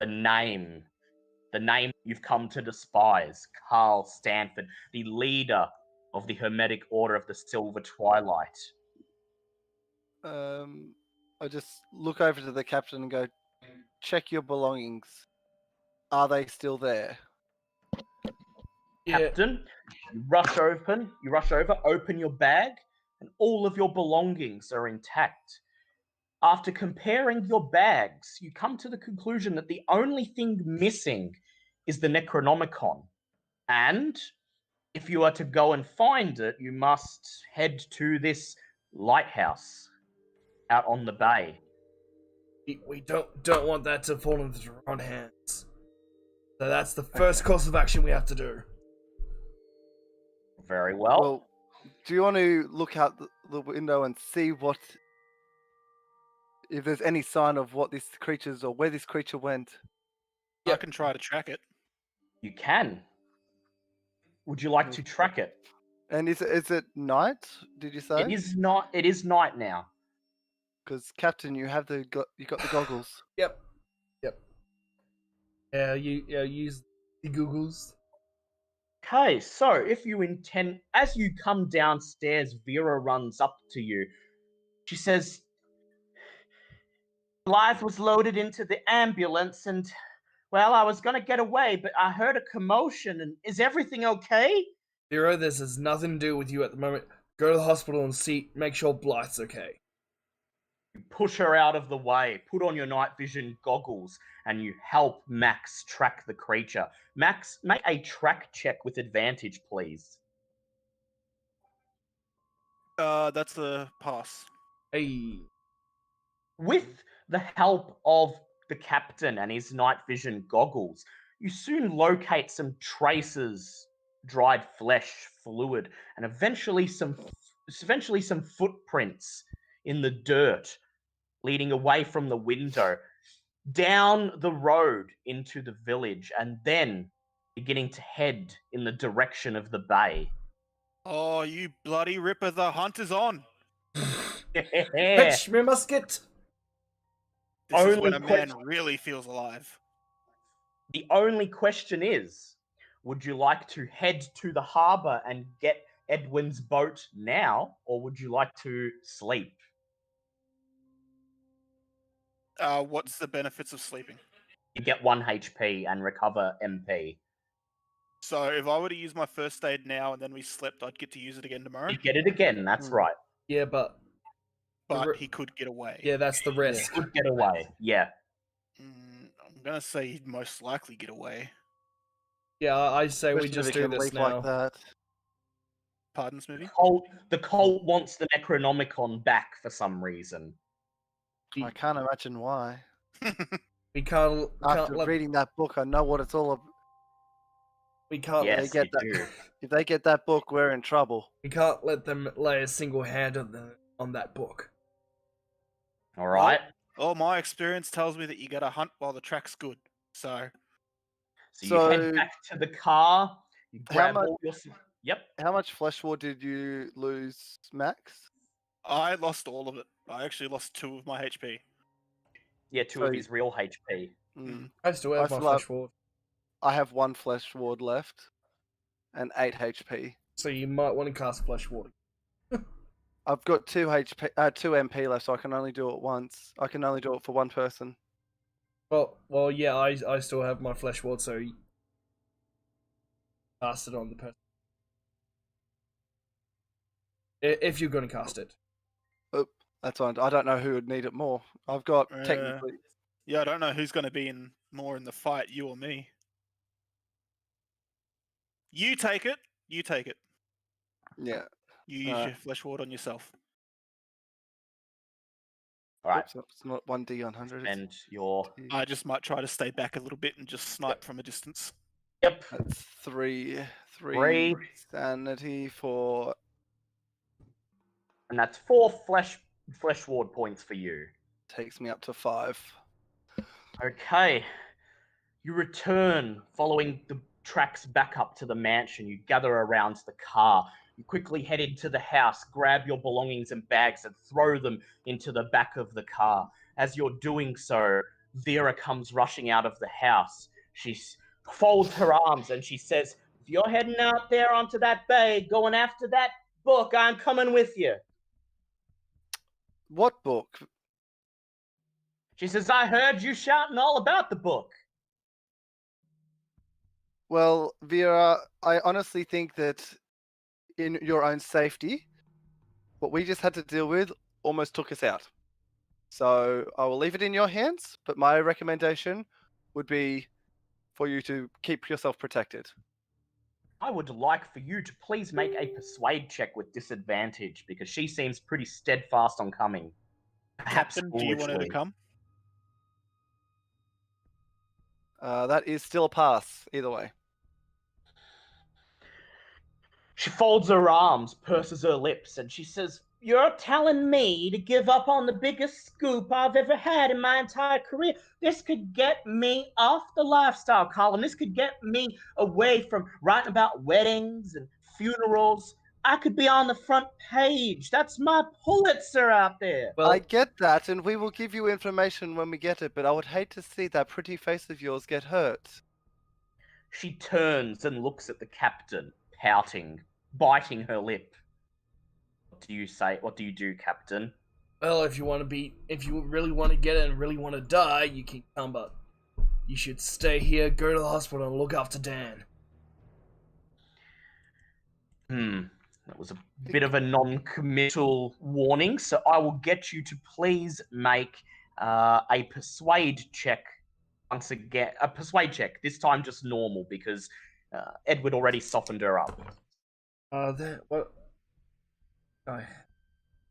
The name you've come to despise, Carl Stanford, the leader of the Hermetic Order of the Silver Twilight. I just look over to the captain and go, check your belongings. Are they still there? Yeah. Captain, you rush over, open your bag, and all of your belongings are intact. After comparing your bags, you come to the conclusion that the only thing missing is the Necronomicon. And if you are to go and find it, you must head to this lighthouse out on the bay. We don't want that to fall into the wrong hands. So that's the first course of action we have to do. Very well. Well, do you want to look out the window and see if there's any sign of what this creature's or where this creature went? I can try to track it. You can. Would you like to track it? And is it night? Did you say? It is not. It is night now. Because Captain, you got the goggles. Yep. Yeah, you use the Googles. Okay, so if you intend, as you come downstairs, Vera runs up to you. She says, Blythe was loaded into the ambulance and, well, I was going to get away, but I heard a commotion. And is everything okay? Vera, this has nothing to do with you at the moment. Go to the hospital and make sure Blythe's okay. You push her out of the way, put on your night vision goggles, and you help Max track the creature. Max, make a track check with advantage, please. That's a pass. Hey. With the help of the captain and his night vision goggles, you soon locate some traces, dried flesh, fluid, and eventually some footprints in the dirt leading away from the window, down the road into the village, and then beginning to head in the direction of the bay. Oh, you bloody ripper, the hunt is on. Fetch me musket! This is when Only a man really feels alive. The only question is, would you like to head to the harbour and get Edwin's boat now, or would you like to sleep? What's the benefits of sleeping? You get 1 HP and recover MP. So if I were to use my first aid now and then we slept, I'd get to use it again tomorrow? You get it again, that's right. Yeah, but But he could get away. yeah, that's the risk. Could get away, yeah. I'm going to say he'd most likely get away. Yeah, I say we Especially if just he do can this leap now. like that. Pardon, Smithy? The cult wants the Necronomicon back for some reason. I can't imagine why. We can't After let reading that book, I know what it's all about. we can't Yes, they get you that. do. If they get that book, we're in trouble. we can't let them lay a single hand on that book. All right. Well, my experience tells me that you got to hunt while the track's good. So So you head back to the car. You grab much- all your. Yep. How much flesh war did you lose, Max? I lost all of it. I actually lost 2 of my HP. Yeah, 2 of his real HP. I still have I my feel like- flesh ward, I have 1 flesh ward left, and 8 HP. so you might want to cast flesh ward. I've got 2 MP left, so I can only do it once. I can only do it for 1 person. Well, yeah, I still have my flesh ward, so you cast it on the person. If you're going to cast it. That's fine. I don't know who would need it more. I've got technically. Yeah, I don't know who's going to be more in the fight, you or me. You take it. You take it. Yeah. You use your flesh ward on yourself. All right, Oops, it's not 1d100. and your I just might try to stay back a little bit and just snipe from a distance. yep. That's 3 Three. sanity for. And that's 4 flesh ward points for you. Takes me up to 5. Okay. You return following the tracks back up to the mansion. You gather around the car. You quickly head into the house, grab your belongings and bags, and throw them into the back of the car. As you're doing so, Vera comes rushing out of the house. She folds her arms and she says, "If you're heading out there onto that bay, going after that book, I'm coming with you." What book? She says, "I heard you shouting all about the book." Well, Vera, I honestly think that in your own safety, what we just had to deal with almost took us out. So I will leave it in your hands, but my recommendation would be for you to keep yourself protected. I would like for you to please make a persuade check with disadvantage, because she seems pretty steadfast on coming. Perhaps Captain, do you want her to foolishly. come? That is still a pass, either way. She folds her arms, purses her lips, and she says, "You're telling me to give up on the biggest scoop I've ever had in my entire career? This could get me off the lifestyle column. This could get me away from writing about weddings and funerals. I could be on the front page. That's my Pulitzer out there." Well, I get that, and we will give you information when we get it, but I would hate to see that pretty face of yours get hurt. She turns and looks at the captain, pouting, biting her lip. What do you say? What do you do, Captain? well, if you really want to get it and really want to die, you can come, but you should stay here, go to the hospital, and look after Dan. That was a bit of a non-committal warning, so I will get you to please make a persuade check once again. A persuade check, this time just normal, because Edward already softened her up. What? Oh,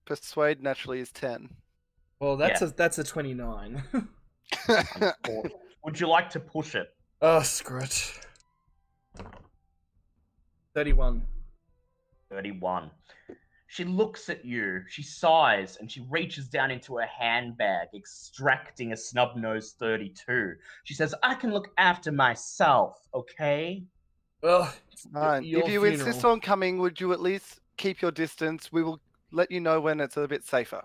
Persuade naturally is 10. well, that's a 29. Would you like to push it? Oh, screw it. 31. 31. She looks at you, she sighs, and she reaches down into her handbag, extracting a snub-nosed 32. She says, "I can look after myself, okay?" Well, Fine. your If you funeral. insist on coming, would you at least keep your distance? We will let you know when it's a bit safer.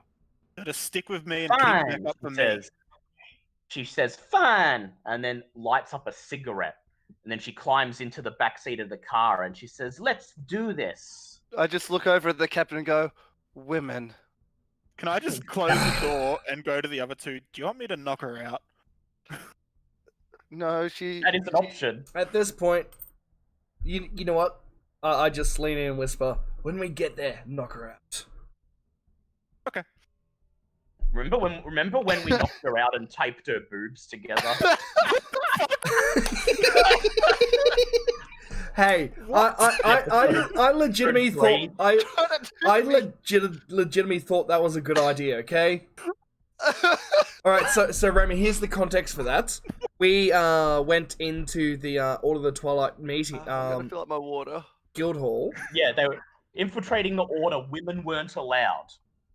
Gotta stick with me and Fine, keep back up for she me. says. She says, "Fine," and then lights up a cigarette. And then she climbs into the back seat of the car and she says, "Let's do this." I just look over at the captain and go, "Women." Can I just close the door and go to the other 2? Do you want me to knock her out? No, she. That is an option. At this point, you know what? I just lean in and whisper, "When we get there, knock her out." Remember when we knocked her out and taped her boobs together? Hey, I legitimately Great. legitimately thought that was a good idea. Okay. All right. So Remy, here's the context for that. We went into the Order of the Twilight meeting, I'm gonna fill up my water. guild hall. Yeah, they were infiltrating the order. Women weren't allowed.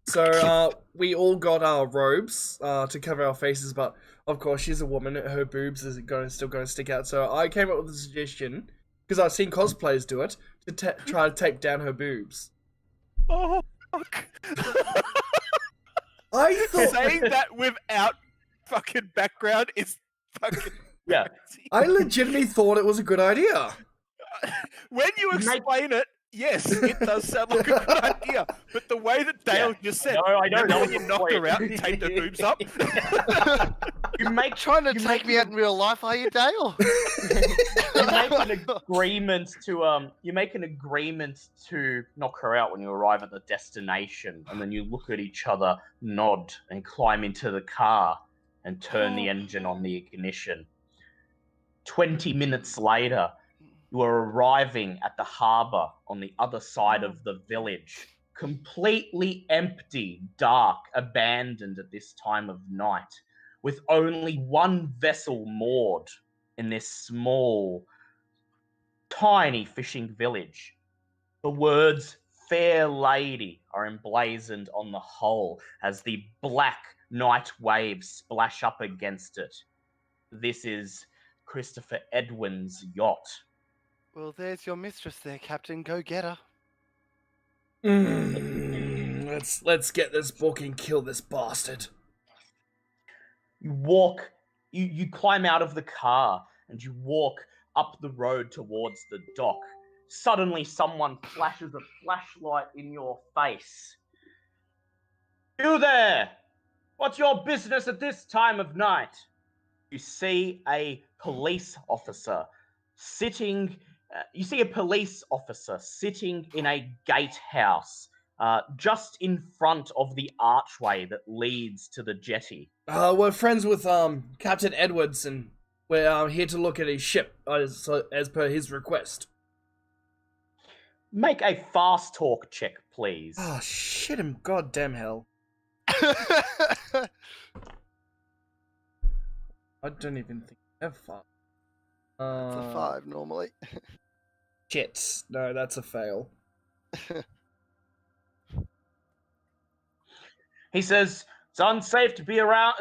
So we all got our robes to cover our faces, but of course she's a woman. Her boobs is still going to stick out. So I came up with a suggestion, because I've seen cosplayers do it, to try to tape down her boobs. Oh, fuck. I thought Saying that without fucking background is fucking Yeah. crazy. I legitimately thought it was a good idea. When you You make- explain it, yes, it does sound like a good idea. But the way that Dale just said, I know, remember that when was you the knock her point. out and tape the boobs up? You make Trying to you take make me an- out in real life, are you, Dale? you make an agreement to knock her out when you arrive at the destination, and then you look at each other, nod, and climb into the car and turn the engine on the ignition. 20 minutes later, you are arriving at the harbour on the other side of the village, completely empty, dark, abandoned at this time of night, with only one vessel moored in this small, tiny fishing village. The words "Fair Lady" are emblazoned on the hull as the black night waves splash up against it. This is Christopher Edwin's yacht. Well, there's your mistress there, Captain. Go get her. Let's get this book and kill this bastard. You climb out of the car and you walk up the road towards the dock. Suddenly someone flashes a flashlight in your face. You there! What's your business at this time of night? You see a police officer sitting in a gatehouse just in front of the archway that leads to the jetty. We're friends with Captain Edwards, and we're here to look at his ship as per his request. Make a fast talk check, please. Oh shit him, goddamn hell! I don't even think I have fun. It's a 5 normally. Shit, no, that's a fail. He says, it's unsafe to be out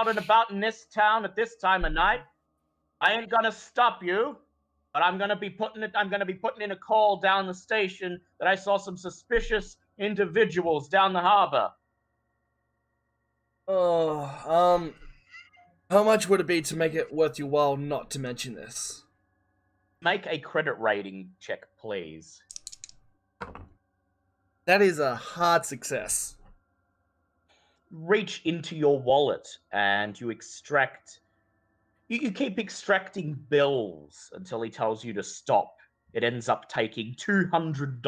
and about in this town at this time of night. I ain't gonna stop you, but I'm gonna be putting in a call down the station that I saw some suspicious individuals down the harbor. Oh, how much would it be to make it worth your while not to mention this? Make a credit rating check, please. That is a hard success. Reach into your wallet and you extract. You keep extracting bills until he tells you to stop. It ends up taking $200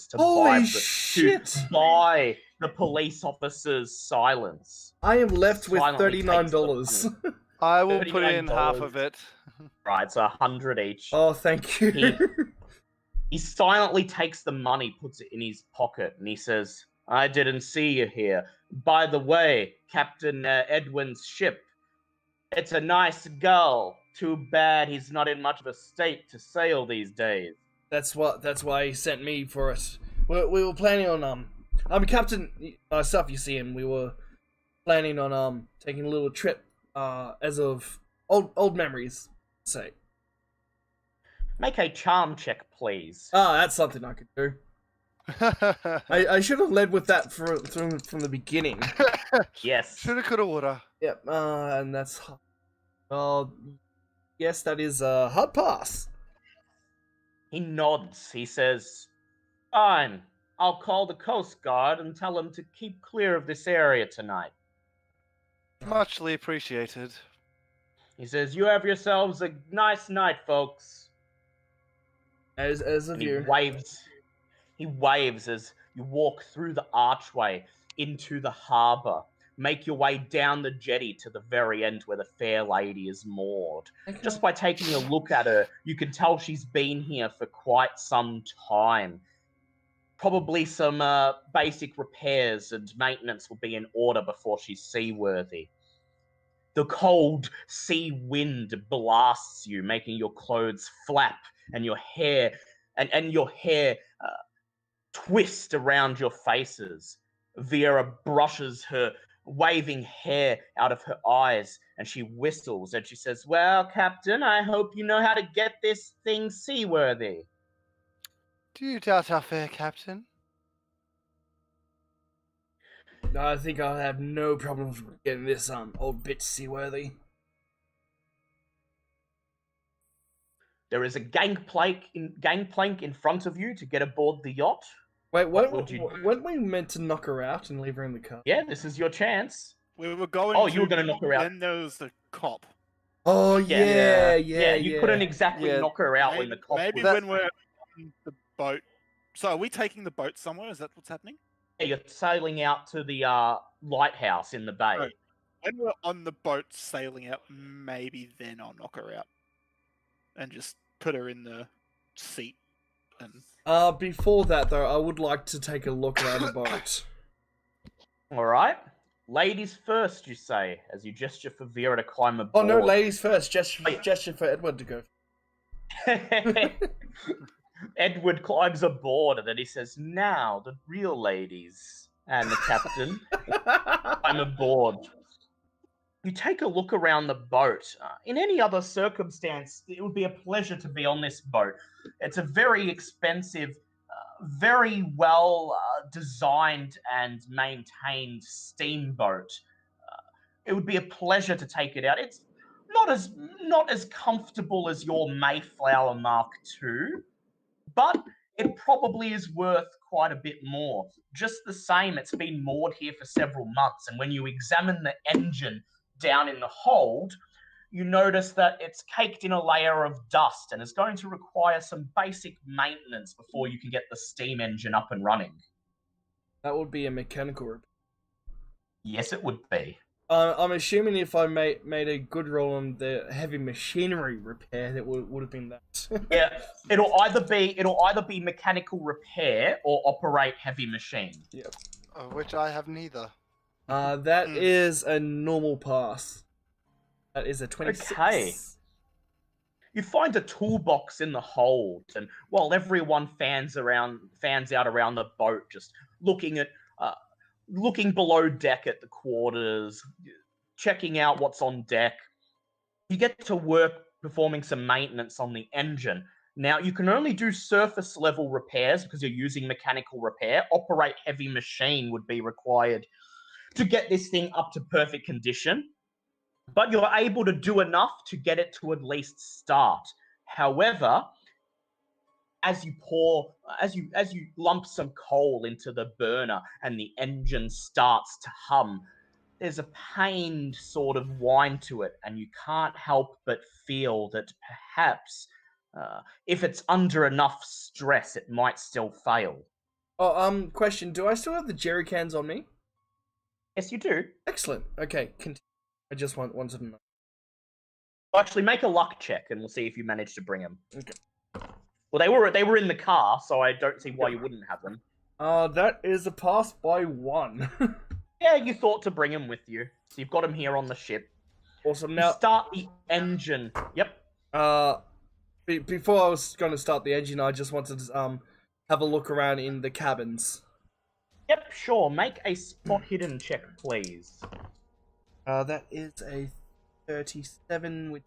to Holy shit! to buy the police officer's silence. I am left with Silently takes the $39. money. I will put in $39. half of it. Right, so 100 each. Oh, thank you. He silently takes the money, puts it in his pocket, and he says, I didn't see you here. By the way, Captain Edwin's ship. It's a nice gull. Too bad he's not in much of a state to sail these days. That's why he sent me for it. We were planning on I'm Captain myself, you see, and we were planning on taking a little trip as of old memories, say. Make a charm check, please. That's something I could do. I should have led with that from the beginning. Yes. Shoulda, coulda, woulda. Yep, and that's yes, that is a hard pass. He nods. He says, fine. I'll call the Coast Guard and tell them to keep clear of this area tonight. Muchly appreciated. He says, you have yourselves a nice night, folks. As of And you. He waves as you walk through the archway into the harbour. Make your way down the jetty to the very end where the fair lady is moored. Okay. Just by taking a look at her, you can tell she's been here for quite some time. Probably some basic repairs and maintenance will be in order before she's seaworthy. The cold sea wind blasts you, making your clothes flap and your hair twist around your faces. Vera brushes her waving hair out of her eyes and she whistles and she says, well, Captain, I hope you know how to get this thing seaworthy. Do you doubt our fair captain? I think I'll have no problems getting this old bitch seaworthy. There is a gangplank in front of you to get aboard the yacht. Wait, What would you- weren't we meant to knock her out and leave her in the car? Yeah, this is your chance. We were going. Oh, you were going to knock her out. Then there was the cop. Oh Yeah. yeah. You couldn't exactly Yeah, knock her out when the cop Maybe was... when we're on the boat. So are we taking the boat somewhere? Is that what's happening? Yeah, you're sailing out to the lighthouse in the bay. Right. When we're on the boat sailing out, maybe then I'll knock her out and just put her in the seat. And Before that though, I would like to take a look around the boat. All right. Ladies first, you say, as you gesture for Vera to climb Oh aboard. no, ladies first. Gesture for Edward to go. Edward climbs aboard, and then he says, "Now, the real ladies and the captain climb aboard." You take a look around the boat. In any other circumstance, it would be a pleasure to be on this boat. It's a very expensive, very well designed and maintained steamboat. It would be a pleasure to take it out. It's not as comfortable as your Mayflower Mark II, but it probably is worth quite a bit more. Just the same, it's been moored here for several months, and when you examine the engine down in the hold, you notice that it's caked in a layer of dust and is going to require some basic maintenance before you can get the steam engine up and running. That would be a mechanical repair. Yes, it would be. I'm assuming if I made a good roll on the heavy machinery repair, that would have been that. Yeah, it'll either be mechanical repair or operate heavy machine. Yep. Which I have neither. That is a normal pass. That is a 26. Okay. You find a toolbox in the hold, and while everyone fans out around the boat, just looking below deck at the quarters, checking out what's on deck, you get to work performing some maintenance on the engine. Now, you can only do surface level repairs because you're using mechanical repair. Operate heavy machine would be required to get this thing up to perfect condition, but you're able to do enough to get it to at least start. However, as you lump some coal into the burner and the engine starts to hum, there's a pained sort of whine to it, and you can't help but feel that perhaps if it's under enough stress, it might still fail. Oh, question. Do I still have the jerry cans on me? Yes, you do. Excellent. Okay, continue. I just wanted to know. Actually, make a luck check, and we'll see if you manage to bring them. Okay. Well, they were in the car, so I don't see why you wouldn't have them. That is a pass by 1. Yeah, you thought to bring them with you, so you've got them here on the ship. Awesome. You Now, start the engine. Yep. before I was going to start the engine, I just wanted to have a look around in the cabins. Yep, sure. Make a spot hidden check, please. That is a 37. Which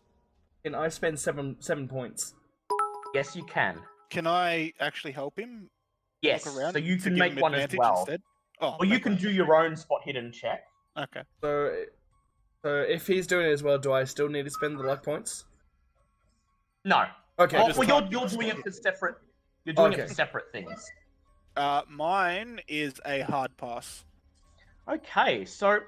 can I spend 7 points? Yes, you can. Can I actually help him? Yes, Look around so you to can give make him one as advantage well. instead? Oh, Or you make can one. do your own spot hidden check. Okay. So if he's doing it as well, do I still need to spend the luck points? No. Okay. Well, just you're can't doing spot it it. for separate. You're doing it Okay. for separate things. Mine is a hard pass. Okay, so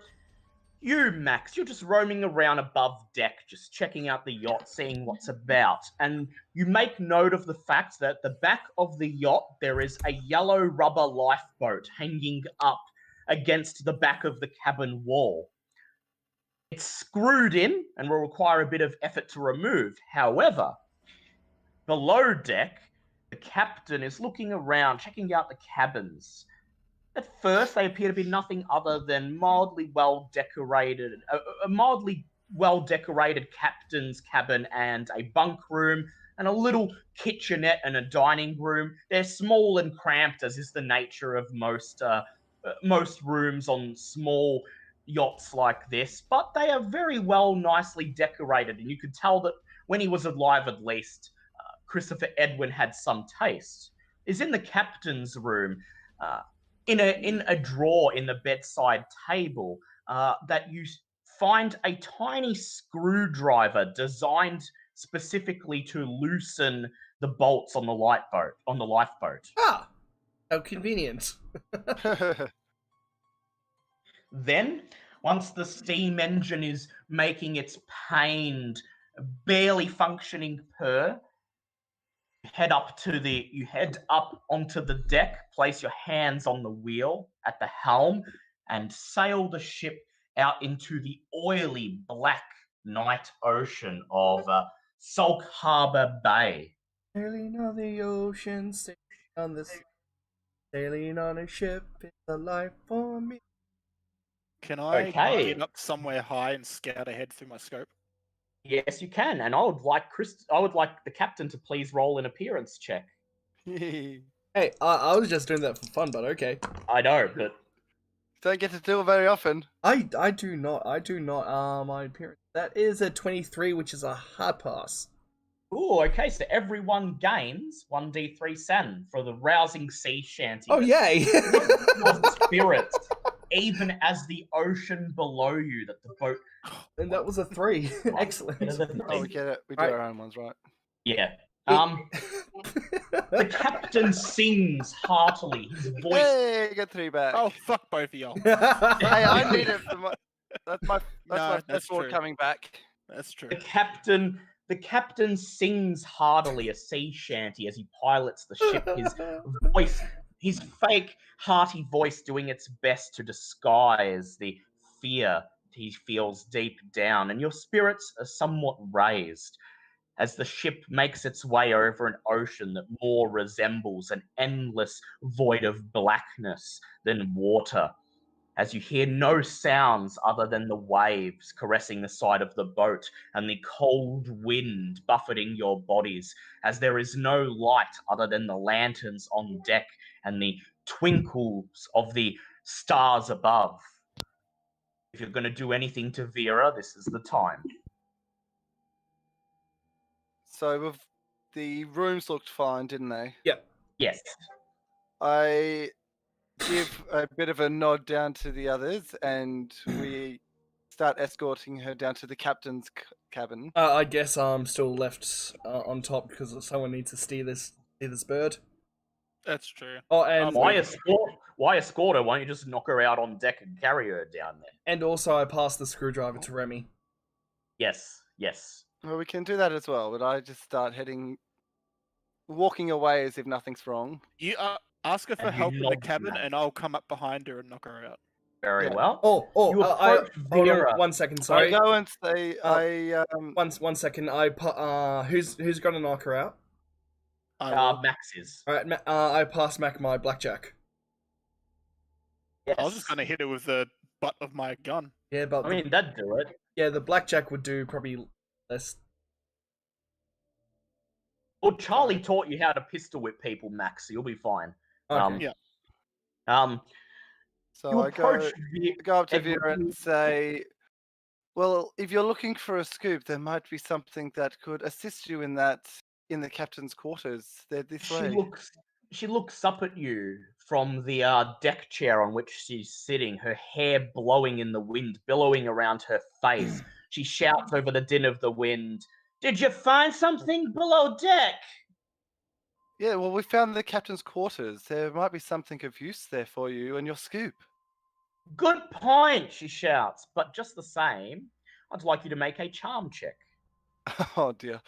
you, Max, you're just roaming around above deck, just checking out the yacht, seeing what's about, and you make note of the fact that at the back of the yacht there is a yellow rubber lifeboat hanging up against the back of the cabin wall. It's screwed in and will require a bit of effort to remove. However, below deck, the captain is looking around, checking out the cabins. At first, they appear to be nothing other than mildly well-decorated captain's cabin and a bunk room and a little kitchenette and a dining room. They're small and cramped, as is the nature of most rooms on small yachts like this, but they are very well, nicely decorated, and you could tell that when he was alive, at least, Christopher Edwin had some taste. Is in the captain's room. in a drawer in the bedside table that you find a tiny screwdriver designed specifically to loosen the bolts on the lifeboat. Ah, how convenient. Then, once the steam engine is making its pained, barely functioning purr, you head up onto the deck, place your hands on the wheel at the helm, and sail the ship out into the oily black night ocean of Salt Harbor Bay. Sailing on the ocean, sailing on the sea, sailing on a ship is a life for me. Can I Okay. get up somewhere high and scout ahead through my scope? Yes, you can, and I would like the captain to please roll an appearance check. Hey, I was just doing that for fun, but okay. I know, but Don't get to do it very often. I do not. My appearance. That is a 23, which is a hard pass. ooh, okay. So everyone gains 1d3 San for the rousing sea shanty. Oh, yay! Your spirits, even as the ocean below you that the boat. And that was a 3. Excellent. Oh, we get it. We do Right. our own ones, right? Yeah. The captain sings heartily. His voice. Hey, I got 3 back. Oh, fuck both of y'all. Hey, I need it for my. That's my. No, That's true. coming back. That's true. The captain sings heartily a sea shanty as he pilots the ship. His fake, hearty voice doing its best to disguise the fear he feels deep down, and your spirits are somewhat raised as the ship makes its way over an ocean that more resembles an endless void of blackness than water, as you hear no sounds other than the waves caressing the side of the boat and the cold wind buffeting your bodies, as there is no light other than the lanterns on deck and the twinkles of the stars above. If you're going to do anything to Vera, this is the time. So the rooms looked fine, didn't they? Yes. I give a bit of a nod down to the others, and we start escorting her down to the captain's cabin. I guess I'm still left on top because someone needs to steer this bird. That's true. Oh, and Why escort her? Why don't you just knock her out on deck and carry her down there? and also I passed the screwdriver to Remy. Yes. Well, we can do that as well, but I just start walking away as if nothing's wrong. You ask her for And you help in the nod to cabin, that. and I'll come up behind her and knock her out. Very Yeah. well. I You approach hold Vera. on 1 second, I sorry. go and say, One second. Who's gonna knock her out? I will. Max is. All right, I pass Mac my blackjack. Yes. I was just gonna hit her with the butt of my gun. Yeah, but I mean, that'd do it. the blackjack would do probably less. Well, Charlie taught you how to pistol whip people, Max, so you'll be fine. Okay. Yeah. so You I approach go up to Edward. Vera and say, well, if you're looking for a scoop, there might be something that could assist you in the captain's quarters. They're this way. She looks up at you from the deck chair on which she's sitting, her hair blowing in the wind, billowing around her face. She shouts over the din of the wind, "Did you find something below deck?" Yeah, well, we found the captain's quarters. There might be something of use there for you and your scoop. "Good point," she shouts, "but just the same, I'd like you to make a charm check." Oh dear.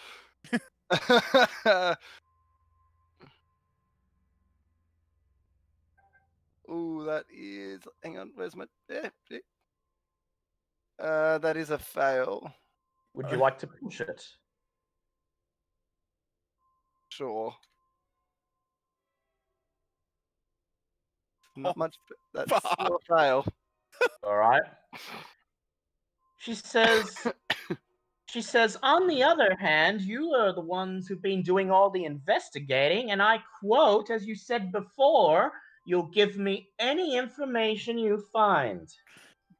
Ooh, that is. Hang on, where's my? That is a fail. Would you like to push it? Sure. Not Oh, much. That's fuck. still a fail. All right. She says, on the other hand, you are the ones who've been doing all the investigating, and I quote, as you said before, you'll give me any information you find.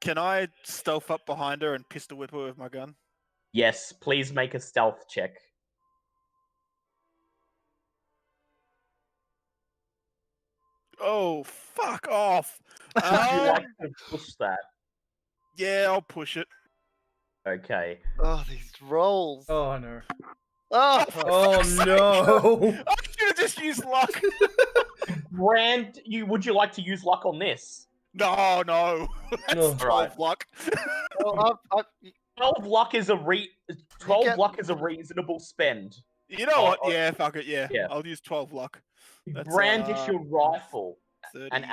Can I stealth up behind her and pistol whip her with my gun? Yes, please make a stealth check. Oh, fuck off. Would you like to push that? Yeah, I'll push it. Okay. Oh, these rolls. Oh no. Oh, Oh no. I should have just used luck. Brand, would you like to use luck on this? No. That's No. 12 luck. well, 12 luck is a 12 get- luck is a reasonable spend. You know what? Yeah, fuck it. Yeah. Yeah. I'll use 12 luck. That's, Brandish your rifle, 30, and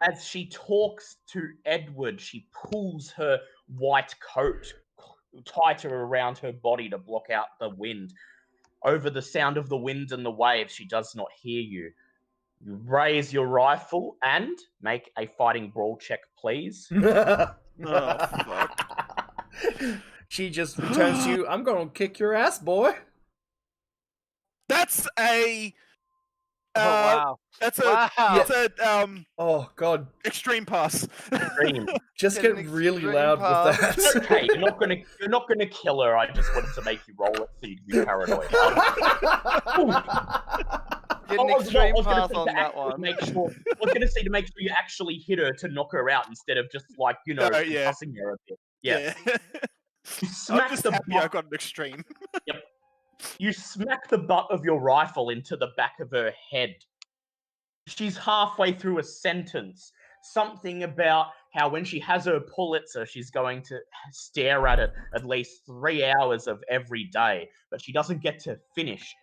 as she talks to Edward, she pulls her white coat tighter around her body to block out the wind. Over the sound of the wind and the waves, she does not hear you. You raise your rifle and make a fighting brawl check, please. Oh, fuck. She just returns to you. I'm gonna kick your ass, boy. That's a. oh wow. That's a. Wow. That's a Oh god. extreme pass. Dream. Just Get get an really extreme loud with pass. that. Okay, you're not gonna kill her. I just wanted to make you roll it so you can be paranoid. Get an extreme pass on that one. I was gonna say to make sure you actually hit her to knock her out instead of just like Yeah. concussing her a bit. Yeah. You I'm smack just the happy I butt, got an extreme. you smack the butt of your rifle into the back of her head. She's halfway through a sentence. Something about how when she has her Pulitzer, she's going to stare at it at least 3 hours of every day, but she doesn't get to finish.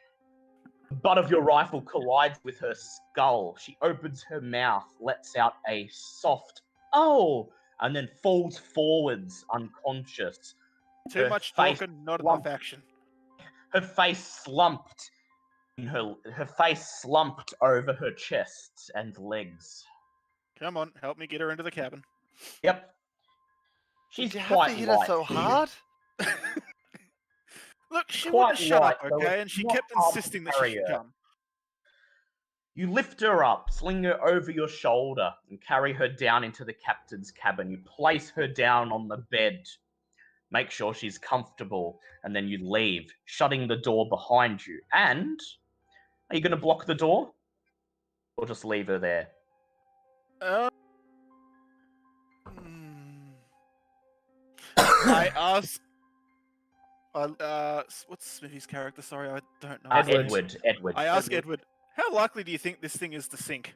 The butt of your rifle collides with her skull. She opens her mouth, lets out a soft "oh," and then falls forwards unconscious. Too Her much face talking, not slumped. enough action. Her face slumped. Her face slumped over her chest and legs. Come on, help me get her into the cabin. Yep. She's Did you have quite to hit her light. so hard? Look, she Quite wouldn't shut up, light, so okay? it's And she not kept hard to insisting that carry she should her. come. You lift her up, sling her over your shoulder, and carry her down into the captain's cabin. You place her down on the bed, make sure she's comfortable, and then you leave, shutting the door behind you. And are you going to block the door? Or just leave her there? I asked. What's Smithy's character? Sorry, I don't know. Edward. I asked Edward, how likely do you think this thing is to sink?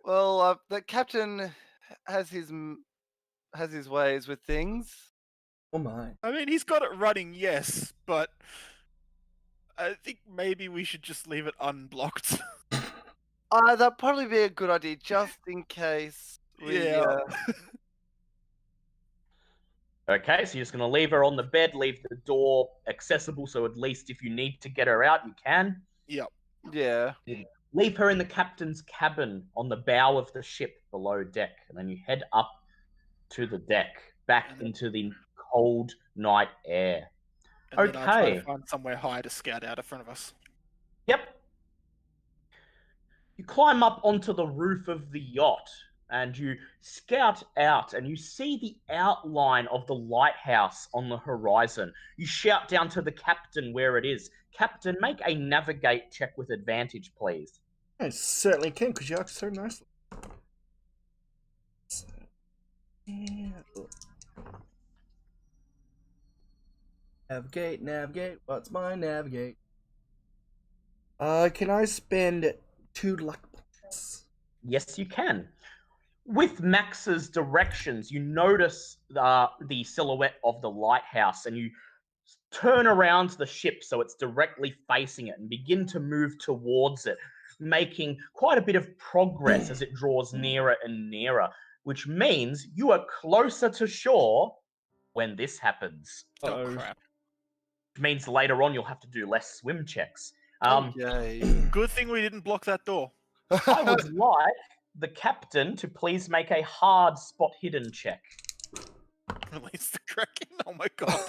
Well, the captain has his ways with things. Oh my. I mean, he's got it running, yes, but I think maybe we should just leave it unblocked. That'd probably be a good idea, just in case. Yeah. Okay, so you're just going to leave her on the bed, leave the door accessible, so at least if you need to get her out, you can. Yeah. Leave her in the captain's cabin on the bow of the ship below deck, and then you head up to the deck, back into the cold night air. And then I try Okay. to find somewhere high to scout out in front of us. Yep. You climb up onto the roof of the yacht, and you scout out, and you see the outline of the lighthouse on the horizon. You shout down to the captain where it is. Captain, make a navigate check with advantage, please. I certainly can, because you act so nicely. Navigate. What's my navigate? Can I spend 2 luck points? Yes, you can. With Max's directions, you notice the silhouette of the lighthouse, and you turn around the ship so it's directly facing it and begin to move towards it, making quite a bit of progress as it draws nearer and nearer, which means you are closer to shore when this happens. Oh, Uh-oh. crap. Which means later on you'll have to do less swim checks. Yay. Good thing we didn't block that door. I would like the captain to please make a hard spot hidden check. Release the Kraken. Oh my god.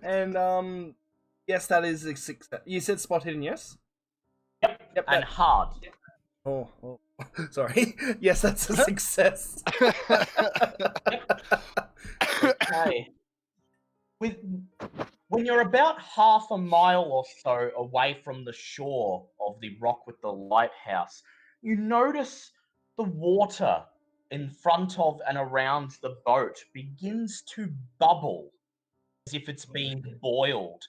And yes, that is a success. You said spot hidden, yes? Yep, Yep. and hard. Oh, sorry. Yes, that's a success. Okay. When you're about half a mile or so away from the shore of the rock with the lighthouse, you notice the water in front of and around the boat begins to bubble as if it's being boiled,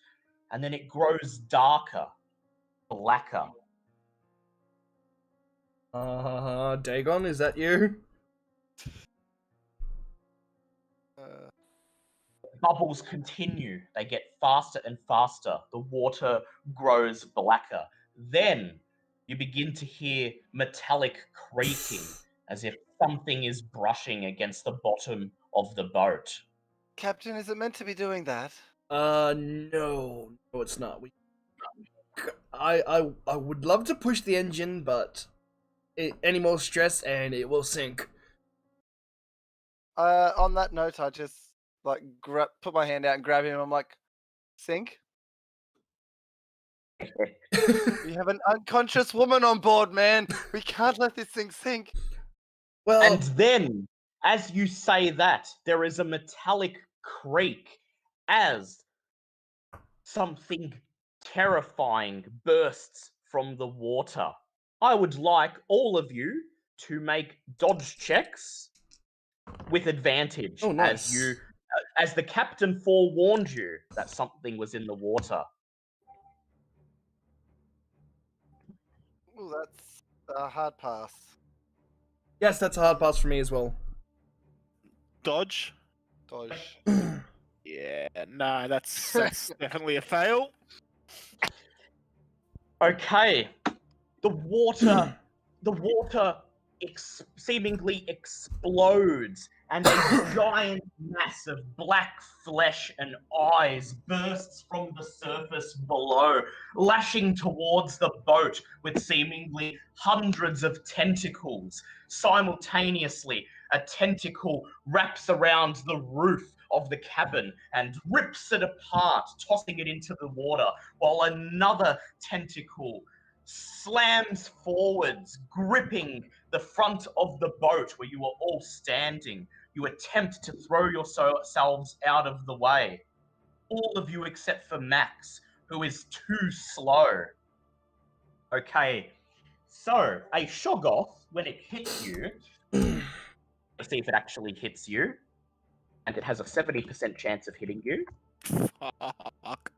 and then it grows darker, blacker. Dagon, is that you? Bubbles continue. They get faster and faster. The water grows blacker. Then you begin to hear metallic creaking as if something is brushing against the bottom of the boat. Captain, is it meant to be doing that? No, it's not. I would love to push the engine, but any more stress and it will sink. On that note, I just put my hand out and grab him. I'm like, sink. We have an unconscious woman on board, man. We can't let this thing sink. Well, And then, as you say that, there is a metallic creak as something terrifying bursts from the water. I would like all of you to make dodge checks with advantage as the captain forewarned you that something was in the water. Ooh, that's a hard pass. Yes, that's a hard pass for me as well. Dodge. Dodge. Yeah, no, that's definitely a fail. Okay, the water seemingly explodes, and a giant mass of black flesh and eyes bursts from the surface below, lashing towards the boat with seemingly hundreds of tentacles. Simultaneously, a tentacle wraps around the roof of the cabin and rips it apart, tossing it into the water, while another tentacle slams forwards, gripping the front of the boat where you are all standing. You attempt to throw yourselves out of the way. All of you except for Max, who is too slow. Okay, so a Shoggoth, when it hits you, let's see if it actually hits you, and it has a 70% chance of hitting you. Fuck.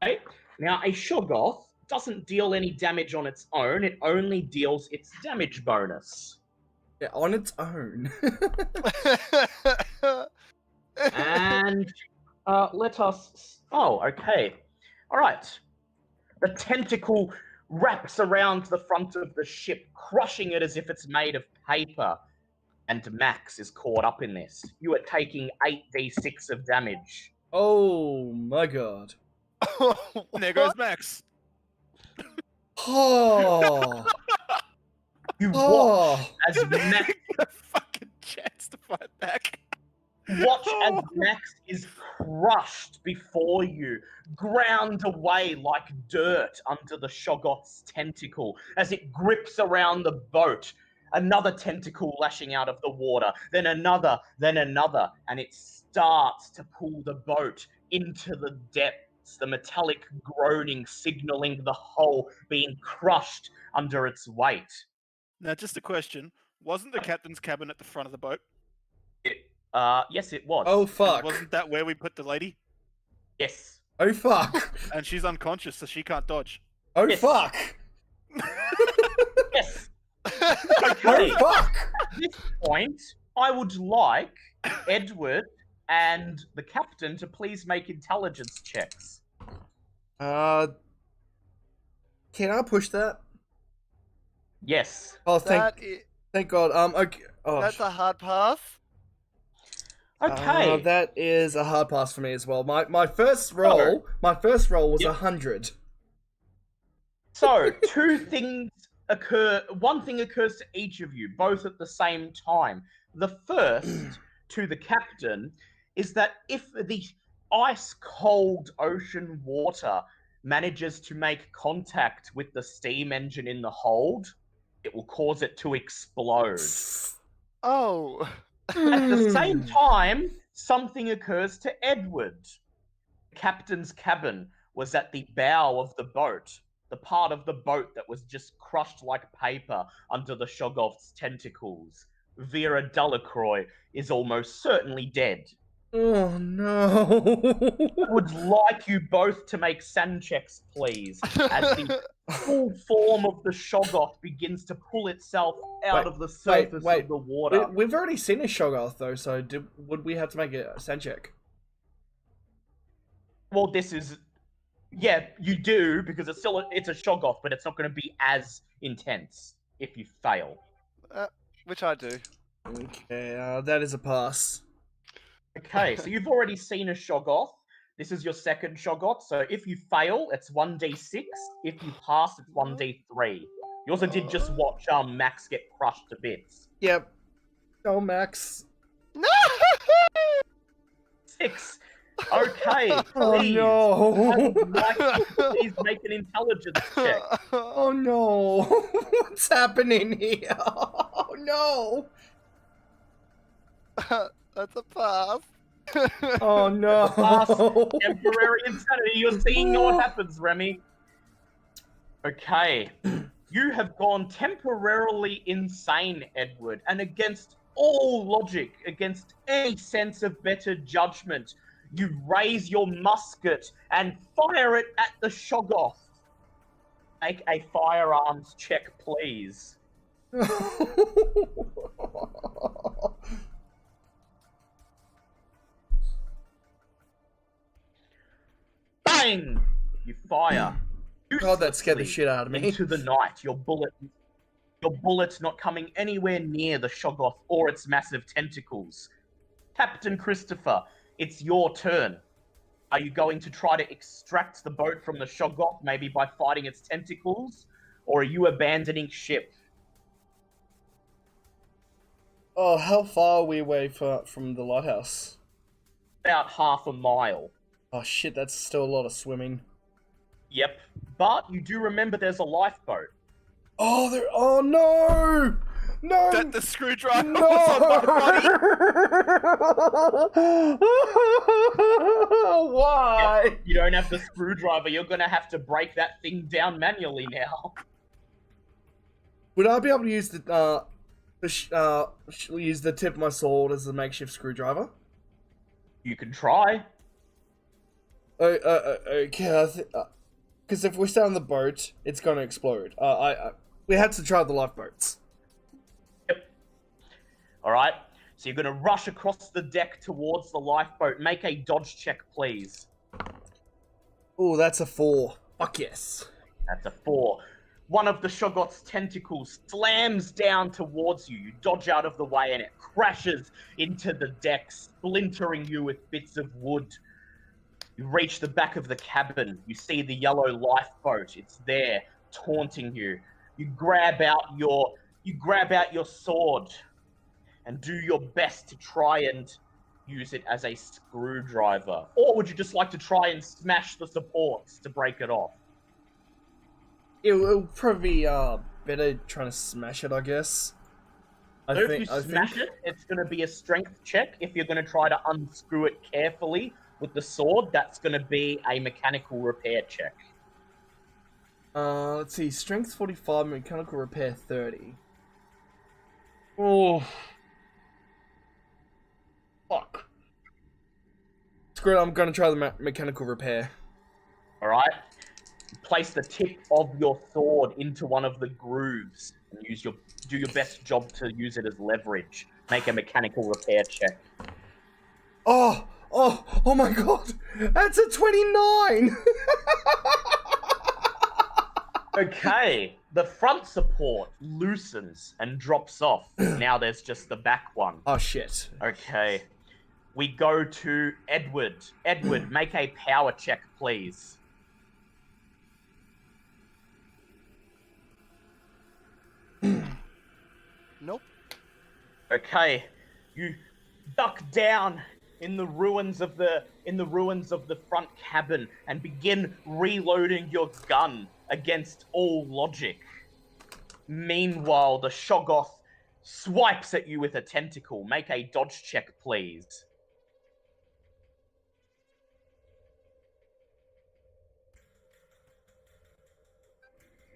Okay, now a Shoggoth doesn't deal any damage on its own, it only deals its damage bonus. Yeah, on its own. And let us... Oh, okay. Alright. The tentacle wraps around the front of the ship, crushing it as if it's made of paper. And Max is caught up in this. You are taking 8d6 of damage. Oh my god. There goes Max. Oh. You watch Oh. as Max... A fucking chance to fight back. Watch as Max is crushed before you, ground away like dirt under the Shoggoth's tentacle as it grips around the boat. Another tentacle lashing out of the water, then another, and it starts to pull the boat into the depths, the metallic groaning signaling the hull being crushed under its weight. Now, just a question. Wasn't the captain's cabin at the front of the boat? Yes, it was. Oh And fuck. wasn't that where we put the lady? Yes. Oh fuck. And she's unconscious, so she can't dodge. Oh Yes. fuck. Yes. Oh Okay. fuck. At this point, I would like Edward and the captain to please make intelligence checks. Can I push that? Yes. Oh, thank God. Okay. Oh, That's a hard pass. Okay. that is a hard pass for me as well. My first roll was Yep. 100. So, two things occur. One thing occurs to each of you, both at the same time. The first, to the captain, is that if the ice cold ocean water manages to make contact with the steam engine in the hold, it will cause it to explode. Oh. At the same time, something occurs to Edward. captain's cabin was at the bow of the boat, the part of the boat that was just crushed like paper under the Shoggoth's tentacles. Vera Delacroix is almost certainly dead. Oh no. I would like you both to make sand checks, please, as the full form of the Shoggoth begins to pull itself out of the surface of the water. We've already seen a Shoggoth though, so would we have to make a sand check? Well, this is... Yeah, you do, because it's a Shoggoth, but it's not going to be as intense if you fail. Which I do. Okay, that is a pass. Okay, so you've already seen a Shoggoth. This is your second Shoggoth, so if you fail, it's 1d6. If you pass, it's 1d3. You also did just watch Max get crushed to bits. Yep. Oh, Max. No! 6. Okay, Oh please. no. Please make an intelligence check. Oh no. What's happening here? Oh no. That's a pass. Oh no. Pass. Temporary insanity. You're seeing what happens, Remy. Okay. You have gone temporarily insane, Edward, and against all logic, against any sense of better judgment, you raise your musket and fire it at the Shoggoth. Make a firearms check, please. Bang! You fire. God, that scared the shit out of me. Into the night. Your bullet's not coming anywhere near the Shoggoth or its massive tentacles. Captain Christopher, it's your turn. Are you going to try to extract the boat from the Shoggoth, maybe by fighting its tentacles? Or are you abandoning ship? Oh, how far are we away from the lighthouse? About half a mile. Oh shit, that's still a lot of swimming. Yep. But you do remember there's a lifeboat. Oh no! No! That the screwdriver No! was on my body. Why? Yep. You don't have the screwdriver. You're going to have to break that thing down manually now. Would I be able to use use the tip of my sword as a makeshift screwdriver? You can try. Okay, because if we stay on the boat, it's going to explode. We had to try the lifeboats. Yep. Alright, so you're going to rush across the deck towards the lifeboat. Make a dodge check, please. Oh, that's a 4. Fuck yes. That's a 4. One of the Shoggoth's tentacles slams down towards you. You dodge out of the way and it crashes into the deck, splintering you with bits of wood. You reach the back of the cabin. You see the yellow lifeboat. It's there, taunting you. You grab out your sword and do your best to try and use it as a screwdriver. Or would you just like to try and smash the supports to break it off? It'll probably be better trying to smash it, I guess. If you smash it, it's going to be a strength check. If you're going to try to unscrew it carefully with the sword, that's going to be a mechanical repair check. Let's see. Strength 45, mechanical repair 30. Oh. Fuck. Screw it, I'm going to try the mechanical repair. Alright. Place the tip of your sword into one of the grooves and do your best job to use it as leverage. Make a mechanical repair check. Oh my god! That's a 29! Okay, the front support loosens and drops off. Now there's just the back one. Oh shit. Okay. We go to Edward. Edward, make a power check, please. Nope. Okay. You duck down in the ruins of the front cabin and begin reloading your gun against all logic. Meanwhile, the Shoggoth swipes at you with a tentacle. Make a dodge check, please.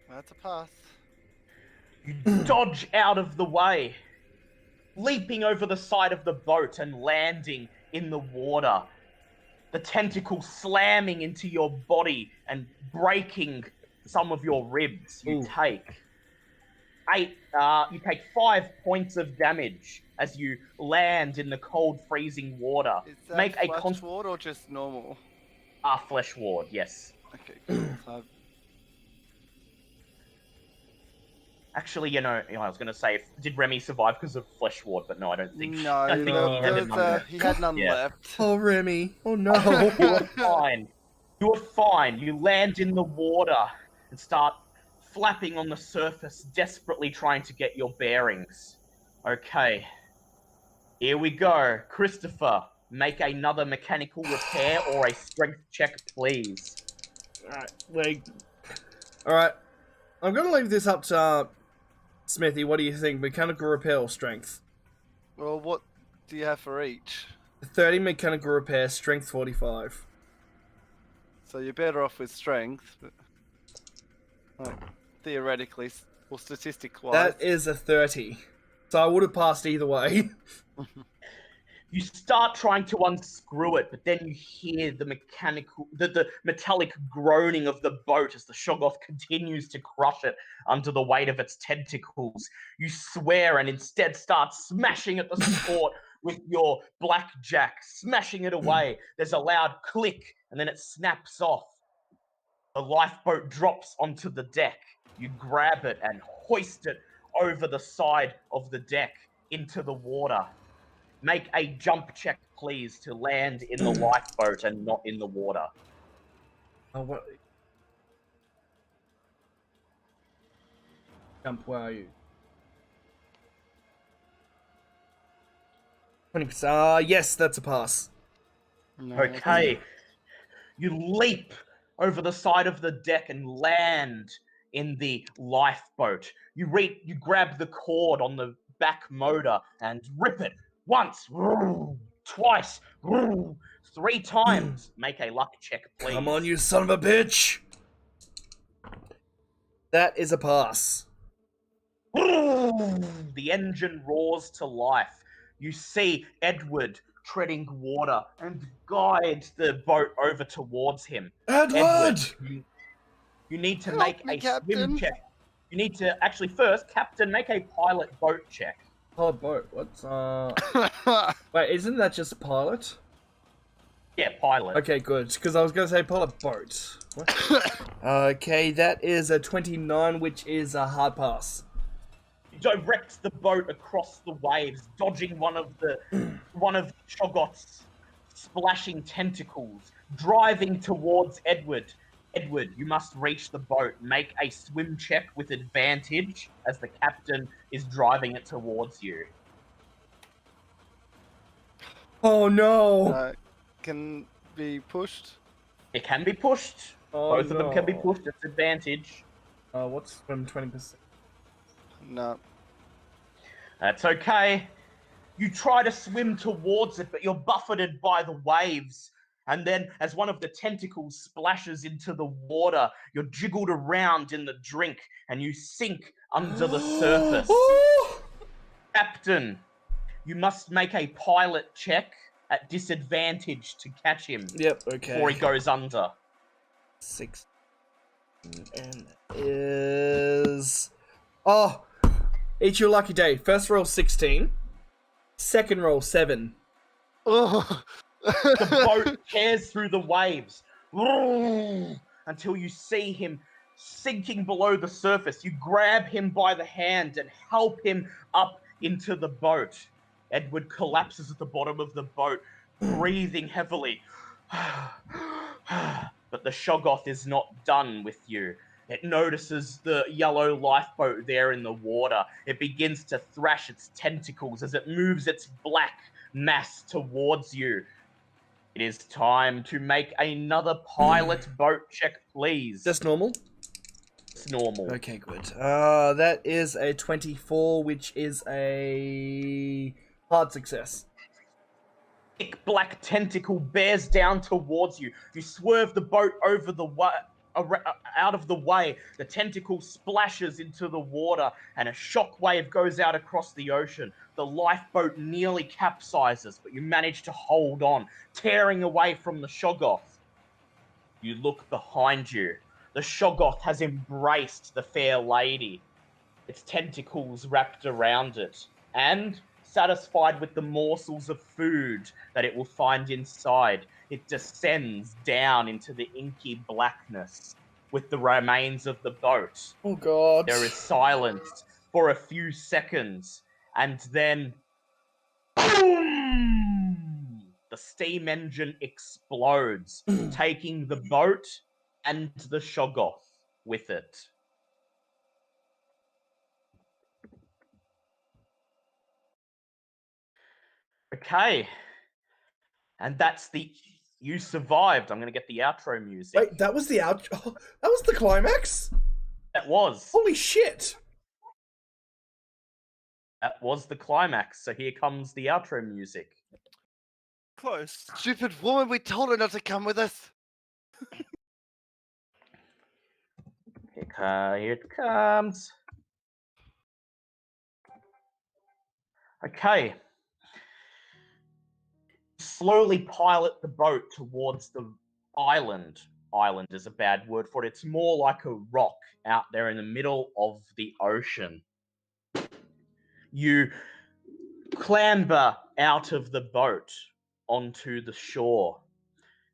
That's a pass. You dodge out of the way, leaping over the side of the boat and landing in the water. The tentacle slamming into your body and breaking some of your ribs. You take 5 points of damage as you land in the cold, freezing water. Is that Make a flesh ward or just normal? flesh ward, yes. Okay, cool. Actually, I was going to say, did Remy survive because of flesh ward? But no, I don't think. No, I think he had none Yeah. left. Oh, Remy. Oh, no. You are fine. You are fine. You land in the water and start flapping on the surface, desperately trying to get your bearings. Okay. Here we go. Christopher, make another mechanical repair or a strength check, please. Alright. I'm going to leave this up to Smithy. What do you think? Mechanical repair or strength? Well, what do you have for each? 30 mechanical repair, strength 45. So you're better off with strength, but theoretically or statistic-wise. That is a 30. So I would have passed either way. You start trying to unscrew it, but then you hear the metallic groaning of the boat as the Shoggoth continues to crush it under the weight of its tentacles. You swear and instead start smashing at the support with your blackjack, smashing it away. There's a loud click, and then it snaps off. The lifeboat drops onto the deck. You grab it and hoist it over the side of the deck into the water. Make a jump check, please, to land in the lifeboat and not in the water. Oh, what? Jump, where are you? 20%. Yes, that's a pass. No, Okay. You leap over the side of the deck and land in the lifeboat. You grab the cord on the back motor and rip it. Once, twice, 3 times. Make a luck check, please. Come on, you son of a bitch! That is a pass. The engine roars to life. You see Edward treading water and guides the boat over towards him. Edward! You need to Help make me, a Captain. swim check. You need to actually first, Captain, make a pilot boat check. Pilot boat. What's Wait, isn't that just pilot? Yeah, pilot. Okay, good. Because I was going to say pilot boat. What? Okay, that is a 29, which is a hard pass. You direct the boat across the waves, dodging one of Shoggoth's splashing tentacles, driving towards Edward. Edward, you must reach the boat. Make a swim check with advantage as the captain is driving it towards you. Oh no! Can be pushed. It can be pushed. Oh, Both of them can be no. pushed. It's advantage. What's swim 20%? No. That's okay. You try to swim towards it, but you're buffeted by the waves. And then, as one of the tentacles splashes into the water, you're jiggled around in the drink, and you sink under the surface. Captain, you must make a pilot check at disadvantage to catch him Yep, okay. before he goes under. 6. And is... Oh! Each your lucky day. First roll 16. Second roll 7. Oh. The boat tears through the waves until you see him sinking below the surface. You grab him by the hand and help him up into the boat. Edward collapses at the bottom of the boat, breathing heavily. But the Shoggoth is not done with you. It notices the yellow lifeboat there in the water. It begins to thrash its tentacles as it moves its black mass towards you. It is time to make another pilot boat check, please. Just normal? It's normal. Okay, good. That is a 24, which is a hard success. Thick black tentacle bears down towards you. You swerve the boat over out of the way. The tentacle splashes into the water, and a shockwave goes out across the ocean. The lifeboat nearly capsizes, but you manage to hold on, tearing away from the Shoggoth. You look behind you. The Shoggoth has embraced the fair lady, its tentacles wrapped around it, and, satisfied with the morsels of food that it will find inside, it descends down into the inky blackness with the remains of the boat. Oh god. There is silence for a few seconds, and then boom! The steam engine explodes, taking the boat and the Shoggoth with it. Okay. And that's the... You survived. I'm going to get the outro music. Wait, that was the outro? Oh, that was the climax? That was. Holy shit. That was the climax. So here comes the outro music. Close. Stupid woman, we told her not to come with us. Here it comes. Okay. Slowly pilot the boat towards the island. Island is a bad word for it. It's more like a rock out there in the middle of the ocean. You clamber out of the boat onto the shore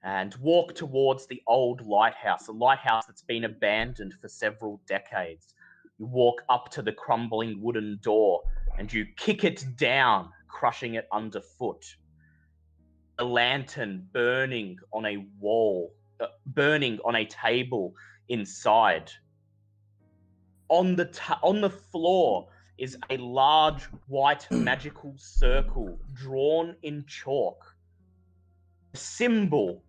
and walk towards the old lighthouse, a lighthouse that's been abandoned for several decades. You walk up to the crumbling wooden door and you kick it down, crushing it underfoot. A lantern burning on a wall, burning on a table inside. On the floor is a large white magical circle drawn in chalk. A symbol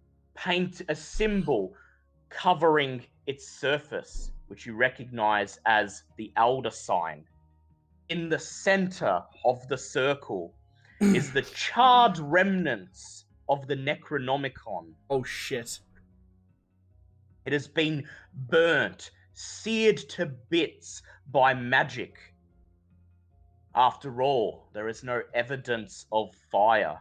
covering its surface, which you recognize as the Elder Sign. In the center of the circle is the charred remnants of the Necronomicon. Oh shit. It has been burnt, seared to bits by magic. After all, there is no evidence of fire.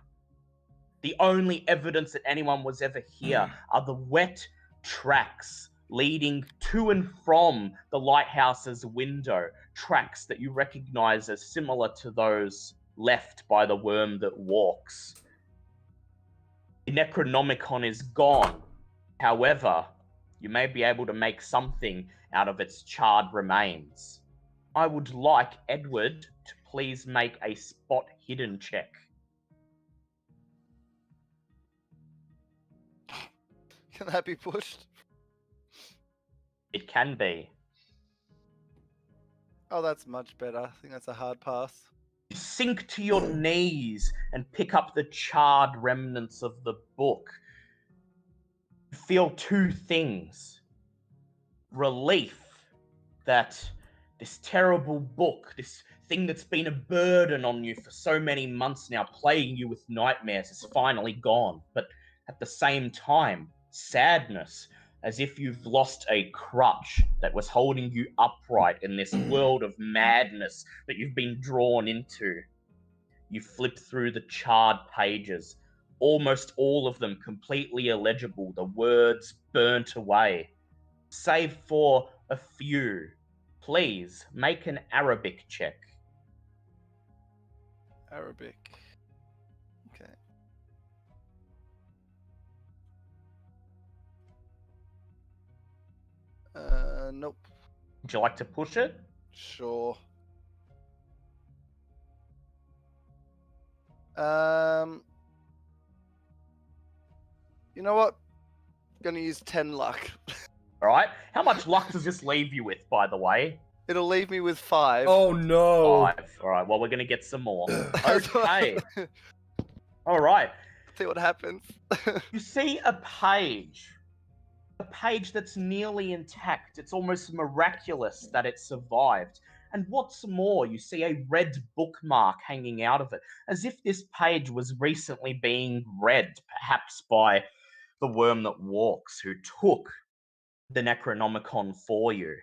The only evidence that anyone was ever here are the wet tracks leading to and from the lighthouse's window, tracks that you recognize as similar to those left by the worm that walks. The Necronomicon is gone. However, you may be able to make something out of its charred remains. I would like Edward to please make a spot hidden check. Can that be pushed? It can be. Oh, that's much better. I think that's a hard pass. You sink to your knees and pick up the charred remnants of the book. You feel two things. Relief that this terrible book, this thing that's been a burden on you for so many months now, plaguing you with nightmares, is finally gone. But at the same time, sadness, as if you've lost a crutch that was holding you upright in this world of madness that you've been drawn into. You flip through the charred pages, almost all of them completely illegible, the words burnt away, save for a few. Please make an Arabic check. Arabic. Okay. Nope. Would you like to push it? Sure. You know what? Gonna use 10 luck. All right. How much luck does this leave you with, by the way? It'll leave me with 5. Oh no. 5. All right. Well, we're going to get some more. Okay. All right. See what happens. You see a page that's nearly intact. It's almost miraculous that it survived. And what's more, you see a red bookmark hanging out of it, as if this page was recently being read, perhaps by the worm that walks, who took the Necronomicon for you.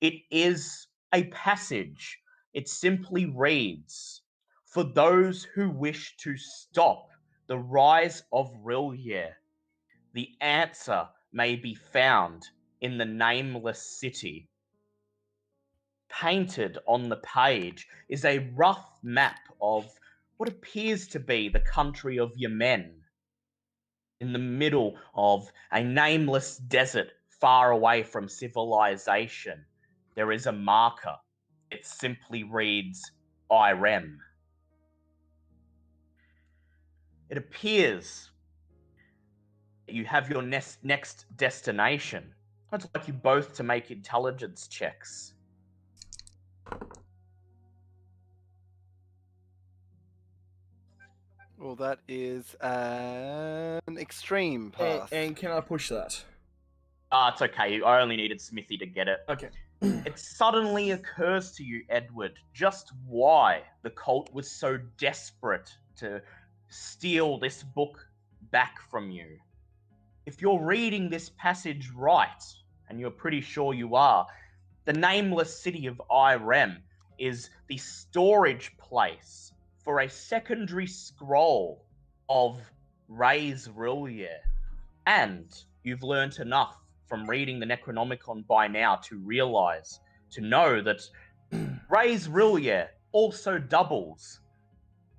It is a passage. It simply reads, "For those who wish to stop the rise of Rillier, the answer may be found in the nameless city." Painted on the page is a rough map of what appears to be the country of Yemen. In the middle of a nameless desert far away from civilization, there is a marker. It simply reads Irem. It appears that you have your next destination. I'd like you both to make intelligence checks. Well, that is an extreme And, pass. and can I push that? It's okay. I only needed Smithy to get it. Okay. It suddenly occurs to you, Edward, just why the cult was so desperate to steal this book back from you. If you're reading this passage right, and you're pretty sure you are, the nameless city of Irem is the storage place for a secondary scroll of Ray's Rillier. And you've learnt enough from reading the Necronomicon by now to know that Ray's Rillier also doubles,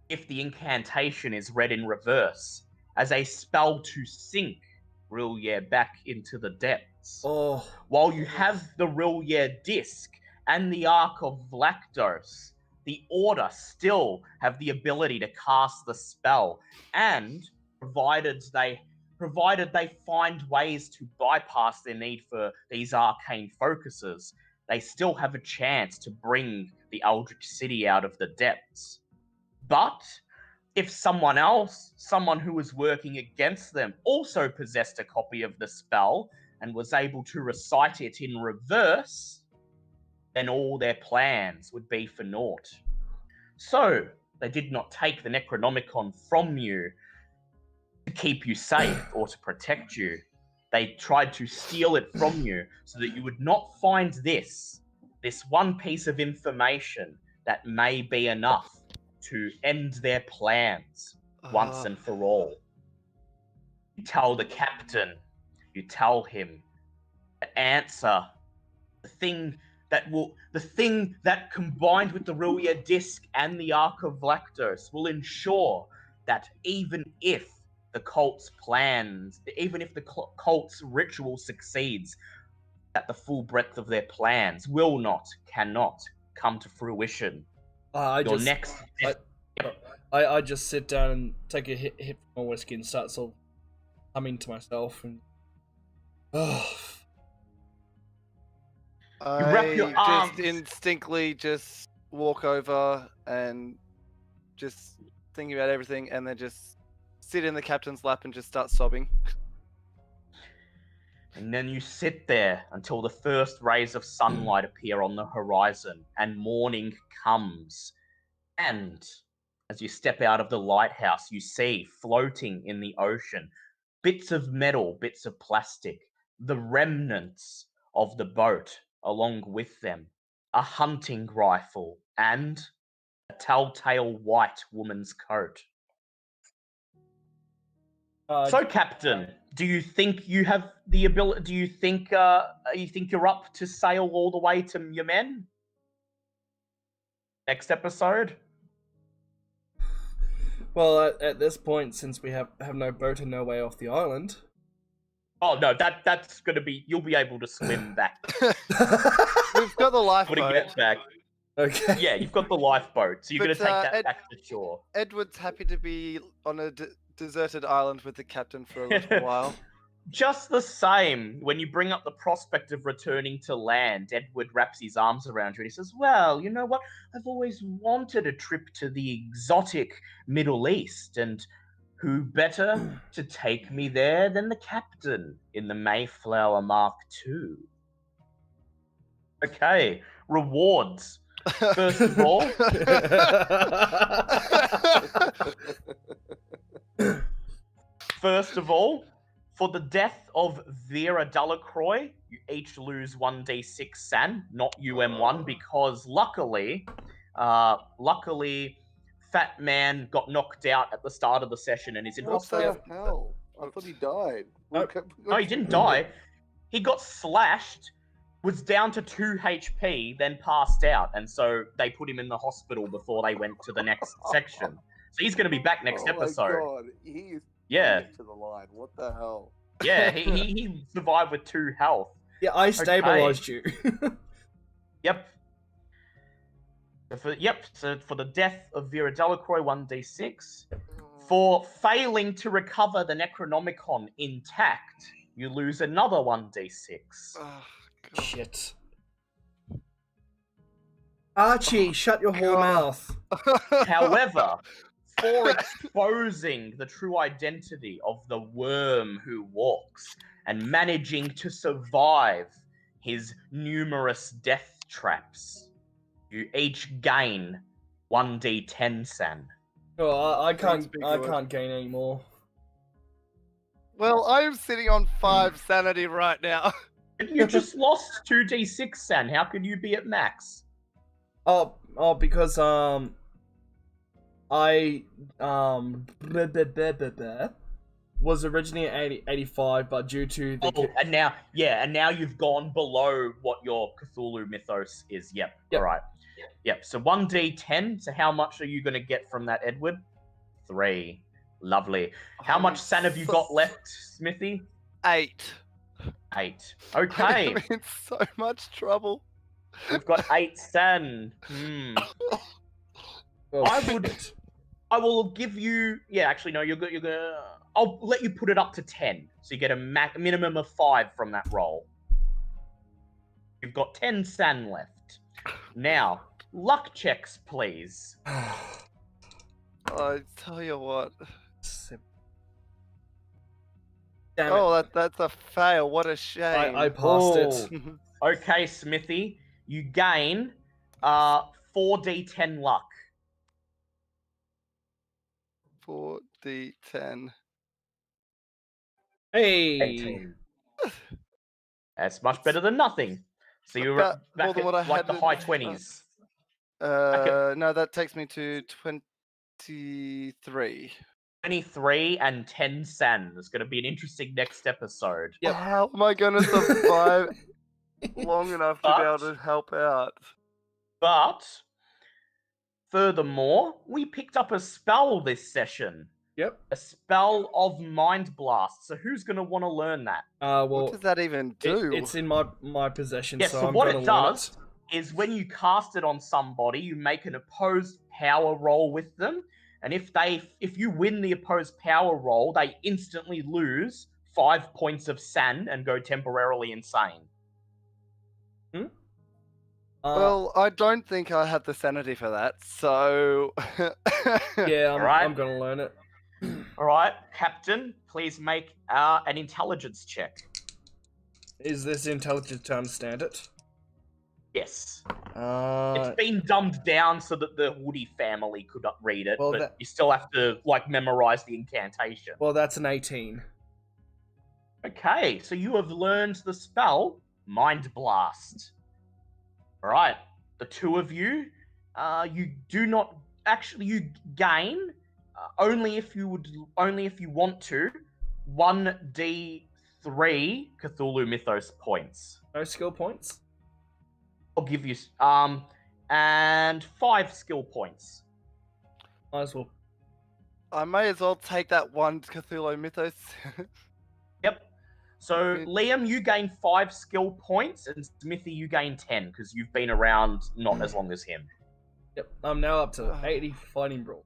if the incantation is read in reverse, as a spell to sink Rillier back into the depths. Oh, While you have the Rillier disc and the Ark of Vlaktos, the Order still have the ability to cast the spell, and provided they find ways to bypass their need for these arcane focuses, they still have a chance to bring the Eldritch City out of the depths. But if someone who was working against them, also possessed a copy of the spell and was able to recite it in reverse, then all their plans would be for naught. So, they did not take the Necronomicon from you to keep you safe or to protect you. They tried to steal it from you so that you would not find this one piece of information that may be enough to end their plans once and for all. You tell the captain, you tell him the answer, the thing that combined with the Rillier disc and the Ark of Vlaktos will ensure that even if the cult's ritual succeeds, that the full breadth of their plans cannot come to fruition. I just sit down and take a hit from my whiskey and start sort of humming to myself and wrap your arms. Just instinctively just walk over and just thinking about everything, and then just sit in the captain's lap and just start sobbing. And then you sit there until the first rays of sunlight appear on the horizon and morning comes. And as you step out of the lighthouse, you see floating in the ocean bits of metal, bits of plastic, the remnants of the boat along with them, a hunting rifle, and a telltale white woman's coat. So, Captain, do you think you have the ability? Do you think you're up to sail all the way to Yemen? Next episode? Well, at this point, since we have no boat and no way off the island. Oh no, that's gonna be. You'll be able to swim back. We've got the lifeboat. To get back. Okay. Yeah, you've got the lifeboat, so you're But, gonna take that back to shore. Edward's happy to be on a deserted island with the captain for a little while. Just the same, when you bring up the prospect of returning to land, Edward wraps his arms around you and he says, well, you know what? I've always wanted a trip to the exotic Middle East, and who better to take me there than the captain in the Mayflower Mark II? Okay, rewards. First of all... First of all, For the death of Vera Delacroix, you each lose 1d6 san, not UM1, because luckily, Fat Man got knocked out at the start of the session and is in What hospital. the hell? I thought he died. No, he didn't die. He got slashed, was down to 2 HP, then passed out, and so they put him in the hospital before they went to the next section. So he's going to be back next episode. Oh my god, he is Yeah. to the line. What the hell? Yeah, he survived with 2 health. Yeah, I stabilized you. Yep. So for the death of Vera Delacroix, 1d6. For failing to recover the Necronomicon intact, you lose another 1d6. Oh, God. Shit. Archie, shut your whole mouth. However, for exposing the true identity of the worm who walks and managing to survive his numerous death traps, you each gain 1d10 san. Oh, I Thanks, can't. big I boy. can't gain any more. Well, I'm sitting on 5 sanity right now. You just lost 2d6 san. How could you be at max? Oh, because I was originally at 85, but due to the And now you've gone below what your Cthulhu mythos is. Yep. Yep. All right. Yep. So 1d10. So how much are you going to get from that, Edward? 3. Lovely. How much san have you got left, Smithy? 8. 8. Okay. I'm in so much trouble. We've got 8 san. Oh, I will give you. Yeah, actually, no. You're gonna. I'll let you put it up to 10, so you get a minimum of 5 from that roll. You've got 10 san left. Now, luck checks, please. I tell you what. Damn it. Oh, that's a fail. What a shame. I passed it. Okay, Smithy, you gain 4d10 luck. 4d10. Hey. 18. That's much better than nothing. So you're About back more than at what I like had the to- high 20s. No, that takes me to 23. 23 and 10 san. It's going to be an interesting next episode. Yep. How am I going to survive long enough to be able to help out? But furthermore, we picked up a spell this session. Yep. A spell of Mind Blast. So who's going to want to learn that? What Well, does that even do? it's in my possession, Yeah, so so I'm what gonna it learn does is when you cast it on somebody, you make an opposed power roll with them. And if you win the opposed power roll, they instantly lose 5 points of san and go temporarily insane. Well, I don't think I have the sanity for that, so... yeah, Alright. I'm gonna learn it. All right, Captain, please make an intelligence check. Is this intelligent to understand it? Yes. Uh, It's been dumbed down so that the Woody family could read it, Well, but that- you still have to memorize the incantation. well, that's an 18. Okay, so you have learned the spell Mind Blast. All right, the two of you, you do not actually you gain only if you want to 1d3 Cthulhu Mythos points. No skill points. I'll give you and 5 skill points. Might as well. I may as well take that one Cthulhu Mythos. Yep. So Good. Liam, you gain 5 skill points, and Smithy, you gain 10 because you've been around not as long as him. Yep. I'm now up to 80 fighting brawl.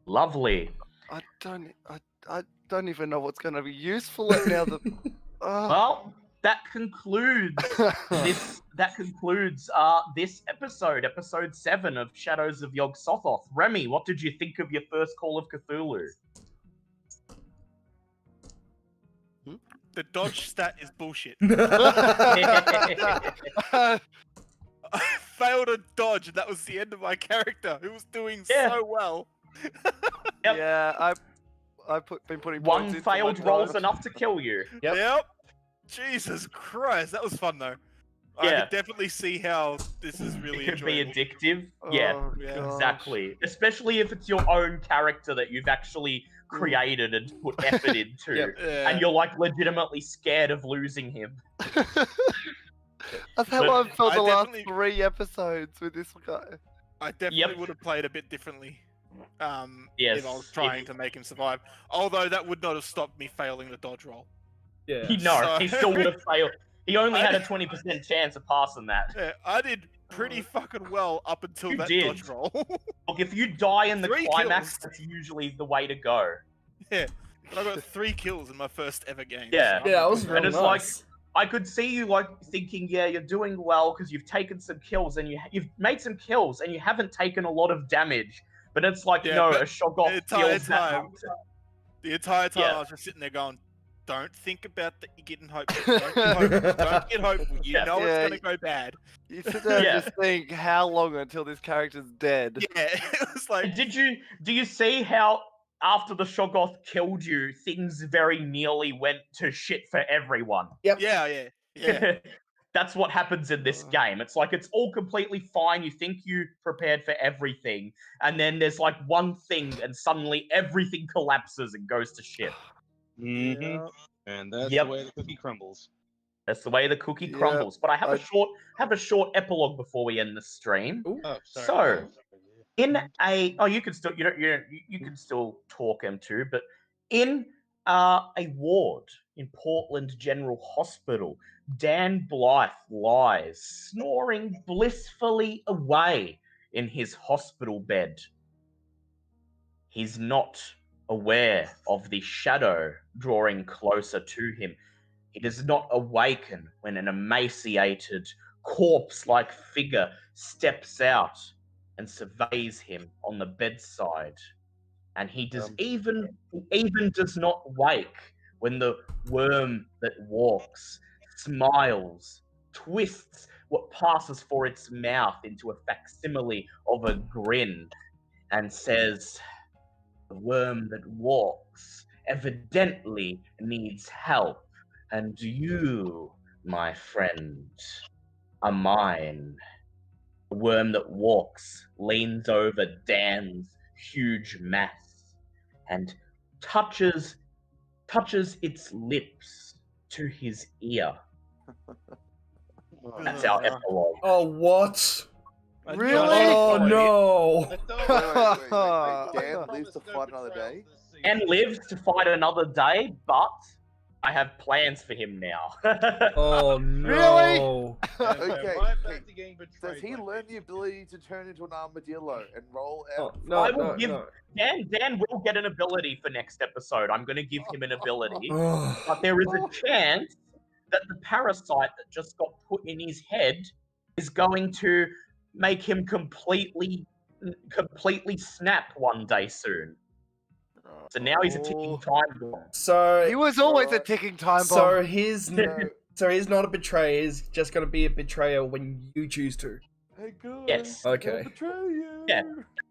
Lovely. I don't even know what's going to be useful now that... Well, that concludes this. That concludes this episode 7 of Shadows of Yog-Sothoth. Remy, what did you think of your first Call of Cthulhu? The dodge stat is bullshit. Uh, I failed a dodge, and that was the end of my character, who was doing Yeah. so well. Yep. Yeah, been putting One points into failed my roll's dice. enough to kill you. Yep. Jesus Christ, that was fun though. I Yeah. could definitely see how this is really It could be enjoyable. addictive. Yeah, Oh, Yeah, gosh. exactly. Especially if it's your own character that you've actually created and put effort into. Yep. Yeah. And you're like legitimately scared of losing him. That's how But I've felt I the last definitely- 3 episodes with this guy. I definitely Yep. would have played a bit differently. Yes, If I was trying to make him survive. Although that would not have stopped me failing the dodge roll. Yeah. No, he still would have failed. He only I had a did- 20% chance of passing that. Yeah, I did pretty fucking well up until You that did. dodge roll. Look, if you die in the 3 climax, kills. that's usually the way to go. Yeah, but I got 3 kills in my first ever game. Yeah. so I'm Yeah, that was happy. real And it's nice. I could see you like thinking, yeah, you're doing well because you've taken some kills and you've made some kills and you haven't taken a lot of damage. But it's like, Yeah, no, but a Shoggoth the entire feels that time- much. The entire time Yeah. I was just sitting there going, don't think about that you're getting hopeful. Don't get hopeful. Don't get hopeful. You Yeah. know Yeah, it's going to go bad. You sit there Yeah. and just think, how long until this character's dead? Yeah, it was like, Do you see how after the Shoggoth killed you, things very nearly went to shit for everyone? yeah. That's what happens in this game. It's like it's all completely fine. You think you prepared for everything, and then there's like one thing, and suddenly everything collapses and goes to shit. Mm-hmm. And that's Yep. the way the cookie crumbles. That's the way the cookie Yeah, crumbles. But I have I- a short epilogue before we end the stream. Oh, sorry. So, in you can still you can still talk M2, but in a ward in Portland General Hospital, Dan Blythe lies snoring blissfully away in his hospital bed. He's not aware of the shadow drawing closer to him. He does not awaken when an emaciated, corpse-like figure steps out and surveys him on the bedside. And he does even does not wake when the worm that walks smiles, twists what passes for its mouth into a facsimile of a grin, and says, "The worm that walks evidently needs help, and you, my friend, are mine." The worm that walks leans over Dan's huge mass and touches its lips to his ear. That's our epilogue. Oh, what? I Really? Oh, don't know. no. Dan lives to fight another day? And lives to fight another day, but I have plans for him now. Oh, no. Okay, Right hey, back to getting betrayed Does he by learn the people. ability to turn into an armadillo and roll Oh, out? no, I will no, give- no. Dan will get an ability for next episode. I'm going to give him an ability. Ugh. But there is a chance that the parasite that just got put in his head is going to make him completely snap one day soon. So now he's a ticking time bomb. So, He was always a ticking time bomb. so he's So, so he's not a betrayer. He's just gonna be a betrayer when you choose to. hey guys, Yes. I'm Okay. gonna betray you. Yeah.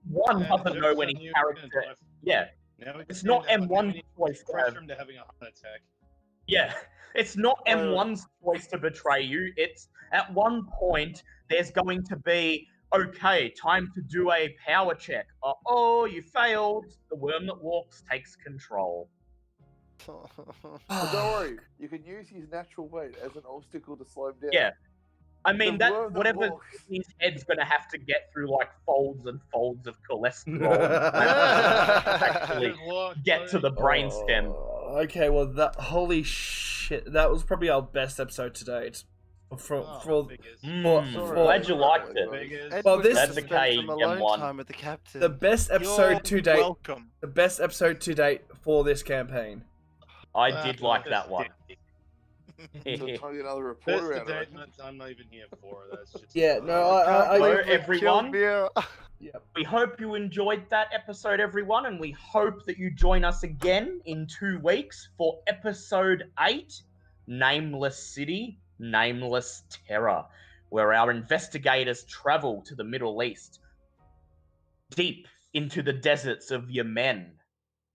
One Yeah, doesn't know when his character. Yeah, Now we it's just not need to have, like, M1's any choice to pressure have. him to having a heart attack. Yeah, it's not M1's choice to betray you. It's at one point there's going to be, okay, time to do a power check. Oh, you failed. The worm that walks takes control. But don't worry, you can use his natural weight as an obstacle to slow him down. Yeah. I mean, The that worm that whatever walks. his head's going to have to get through like folds and folds of cholesterol to actually get to the brainstem. Oh, okay, well that holy shit, that was probably our best episode to date. For Glad you liked it. Ed Well, would this- have to That's spend okay, some alone M1. time with the captain. the best episode You're to date. Welcome. The best episode to date for this campaign. I did like that one. So tell another That's reporter the out. date I'm not even here for. That's just Yeah, no, Can't I Hello, believe we've everyone. killed me. We hope you enjoyed that episode, everyone, and we hope that you join us again in 2 weeks for episode 8, Nameless City, Nameless Terror, where our investigators travel to the Middle East, deep into the deserts of Yemen,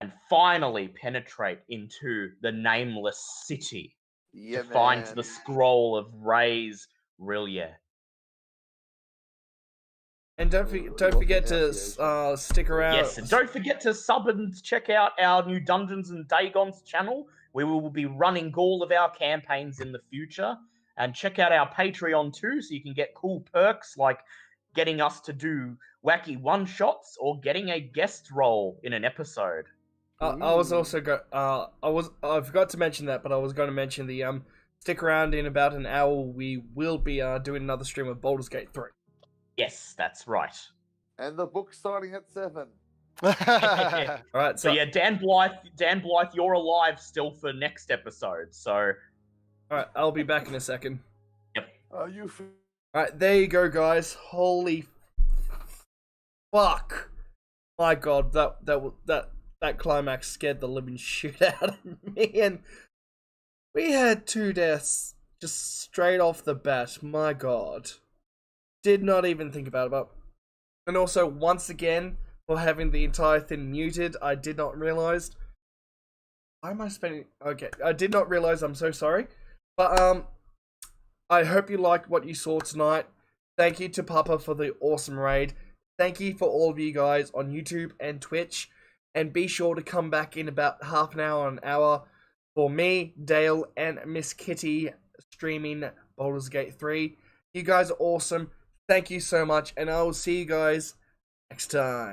and finally penetrate into the nameless city Yeah, to find man. the scroll of Ray's Rillier. And don't Lost forget to pronunciation. stick around. Yes, and don't forget to sub and check out our new Dungeons and Dagons channel, where we will be running all of our campaigns in the future. And check out our Patreon too, so you can get cool perks like getting us to do wacky one-shots or getting a guest role in an episode. I was also I forgot to mention that, but I was going to mention the stick around. In about an hour we will be doing another stream of Baldur's Gate 3. Yes, that's right. And the book's starting at 7. All right, So yeah, Dan Blythe, you're alive still for next episode. So all right, I'll be back in a second. Are you? All right, there you go, guys. Holy fuck! My God, that climax scared the living shit out of me, and we had 2 deaths just straight off the bat. My God, did not even think about it. And also, once again, for having the entire thing muted, I did not realize. Why am I spending? Okay, I did not realize. I'm so sorry, but I hope you liked what you saw tonight. Thank you to Papa for the awesome raid. Thank you for all of you guys on YouTube and Twitch. And be sure to come back in about half an hour or an hour for me, Dale, and Miss Kitty streaming Baldur's Gate 3. You guys are awesome. Thank you so much. And I will see you guys next time.